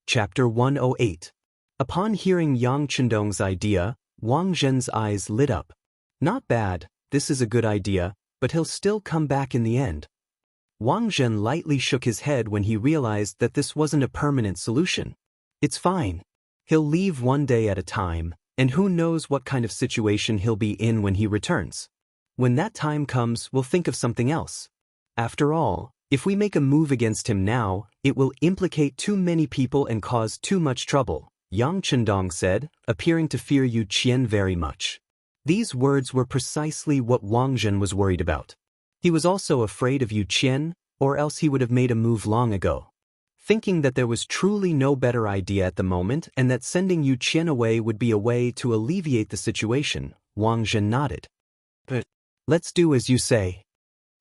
Chapter 108. Upon hearing Yang Chendong's idea, Wang Zhen's eyes lit up. Not bad, this is a good idea, but he'll still come back in the end. Wang Zhen lightly shook his head when he realized that this wasn't a permanent solution. It's fine. He'll leave one day at a time, and who knows what kind of situation he'll be in when he returns. When that time comes, we'll think of something else. After all, if we make a move against him now, it will implicate too many people and cause too much trouble, Yang Chendong said, appearing to fear Yu Qian very much. These words were precisely what Wang Zhen was worried about. He was also afraid of Yu Qian, or else he would have made a move long ago. Thinking that there was truly no better idea at the moment and that sending Yu Qian away would be a way to alleviate the situation, Wang Zhen nodded. But let's do as you say.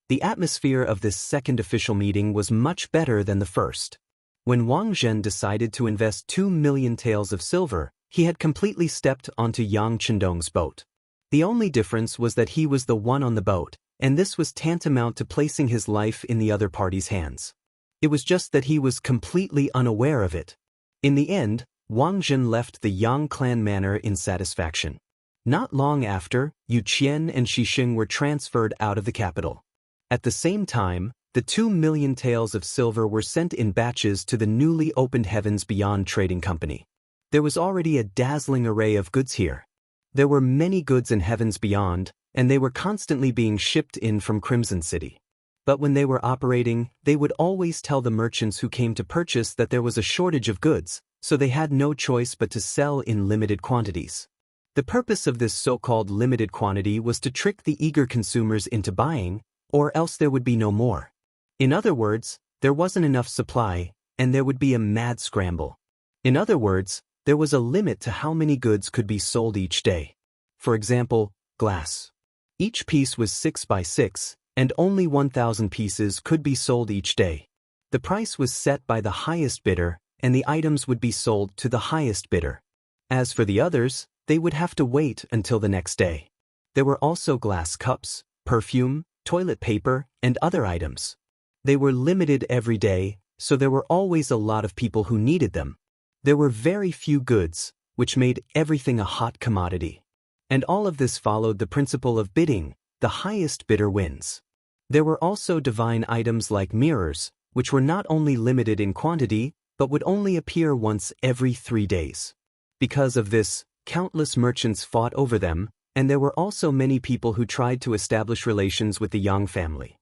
The atmosphere of this second official meeting was much better than the first. When Wang Zhen decided to invest 2 million taels of silver, he had completely stepped onto Yang Chendong's boat. The only difference was that he was the one on the boat, and this was tantamount to placing his life in the other party's hands. It was just that he was completely unaware of it. In the end, Wang Zhen left the Yang clan manor in satisfaction. Not long after, Yu Qian and Xisheng were transferred out of the capital. At the same time, the 2 million taels of silver were sent in batches to the newly opened Heavens Beyond Trading Company. There was already a dazzling array of goods here. There were many goods in Heavens Beyond, and they were constantly being shipped in from Crimson City. But when they were operating, they would always tell the merchants who came to purchase that there was a shortage of goods, so they had no choice but to sell in limited quantities. The purpose of this so-called limited quantity was to trick the eager consumers into buying, or else there would be no more. In other words, there wasn't enough supply, and there would be a mad scramble. In other words, there was a limit to how many goods could be sold each day. For example, glass. Each piece was 6 by 6, and only 1,000 pieces could be sold each day. The price was set by the highest bidder, and the items would be sold to the highest bidder. As for the others, they would have to wait until the next day. There were also glass cups, perfume, toilet paper, and other items. They were limited every day, so there were always a lot of people who needed them. There were very few goods, which made everything a hot commodity. And all of this followed the principle of bidding, the highest bidder wins. There were also divine items like mirrors, which were not only limited in quantity, but would only appear once every 3 days. Because of this, countless merchants fought over them, and there were also many people who tried to establish relations with the Yang family.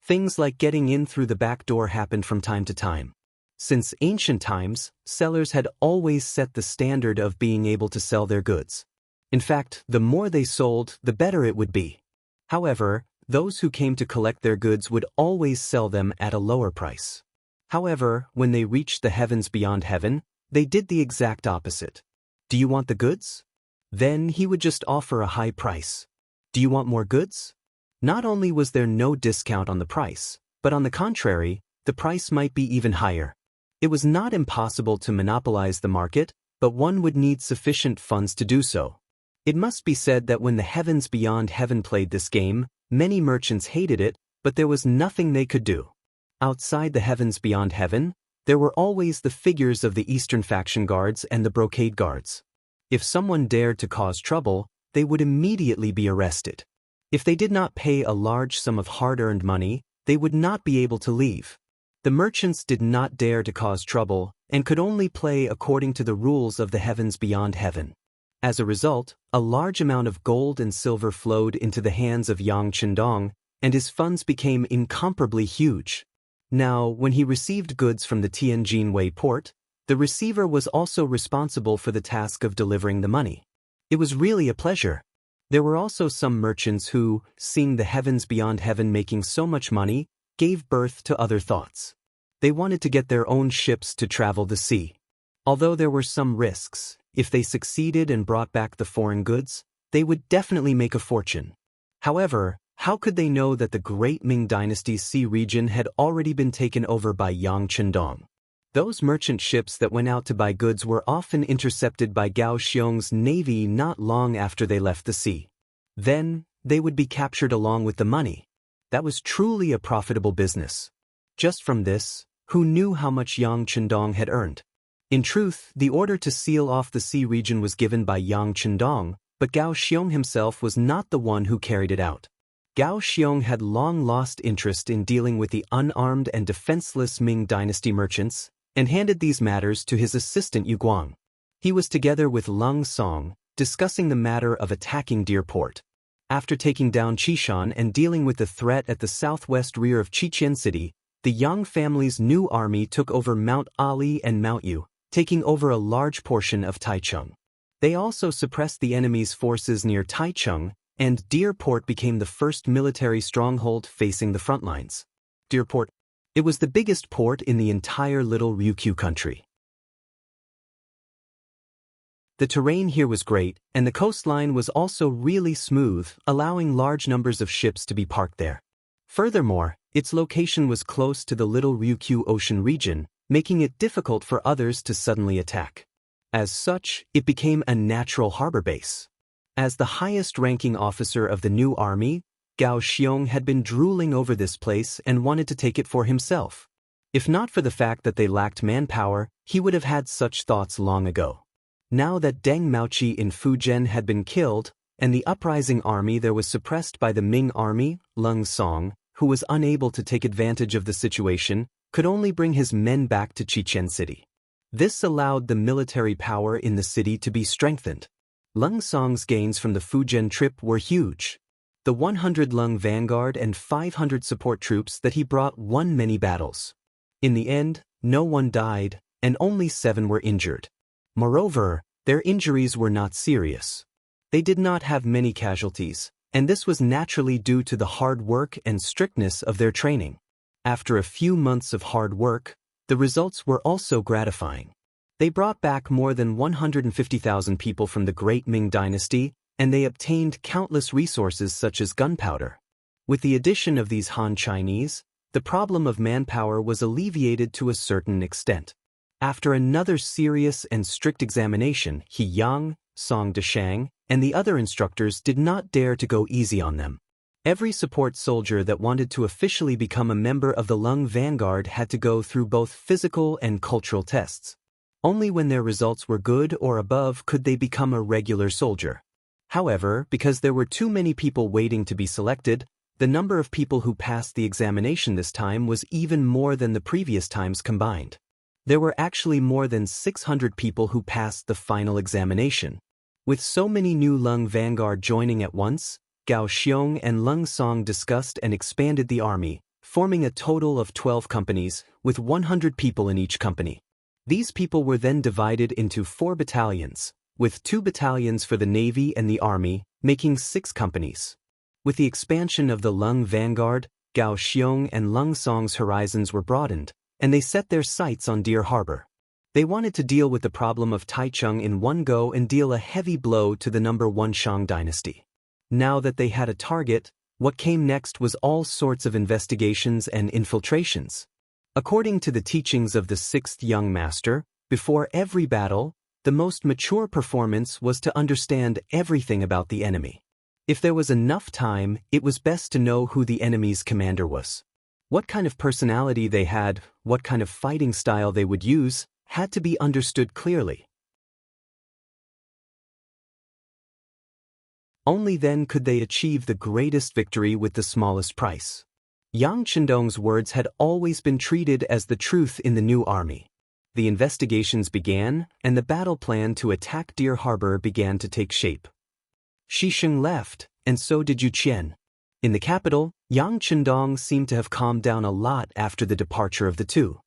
Things like getting in through the back door happened from time to time. Since ancient times, sellers had always set the standard of being able to sell their goods. In fact, the more they sold, the better it would be. However, those who came to collect their goods would always sell them at a lower price. However, when they reached the heavens beyond heaven, They did the exact opposite. Do you want the goods? Then he would just offer a high price. Do you want more goods? Not only was there no discount on the price, but on the contrary, the price might be even higher. It was not impossible to monopolize the market, but one would need sufficient funds to do so. It must be said that when the heavens beyond heaven played this game, many merchants hated it, but there was nothing they could do. Outside the heavens beyond heaven, there were always the figures of the Eastern faction guards and the brocade guards. If someone dared to cause trouble, they would immediately be arrested. If they did not pay a large sum of hard-earned money, they would not be able to leave. The merchants did not dare to cause trouble and could only play according to the rules of the heavens beyond heaven. As a result, a large amount of gold and silver flowed into the hands of Yang Chendong, and his funds became incomparably huge. Now, when he received goods from the Tianjin Wei port, the receiver was also responsible for the task of delivering the money. It was really a pleasure. There were also some merchants who, seeing the heavens beyond heaven making so much money, gave birth to other thoughts. They wanted to get their own ships to travel the sea. Although there were some risks, if they succeeded and brought back the foreign goods, they would definitely make a fortune. However, how could they know that the great Ming Dynasty's sea region had already been taken over by Yang Chendong? Those merchant ships that went out to buy goods were often intercepted by Gao Xiong's navy not long after they left the sea. Then, they would be captured along with the money. That was truly a profitable business. Just from this, who knew how much Yang Chendong had earned? In truth, the order to seal off the sea region was given by Yang Chendong, but Gao Xiong himself was not the one who carried it out. Gao Xiong had long lost interest in dealing with the unarmed and defenseless Ming Dynasty merchants, and handed these matters to his assistant Yu Guang. He was together with Lung Song, discussing the matter of attacking Deer Port. After taking down Qishan and dealing with the threat at the southwest rear of Qiqian City, the Yang family's new army took over Mount Ali and Mount Yu, taking over a large portion of Taichung. They also suppressed the enemy's forces near Taichung, and Deer Port became the first military stronghold facing the front lines. Deer Port. It was the biggest port in the entire Little Ryukyu country. The terrain here was great, and the coastline was also really smooth, allowing large numbers of ships to be parked there. Furthermore, its location was close to the Little Ryukyu Ocean region, making it difficult for others to suddenly attack. As such, it became a natural harbor base. As the highest-ranking officer of the new army, Gao Xiong had been drooling over this place and wanted to take it for himself. If not for the fact that they lacked manpower, he would have had such thoughts long ago. Now that Deng Maoqi in Fujian had been killed, and the uprising army there was suppressed by the Ming army, Lung Song, who was unable to take advantage of the situation, could only bring his men back to Qiqian City. This allowed the military power in the city to be strengthened. Lung Song's gains from the Fujian trip were huge. The 100 Lung vanguard and 500 support troops that he brought won many battles. In the end, no one died, and only 7 were injured. Moreover, their injuries were not serious. They did not have many casualties, and this was naturally due to the hard work and strictness of their training. After a few months of hard work, the results were also gratifying. They brought back more than 150,000 people from the Great Ming Dynasty, and they obtained countless resources such as gunpowder. With the addition of these Han Chinese, the problem of manpower was alleviated to a certain extent. After another serious and strict examination, He Yang, Song Deshang, and the other instructors did not dare to go easy on them. Every support soldier that wanted to officially become a member of the Lung Vanguard had to go through both physical and cultural tests. Only when their results were good or above could they become a regular soldier. However, because there were too many people waiting to be selected, the number of people who passed the examination this time was even more than the previous times combined. There were actually more than 600 people who passed the final examination. With so many new Lung Vanguard joining at once, Gao Xiong and Lung Song discussed and expanded the army, forming a total of 12 companies, with 100 people in each company. These people were then divided into 4 battalions, with 2 battalions for the Navy and the Army, making 6 companies. With the expansion of the Lung Vanguard, Gao Xiong and Lung Song's horizons were broadened, and they set their sights on Deer Harbor. They wanted to deal with the problem of Taichung in one go and deal a heavy blow to the number 1 Shang dynasty. Now that they had a target, what came next was all sorts of investigations and infiltrations. According to the teachings of the 6th young master, before every battle, the most mature performance was to understand everything about the enemy. If there was enough time, it was best to know who the enemy's commander was. What kind of personality they had, what kind of fighting style they would use, had to be understood clearly. Only then could they achieve the greatest victory with the smallest price. Yang Chendong's words had always been treated as the truth in the new army. The investigations began, and the battle plan to attack Deer Harbor began to take shape. Xisheng left, and so did Yu Qian. In the capital, Yang Chendong seemed to have calmed down a lot after the departure of the two.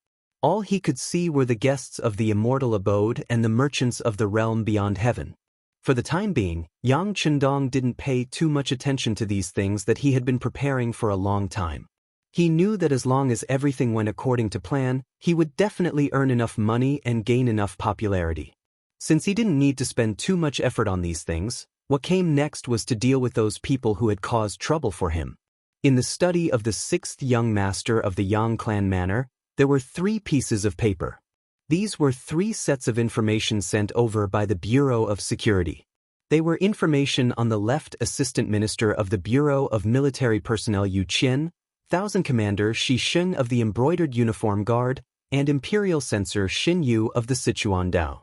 All he could see were the guests of the immortal abode and the merchants of the realm beyond heaven. For the time being, Yang Chendong didn't pay too much attention to these things that he had been preparing for a long time. He knew that as long as everything went according to plan, he would definitely earn enough money and gain enough popularity. Since he didn't need to spend too much effort on these things, what came next was to deal with those people who had caused trouble for him. In the study of the 6th young master of the Yang clan manor, there were 3 pieces of paper. These were 3 sets of information sent over by the Bureau of Security. They were information on the left Assistant Minister of the Bureau of Military Personnel Yu Qian, 1000 Commander Xisheng of the Embroidered Uniform Guard, and Imperial Censor Xin Yu of the Sichuan Dao.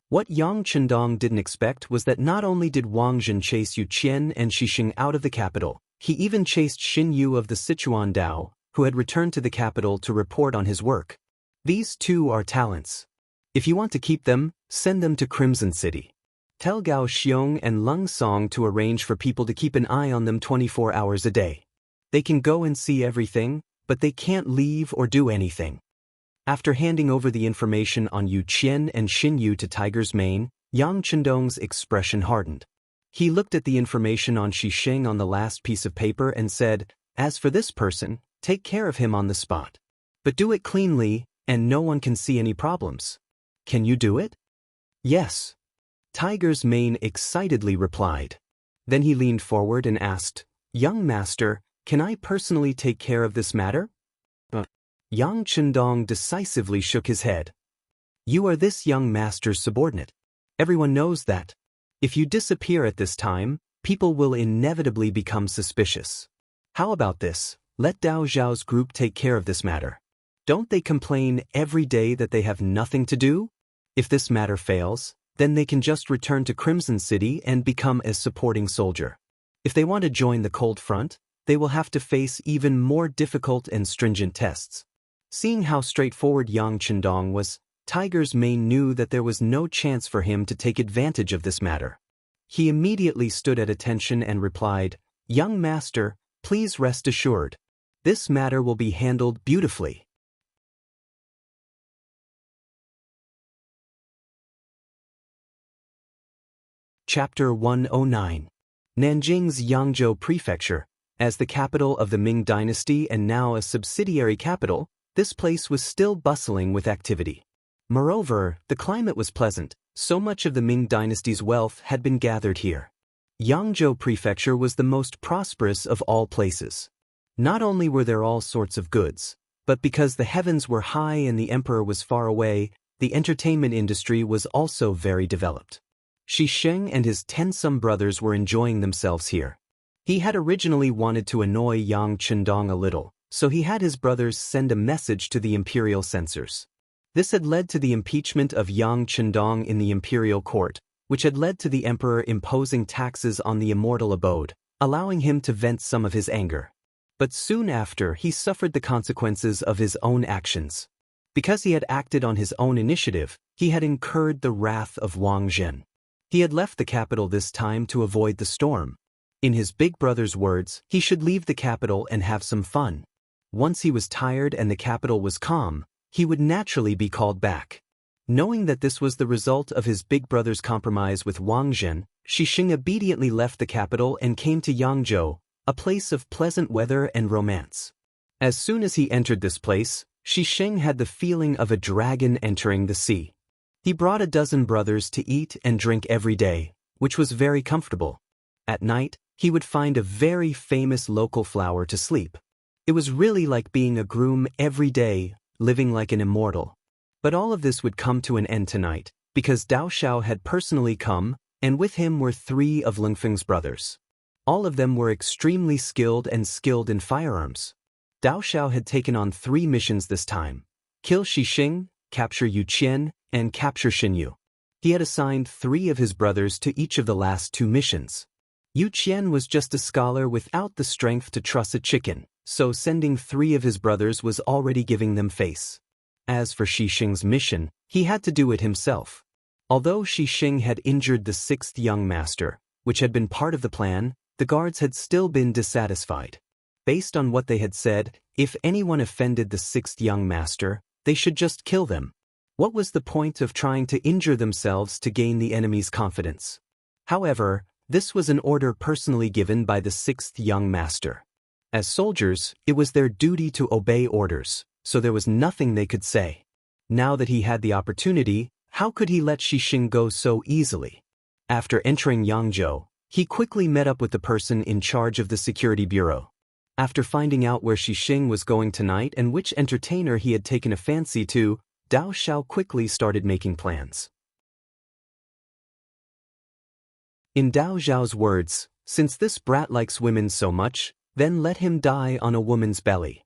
What Yang Chendong didn't expect was that not only did Wang Jin chase Yu Qian and Xisheng out of the capital, he even chased Xin Yu of the Sichuan Dao, who had returned to the capital to report on his work. These 2 are talents. If you want to keep them, send them to Crimson City. Tell Gao Xiong and Lung Song to arrange for people to keep an eye on them 24 hours a day. They can go and see everything, but they can't leave or do anything. After handing over the information on Yu Qian and Xin Yu to Tiger's Mane, Yang Chendong's expression hardened. He looked at the information on Xisheng on the last piece of paper and said, "As for this person, take care of him on the spot. But do it cleanly, and no one can see any problems. Can you do it?" "Yes," Tiger's Mane excitedly replied. Then he leaned forward and asked, "Young master, can I personally take care of this matter?" Yang Chendong decisively shook his head. "You are this young master's subordinate. Everyone knows that. If you disappear at this time, people will inevitably become suspicious. How about this? Let Dao Zhao's group take care of this matter. Don't they complain every day that they have nothing to do? If this matter fails, then they can just return to Crimson City and become a supporting soldier. If they want to join the Cold Front, they will have to face even more difficult and stringent tests." Seeing how straightforward Yang Chendong was, Tiger's Mane knew that there was no chance for him to take advantage of this matter. He immediately stood at attention and replied, "Young master, please rest assured. This matter will be handled beautifully." Chapter 109. Nanjing's Yangzhou Prefecture. As the capital of the Ming Dynasty and now a subsidiary capital, this place was still bustling with activity. Moreover, the climate was pleasant, so much of the Ming Dynasty's wealth had been gathered here. Yangzhou Prefecture was the most prosperous of all places. Not only were there all sorts of goods, but because the heavens were high and the emperor was far away, the entertainment industry was also very developed. Xisheng and his 10 brothers were enjoying themselves here. He had originally wanted to annoy Yang Chendong a little, so he had his brothers send a message to the imperial censors. This had led to the impeachment of Yang Chendong in the imperial court, which had led to the emperor imposing taxes on the immortal abode, allowing him to vent some of his anger. But soon after, he suffered the consequences of his own actions. Because he had acted on his own initiative, he had incurred the wrath of Wang Zhen. He had left the capital this time to avoid the storm. In his big brother's words, he should leave the capital and have some fun. Once he was tired and the capital was calm, he would naturally be called back. Knowing that this was the result of his big brother's compromise with Wang Zhen, Xisheng obediently left the capital and came to Yangzhou, a place of pleasant weather and romance. As soon as he entered this place, Xisheng had the feeling of a dragon entering the sea. He brought a dozen brothers to eat and drink every day, which was very comfortable. At night, he would find a very famous local flower to sleep. It was really like being a groom every day, living like an immortal. But all of this would come to an end tonight, because Dao Xiao had personally come, and with him were 3 of Lingfeng's brothers. All of them were extremely skilled in firearms. Dao Xiao had taken on 3 missions this time: kill Xixing, capture Yu Qian, and capture Xinyu. He had assigned 3 of his brothers to each of the last 2 missions. Yu Qian was just a scholar without the strength to truss a chicken, so sending 3 of his brothers was already giving them face. As for Xixing's mission, he had to do it himself. Although Xixing had injured the 6th young master, which had been part of the plan, the guards had still been dissatisfied. Based on what they had said, if anyone offended the 6th young master, they should just kill them. What was the point of trying to injure themselves to gain the enemy's confidence? However, this was an order personally given by the 6th young master. As soldiers, it was their duty to obey orders, so there was nothing they could say. Now that he had the opportunity, how could he let Xixing go so easily? After entering Yangzhou, he quickly met up with the person in charge of the security bureau. After finding out where Xixing was going tonight and which entertainer he had taken a fancy to, Dao Xiao quickly started making plans. In Dao Xiao's words, since this brat likes women so much, then let him die on a woman's belly.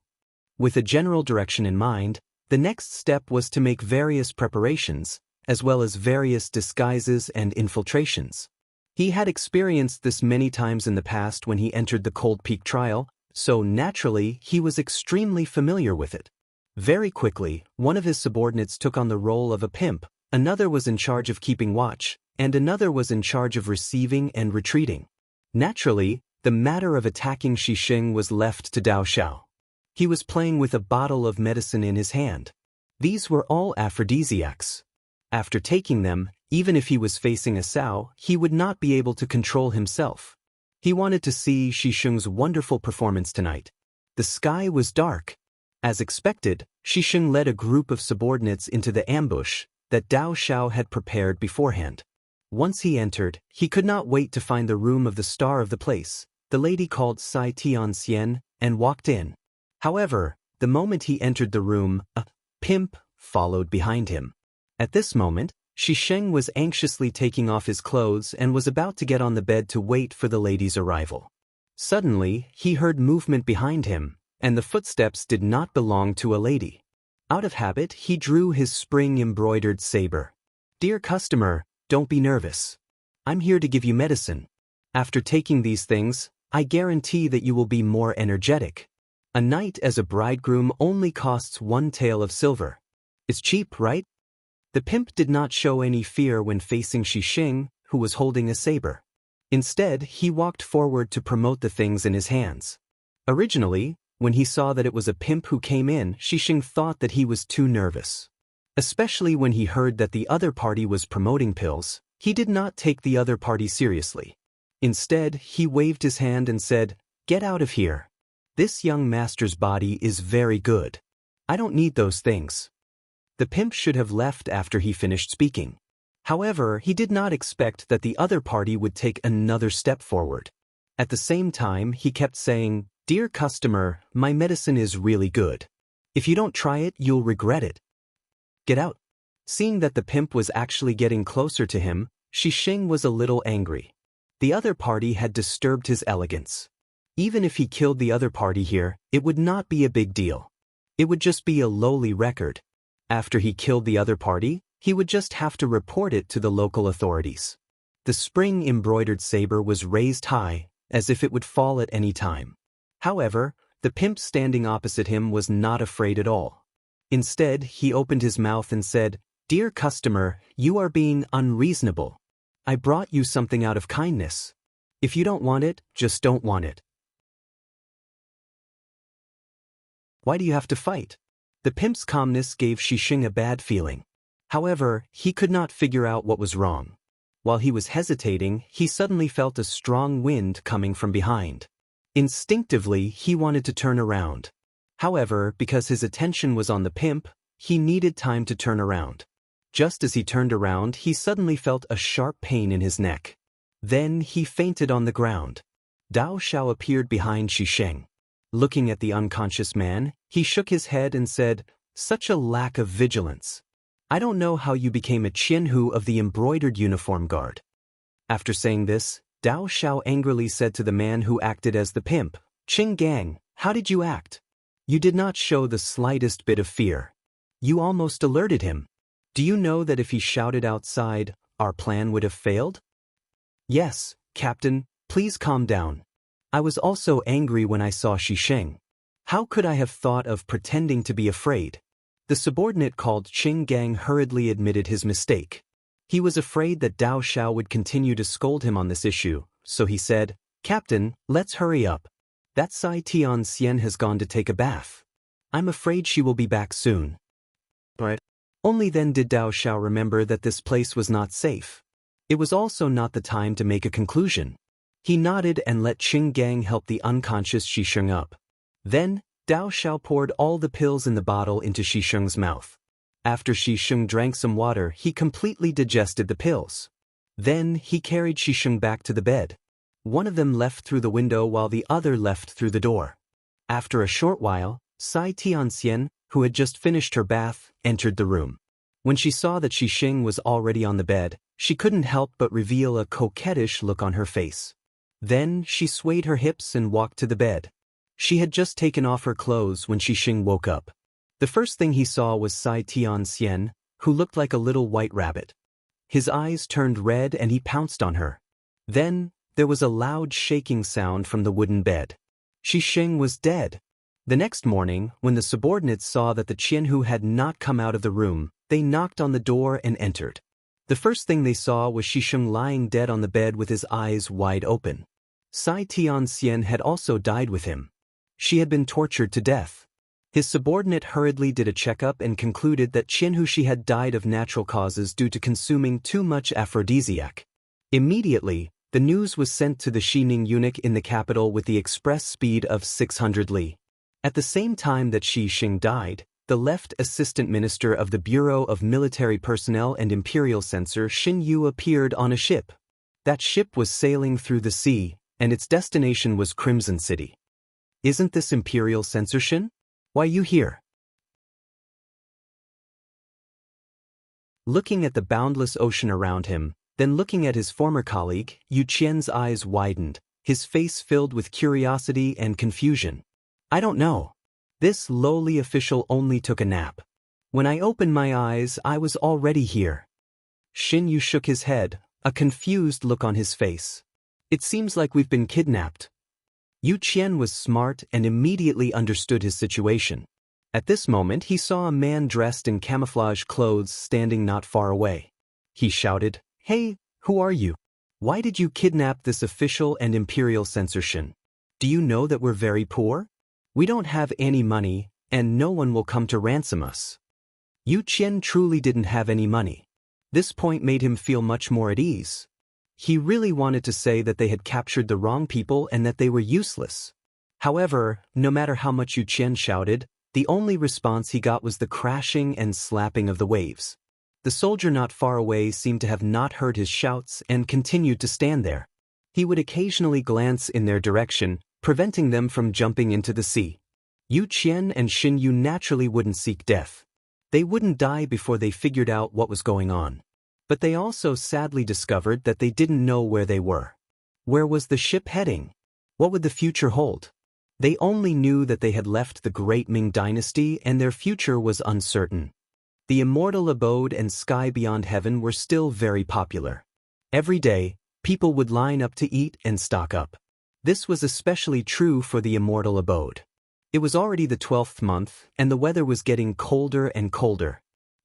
With a general direction in mind, the next step was to make various preparations, as well as various disguises and infiltrations. He had experienced this many times in the past when he entered the Cold Peak trial, so naturally he was extremely familiar with it. Very quickly, one of his subordinates took on the role of a pimp, another was in charge of keeping watch, and another was in charge of receiving and retreating. Naturally, the matter of attacking Xixing was left to Dao Xiao. He was playing with a bottle of medicine in his hand. These were all aphrodisiacs. After taking them, even if he was facing a Sao, he would not be able to control himself. He wanted to see Xixing's wonderful performance tonight. The sky was dark. As expected, Xixing led a group of subordinates into the ambush that Dao Xiao had prepared beforehand. Once he entered, he could not wait to find the room of the star of the place, the lady called Sai Tianxian, and walked in. However, the moment he entered the room, a pimp followed behind him. At this moment, Xixing was anxiously taking off his clothes and was about to get on the bed to wait for the lady's arrival. Suddenly, he heard movement behind him, and the footsteps did not belong to a lady. Out of habit, he drew his spring-embroidered saber. "Dear customer, don't be nervous. I'm here to give you medicine. After taking these things, I guarantee that you will be more energetic. A night as a bridegroom only costs 1 tael of silver. It's cheap, right?" The pimp did not show any fear when facing Xixing, who was holding a saber. Instead, he walked forward to promote the things in his hands. Originally, when he saw that it was a pimp who came in, Xixing thought that he was too nervous. Especially when he heard that the other party was promoting pills, he did not take the other party seriously. Instead, he waved his hand and said, "Get out of here. This young master's body is very good. I don't need those things." The pimp should have left after he finished speaking. However, he did not expect that the other party would take another step forward. At the same time, he kept saying, "Dear customer, my medicine is really good. If you don't try it, you'll regret it. Get out." Seeing that the pimp was actually getting closer to him, Xixing was a little angry. The other party had disturbed his elegance. Even if he killed the other party here, it would not be a big deal. It would just be a lowly record. After he killed the other party, he would just have to report it to the local authorities. The spring-embroidered saber was raised high, as if it would fall at any time. However, the pimp standing opposite him was not afraid at all. Instead, he opened his mouth and said, "Dear customer, you are being unreasonable. I brought you something out of kindness. If you don't want it, just don't want it. Why do you have to fight?" The pimp's calmness gave Xixing a bad feeling. However, he could not figure out what was wrong. While he was hesitating, he suddenly felt a strong wind coming from behind. Instinctively, he wanted to turn around. However, because his attention was on the pimp, he needed time to turn around. Just as he turned around, he suddenly felt a sharp pain in his neck. Then he fainted on the ground. Dao Xiao appeared behind Xisheng. Looking at the unconscious man, he shook his head and said, "Such a lack of vigilance. I don't know how you became a Qianhu of the embroidered uniform guard." After saying this, Dao Xiao angrily said to the man who acted as the pimp, "Qing Gang, how did you act? You did not show the slightest bit of fear. You almost alerted him. Do you know that if he shouted outside, our plan would have failed?" "Yes, Captain, please calm down. I was also angry when I saw Xisheng. How could I have thought of pretending to be afraid?" The subordinate called Qing Gang hurriedly admitted his mistake. He was afraid that Dao Xiao would continue to scold him on this issue, so he said, "Captain, let's hurry up. That Wuxia and Xianxia has gone to take a bath. I'm afraid she will be back soon." But only then did Dao Xiao remember that this place was not safe. It was also not the time to make a conclusion. He nodded and let Qing Gang help the unconscious Xisheng up. Then, Dao Xiao poured all the pills in the bottle into Xisheng's mouth. After Xisheng drank some water, he completely digested the pills. Then, he carried Xisheng back to the bed. One of them left through the window while the other left through the door. After a short while, Wuxia and Xianxia, who had just finished her bath, entered the room. When she saw that Xisheng was already on the bed, she couldn't help but reveal a coquettish look on her face. Then, she swayed her hips and walked to the bed. She had just taken off her clothes when Xisheng woke up. The first thing he saw was Wuxia and Xianxia, who looked like a little white rabbit. His eyes turned red and he pounced on her. Then, there was a loud shaking sound from the wooden bed. Xisheng was dead. The next morning, when the subordinates saw that the Qianhu had not come out of the room, they knocked on the door and entered. The first thing they saw was Xisheng lying dead on the bed with his eyes wide open. Wuxia and Xianxia had also died with him. She had been tortured to death. His subordinate hurriedly did a checkup and concluded that Qianhu had died of natural causes due to consuming too much aphrodisiac. Immediately, the news was sent to the Xining eunuch in the capital with the express speed of 600 li. At the same time that Xisheng died, the left assistant minister of the Bureau of Military Personnel and Imperial Censor Xin Yu appeared on a ship. That ship was sailing through the sea, and its destination was Crimson City. "Isn't this Imperial Censorship? Why you here?" Looking at the boundless ocean around him, then looking at his former colleague, Yu Qian's eyes widened, his face filled with curiosity and confusion. "I don't know. This lowly official only took a nap. When I opened my eyes, I was already here." Xin Yu shook his head, a confused look on his face. "It seems like we've been kidnapped." Yu Qian was smart and immediately understood his situation. At this moment he saw a man dressed in camouflage clothes standing not far away. He shouted, "Hey, who are you? Why did you kidnap this official and imperial censorship? Do you know that we're very poor? We don't have any money, and no one will come to ransom us." Yu Qian truly didn't have any money. This point made him feel much more at ease. He really wanted to say that they had captured the wrong people and that they were useless. However, no matter how much Yu Qian shouted, the only response he got was the crashing and slapping of the waves. The soldier not far away seemed to have not heard his shouts and continued to stand there. He would occasionally glance in their direction, preventing them from jumping into the sea. Yu Qian and Xin Yu naturally wouldn't seek death. They wouldn't die before they figured out what was going on. But they also sadly discovered that they didn't know where they were. Where was the ship heading? What would the future hold? They only knew that they had left the great Ming dynasty and their future was uncertain. The immortal abode and sky beyond heaven were still very popular. Every day, people would line up to eat and stock up. This was especially true for the immortal abode. It was already the 12th month, and the weather was getting colder and colder.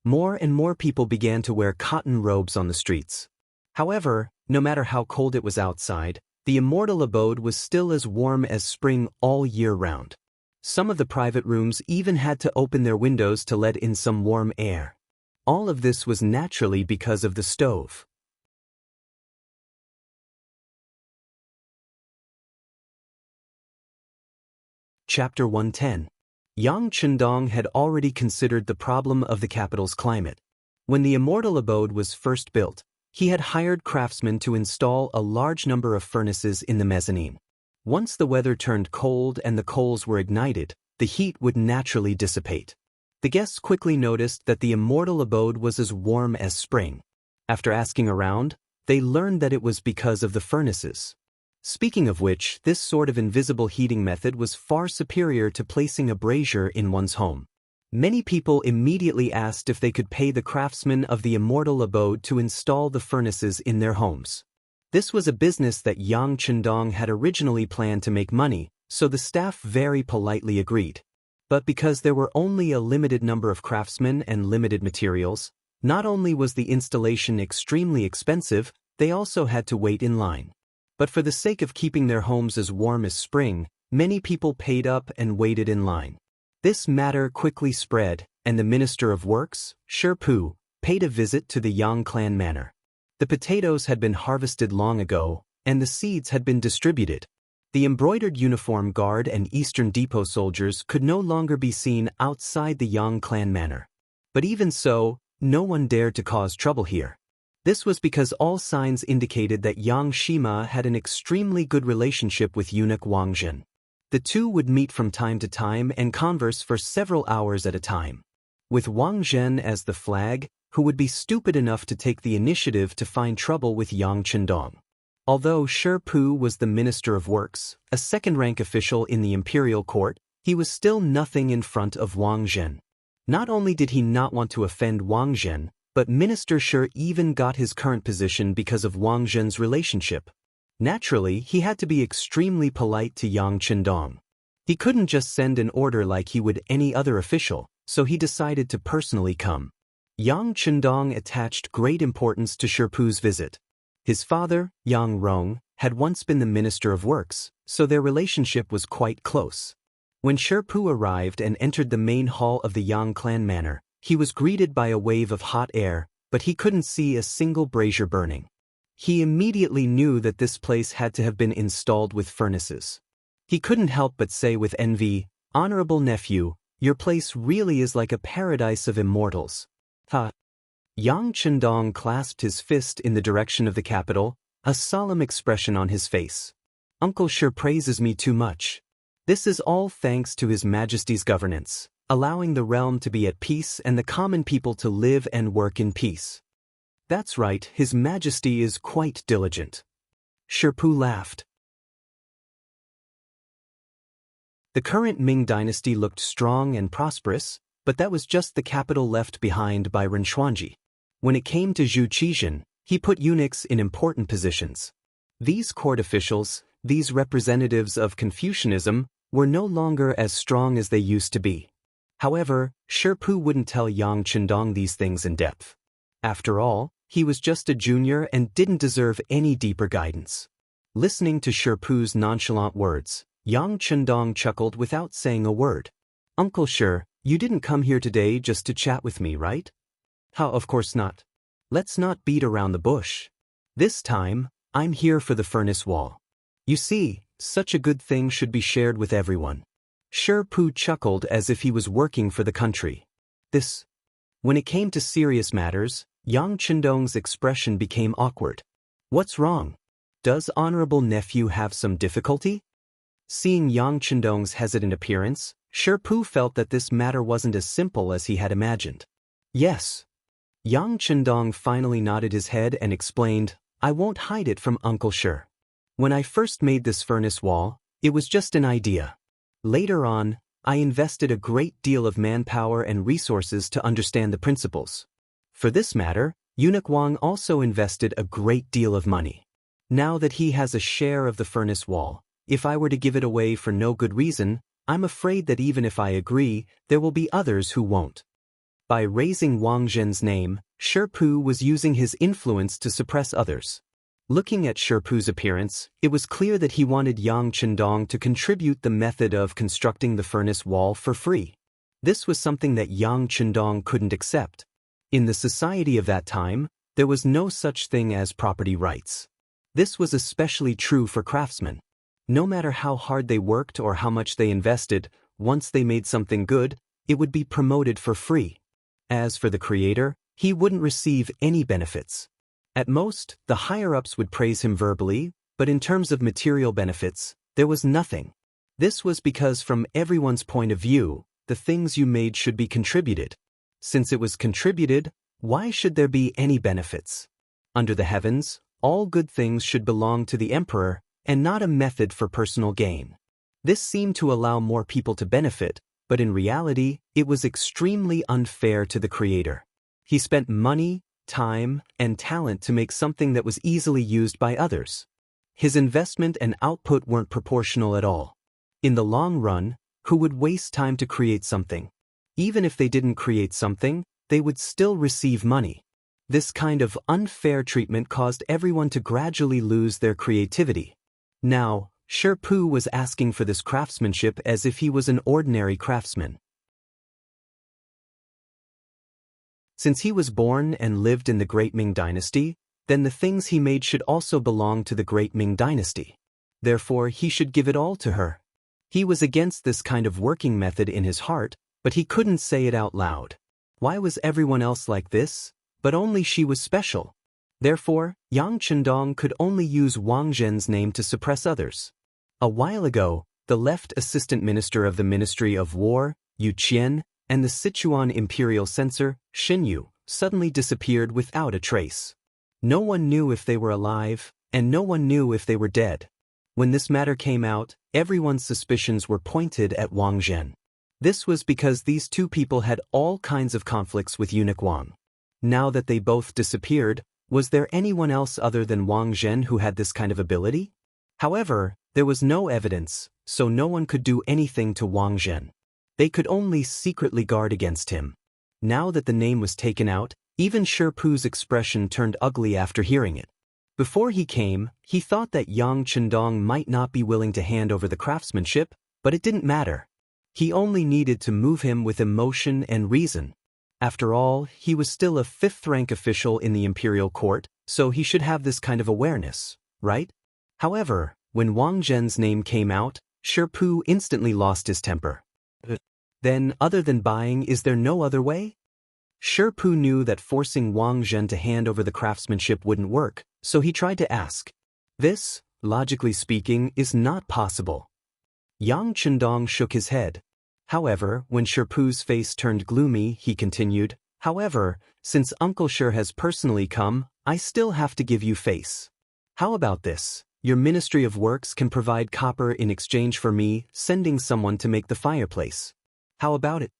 More and more people began to wear cotton robes on the streets. However, no matter how cold it was outside, the immortal abode was still as warm as spring all year round. Some of the private rooms even had to open their windows to let in some warm air. All of this was naturally because of the stove. Chapter 110. Yang Chendong had already considered the problem of the capital's climate. When the immortal abode was first built, he had hired craftsmen to install a large number of furnaces in the mezzanine. Once the weather turned cold and the coals were ignited, the heat would naturally dissipate. The guests quickly noticed that the immortal abode was as warm as spring. After asking around, they learned that it was because of the furnaces. Speaking of which, this sort of invisible heating method was far superior to placing a brazier in one's home. Many people immediately asked if they could pay the craftsmen of the immortal abode to install the furnaces in their homes. This was a business that Yang Chendong had originally planned to make money, so the staff very politely agreed. But because there were only a limited number of craftsmen and limited materials, not only was the installation extremely expensive, they also had to wait in line. But for the sake of keeping their homes as warm as spring, many people paid up and waited in line. This matter quickly spread, and the Minister of Works, Shi Pu, paid a visit to the Yang clan manor. The potatoes had been harvested long ago, and the seeds had been distributed. The embroidered uniform guard and Eastern Depot soldiers could no longer be seen outside the Yang clan manor. But even so, no one dared to cause trouble here. This was because all signs indicated that Yang Shima had an extremely good relationship with eunuch Wang Lin. The two would meet from time to time and converse for several hours at a time. With Wang Lin as the flag, who would be stupid enough to take the initiative to find trouble with Yang Chendong. Although Shi Pu was the Minister of Works, a second-rank official in the imperial court, he was still nothing in front of Wang Lin. Not only did he not want to offend Wang Lin, but Minister Shi even got his current position because of Wang Lin's relationship. Naturally, he had to be extremely polite to Yang Chendong. He couldn't just send an order like he would any other official, so he decided to personally come. Yang Chendong attached great importance to Shi Pu's visit. His father, Yang Rong, had once been the Minister of Works, so their relationship was quite close. When Shi Pu arrived and entered the main hall of the Yang clan manor, he was greeted by a wave of hot air, but he couldn't see a single brazier burning. He immediately knew that this place had to have been installed with furnaces. He couldn't help but say with envy, "Honorable nephew, your place really is like a paradise of immortals." Ha! Yang Chendong clasped his fist in the direction of the capital, a solemn expression on his face. "Uncle Shi praises me too much. This is all thanks to His Majesty's governance, allowing the realm to be at peace and the common people to live and work in peace." That's right, His Majesty is quite diligent. Shi Pu laughed. The current Ming dynasty looked strong and prosperous, but that was just the capital left behind by Renshuanji. When it came to Zhu Qizhen, he put eunuchs in important positions. These court officials, these representatives of Confucianism, were no longer as strong as they used to be. However, Shi Pu wouldn't tell Yang Chendong these things in depth. After all, he was just a junior and didn't deserve any deeper guidance. Listening to Shi Pu's nonchalant words, Yang Chendong chuckled without saying a word. "Uncle Shi, you didn't come here today just to chat with me, right?" "How, of course not. Let's not beat around the bush. This time, I'm here for the furnace wall. You see, such a good thing should be shared with everyone." Shi Pu chuckled as if he was working for the country. When it came to serious matters, Yang Chendong's expression became awkward. "What's wrong? Does honorable nephew have some difficulty?" Seeing Yang Chendong's hesitant appearance, Shi Pu felt that this matter wasn't as simple as he had imagined. "Yes." Yang Chendong finally nodded his head and explained, "I won't hide it from Uncle Shi. When I first made this furnace wall, it was just an idea. Later on, I invested a great deal of manpower and resources to understand the principles. For this matter, eunuch Wang also invested a great deal of money. Now that he has a share of the furnace wall, if I were to give it away for no good reason, I'm afraid that even if I agree, there will be others who won't." By raising Wang Zhen's name, Shi Pu was using his influence to suppress others. Looking at Shi Pu's appearance, it was clear that he wanted Yang Chendong to contribute the method of constructing the furnace wall for free. This was something that Yang Chendong couldn't accept. In the society of that time, there was no such thing as property rights. This was especially true for craftsmen. No matter how hard they worked or how much they invested, once they made something good, it would be promoted for free. As for the creator, He wouldn't receive any benefits. At most, the higher-ups would praise him verbally, but in terms of material benefits, there was nothing. This was because from everyone's point of view, the things you made should be contributed. Since it was contributed, why should there be any benefits? Under the heavens, all good things should belong to the emperor, and not a method for personal gain. This seemed to allow more people to benefit, but in reality, it was extremely unfair to the creator. He spent money, time, and talent to make something that was easily used by others. His investment and output weren't proportional at all. In the long run, who would waste time to create something? Even if they didn't create something, they would still receive money. This kind of unfair treatment caused everyone to gradually lose their creativity. Now, Shi Pu was asking for this craftsmanship as if he was an ordinary craftsman. Since he was born and lived in the Great Ming Dynasty, then the things he made should also belong to the Great Ming Dynasty. Therefore, he should give it all to her. He was against this kind of working method in his heart, but he couldn't say it out loud. Why was everyone else like this? But only she was special. Therefore, Yang Chendong could only use Wang Zhen's name to suppress others. A while ago, the left assistant minister of the Ministry of War, Yu Qian, and the Sichuan imperial censor, Xin Yu, suddenly disappeared without a trace. No one knew if they were alive, and no one knew if they were dead. When this matter came out, everyone's suspicions were pointed at Wang Zhen. This was because these two people had all kinds of conflicts with eunuch Wang. Now that they both disappeared, was there anyone else other than Wang Zhen who had this kind of ability? However, there was no evidence, so no one could do anything to Wang Zhen. They could only secretly guard against him. Now that the name was taken out, even Shi Pu's expression turned ugly after hearing it. Before he came, he thought that Yang Chendong might not be willing to hand over the craftsmanship, but it didn't matter. He only needed to move him with emotion and reason. After all, he was still a fifth-rank official in the imperial court, so he should have this kind of awareness, right? However, when Wang Zhen's name came out, Shi Pu instantly lost his temper. Then, other than buying, is there no other way? Shi Pu knew that forcing Wang Zhen to hand over the craftsmanship wouldn't work, so he tried to ask. This, logically speaking, is not possible. Yang Chendong shook his head. However, when Shi Pu's face turned gloomy, he continued, "However, since Uncle Shi has personally come, I still have to give you face. How about this? Your Ministry of Works can provide copper in exchange for me sending someone to make the fireplace. How about it?"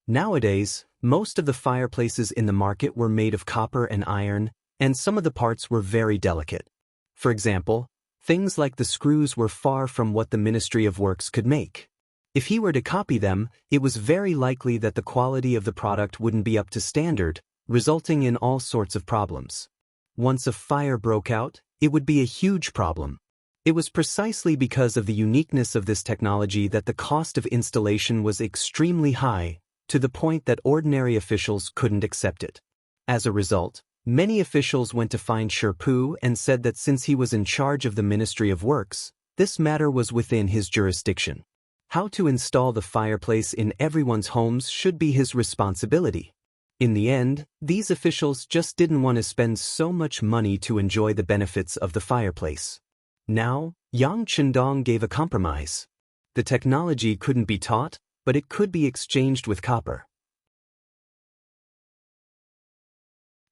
Nowadays, most of the fireplaces in the market were made of copper and iron, and some of the parts were very delicate. For example, things like the screws were far from what the Ministry of Works could make. If he were to copy them, it was very likely that the quality of the product wouldn't be up to standard, resulting in all sorts of problems. Once a fire broke out, it would be a huge problem. It was precisely because of the uniqueness of this technology that the cost of installation was extremely high, to the point that ordinary officials couldn't accept it. As a result, many officials went to find Shi Pu and said that since he was in charge of the Ministry of Works, this matter was within his jurisdiction. How to install the fireplace in everyone's homes should be his responsibility. In the end, these officials just didn't want to spend so much money to enjoy the benefits of the fireplace. Now, Yang Chendong gave a compromise. The technology couldn't be taught, but it could be exchanged with copper.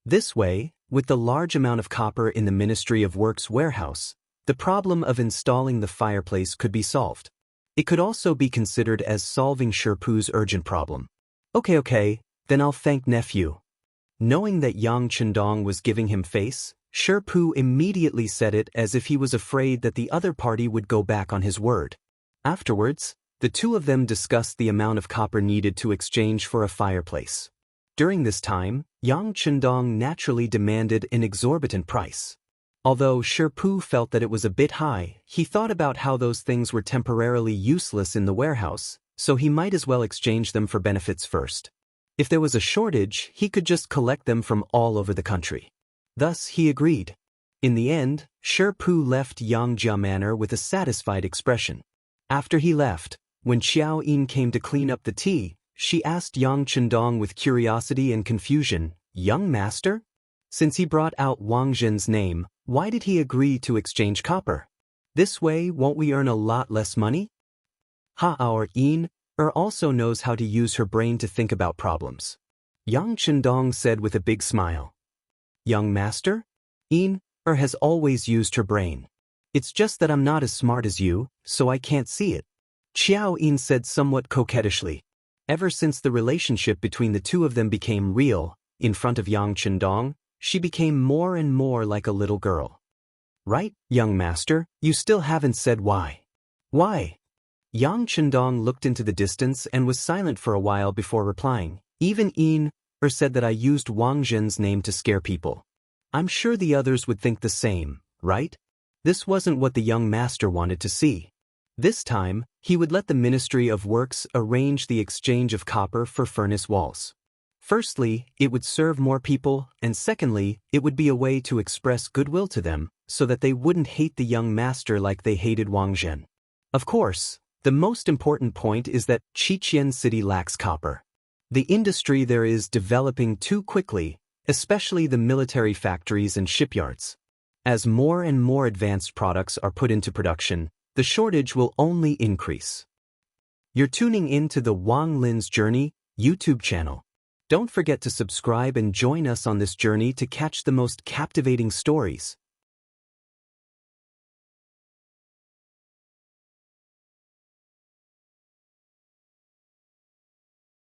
This way, with the large amount of copper in the Ministry of Works warehouse, the problem of installing the fireplace could be solved. It could also be considered as solving Shi Pu's urgent problem. Okay, then I'll thank nephew. Knowing that Yang Chendong was giving him face, Shi Pu immediately said it as if he was afraid that the other party would go back on his word. Afterwards, the two of them discussed the amount of copper needed to exchange for a fireplace. During this time, Yang Chendong naturally demanded an exorbitant price. Although Shi Pu felt that it was a bit high, he thought about how those things were temporarily useless in the warehouse, so he might as well exchange them for benefits first. If there was a shortage, he could just collect them from all over the country. Thus, he agreed. In the end, Shi Pu left Yangjia Manor with a satisfied expression. After he left, when Xiao Yin came to clean up the tea, she asked Yang Chendong with curiosity and confusion, Young master? Since he brought out Wang Zhen's name, why did he agree to exchange copper? This way, won't we earn a lot less money? Our Yin also knows how to use her brain to think about problems. Yang Chendong said with a big smile. Young master? Yin has always used her brain. It's just that I'm not as smart as you, so I can't see it. Xiao Yin said somewhat coquettishly. Ever since the relationship between the two of them became real, in front of Yang Chendong, she became more and more like a little girl. Right, young master, you still haven't said why. Why? Yang Chendong looked into the distance and was silent for a while before replying. Even Yin said that I used Wang Zhen's name to scare people. I'm sure the others would think the same, right? This wasn't what the young master wanted to see. This time, he would let the Ministry of Works arrange the exchange of copper for furnace walls. Firstly, it would serve more people, and secondly, it would be a way to express goodwill to them, so that they wouldn't hate the young master like they hated Wang Zhen. Of course, the most important point is that Qiqian City lacks copper. The industry there is developing too quickly, especially the military factories and shipyards. As more and more advanced products are put into production, the shortage will only increase. You're tuning in to the Wang Lin's Journey YouTube channel. Don't forget to subscribe and join us on this journey to catch the most captivating stories.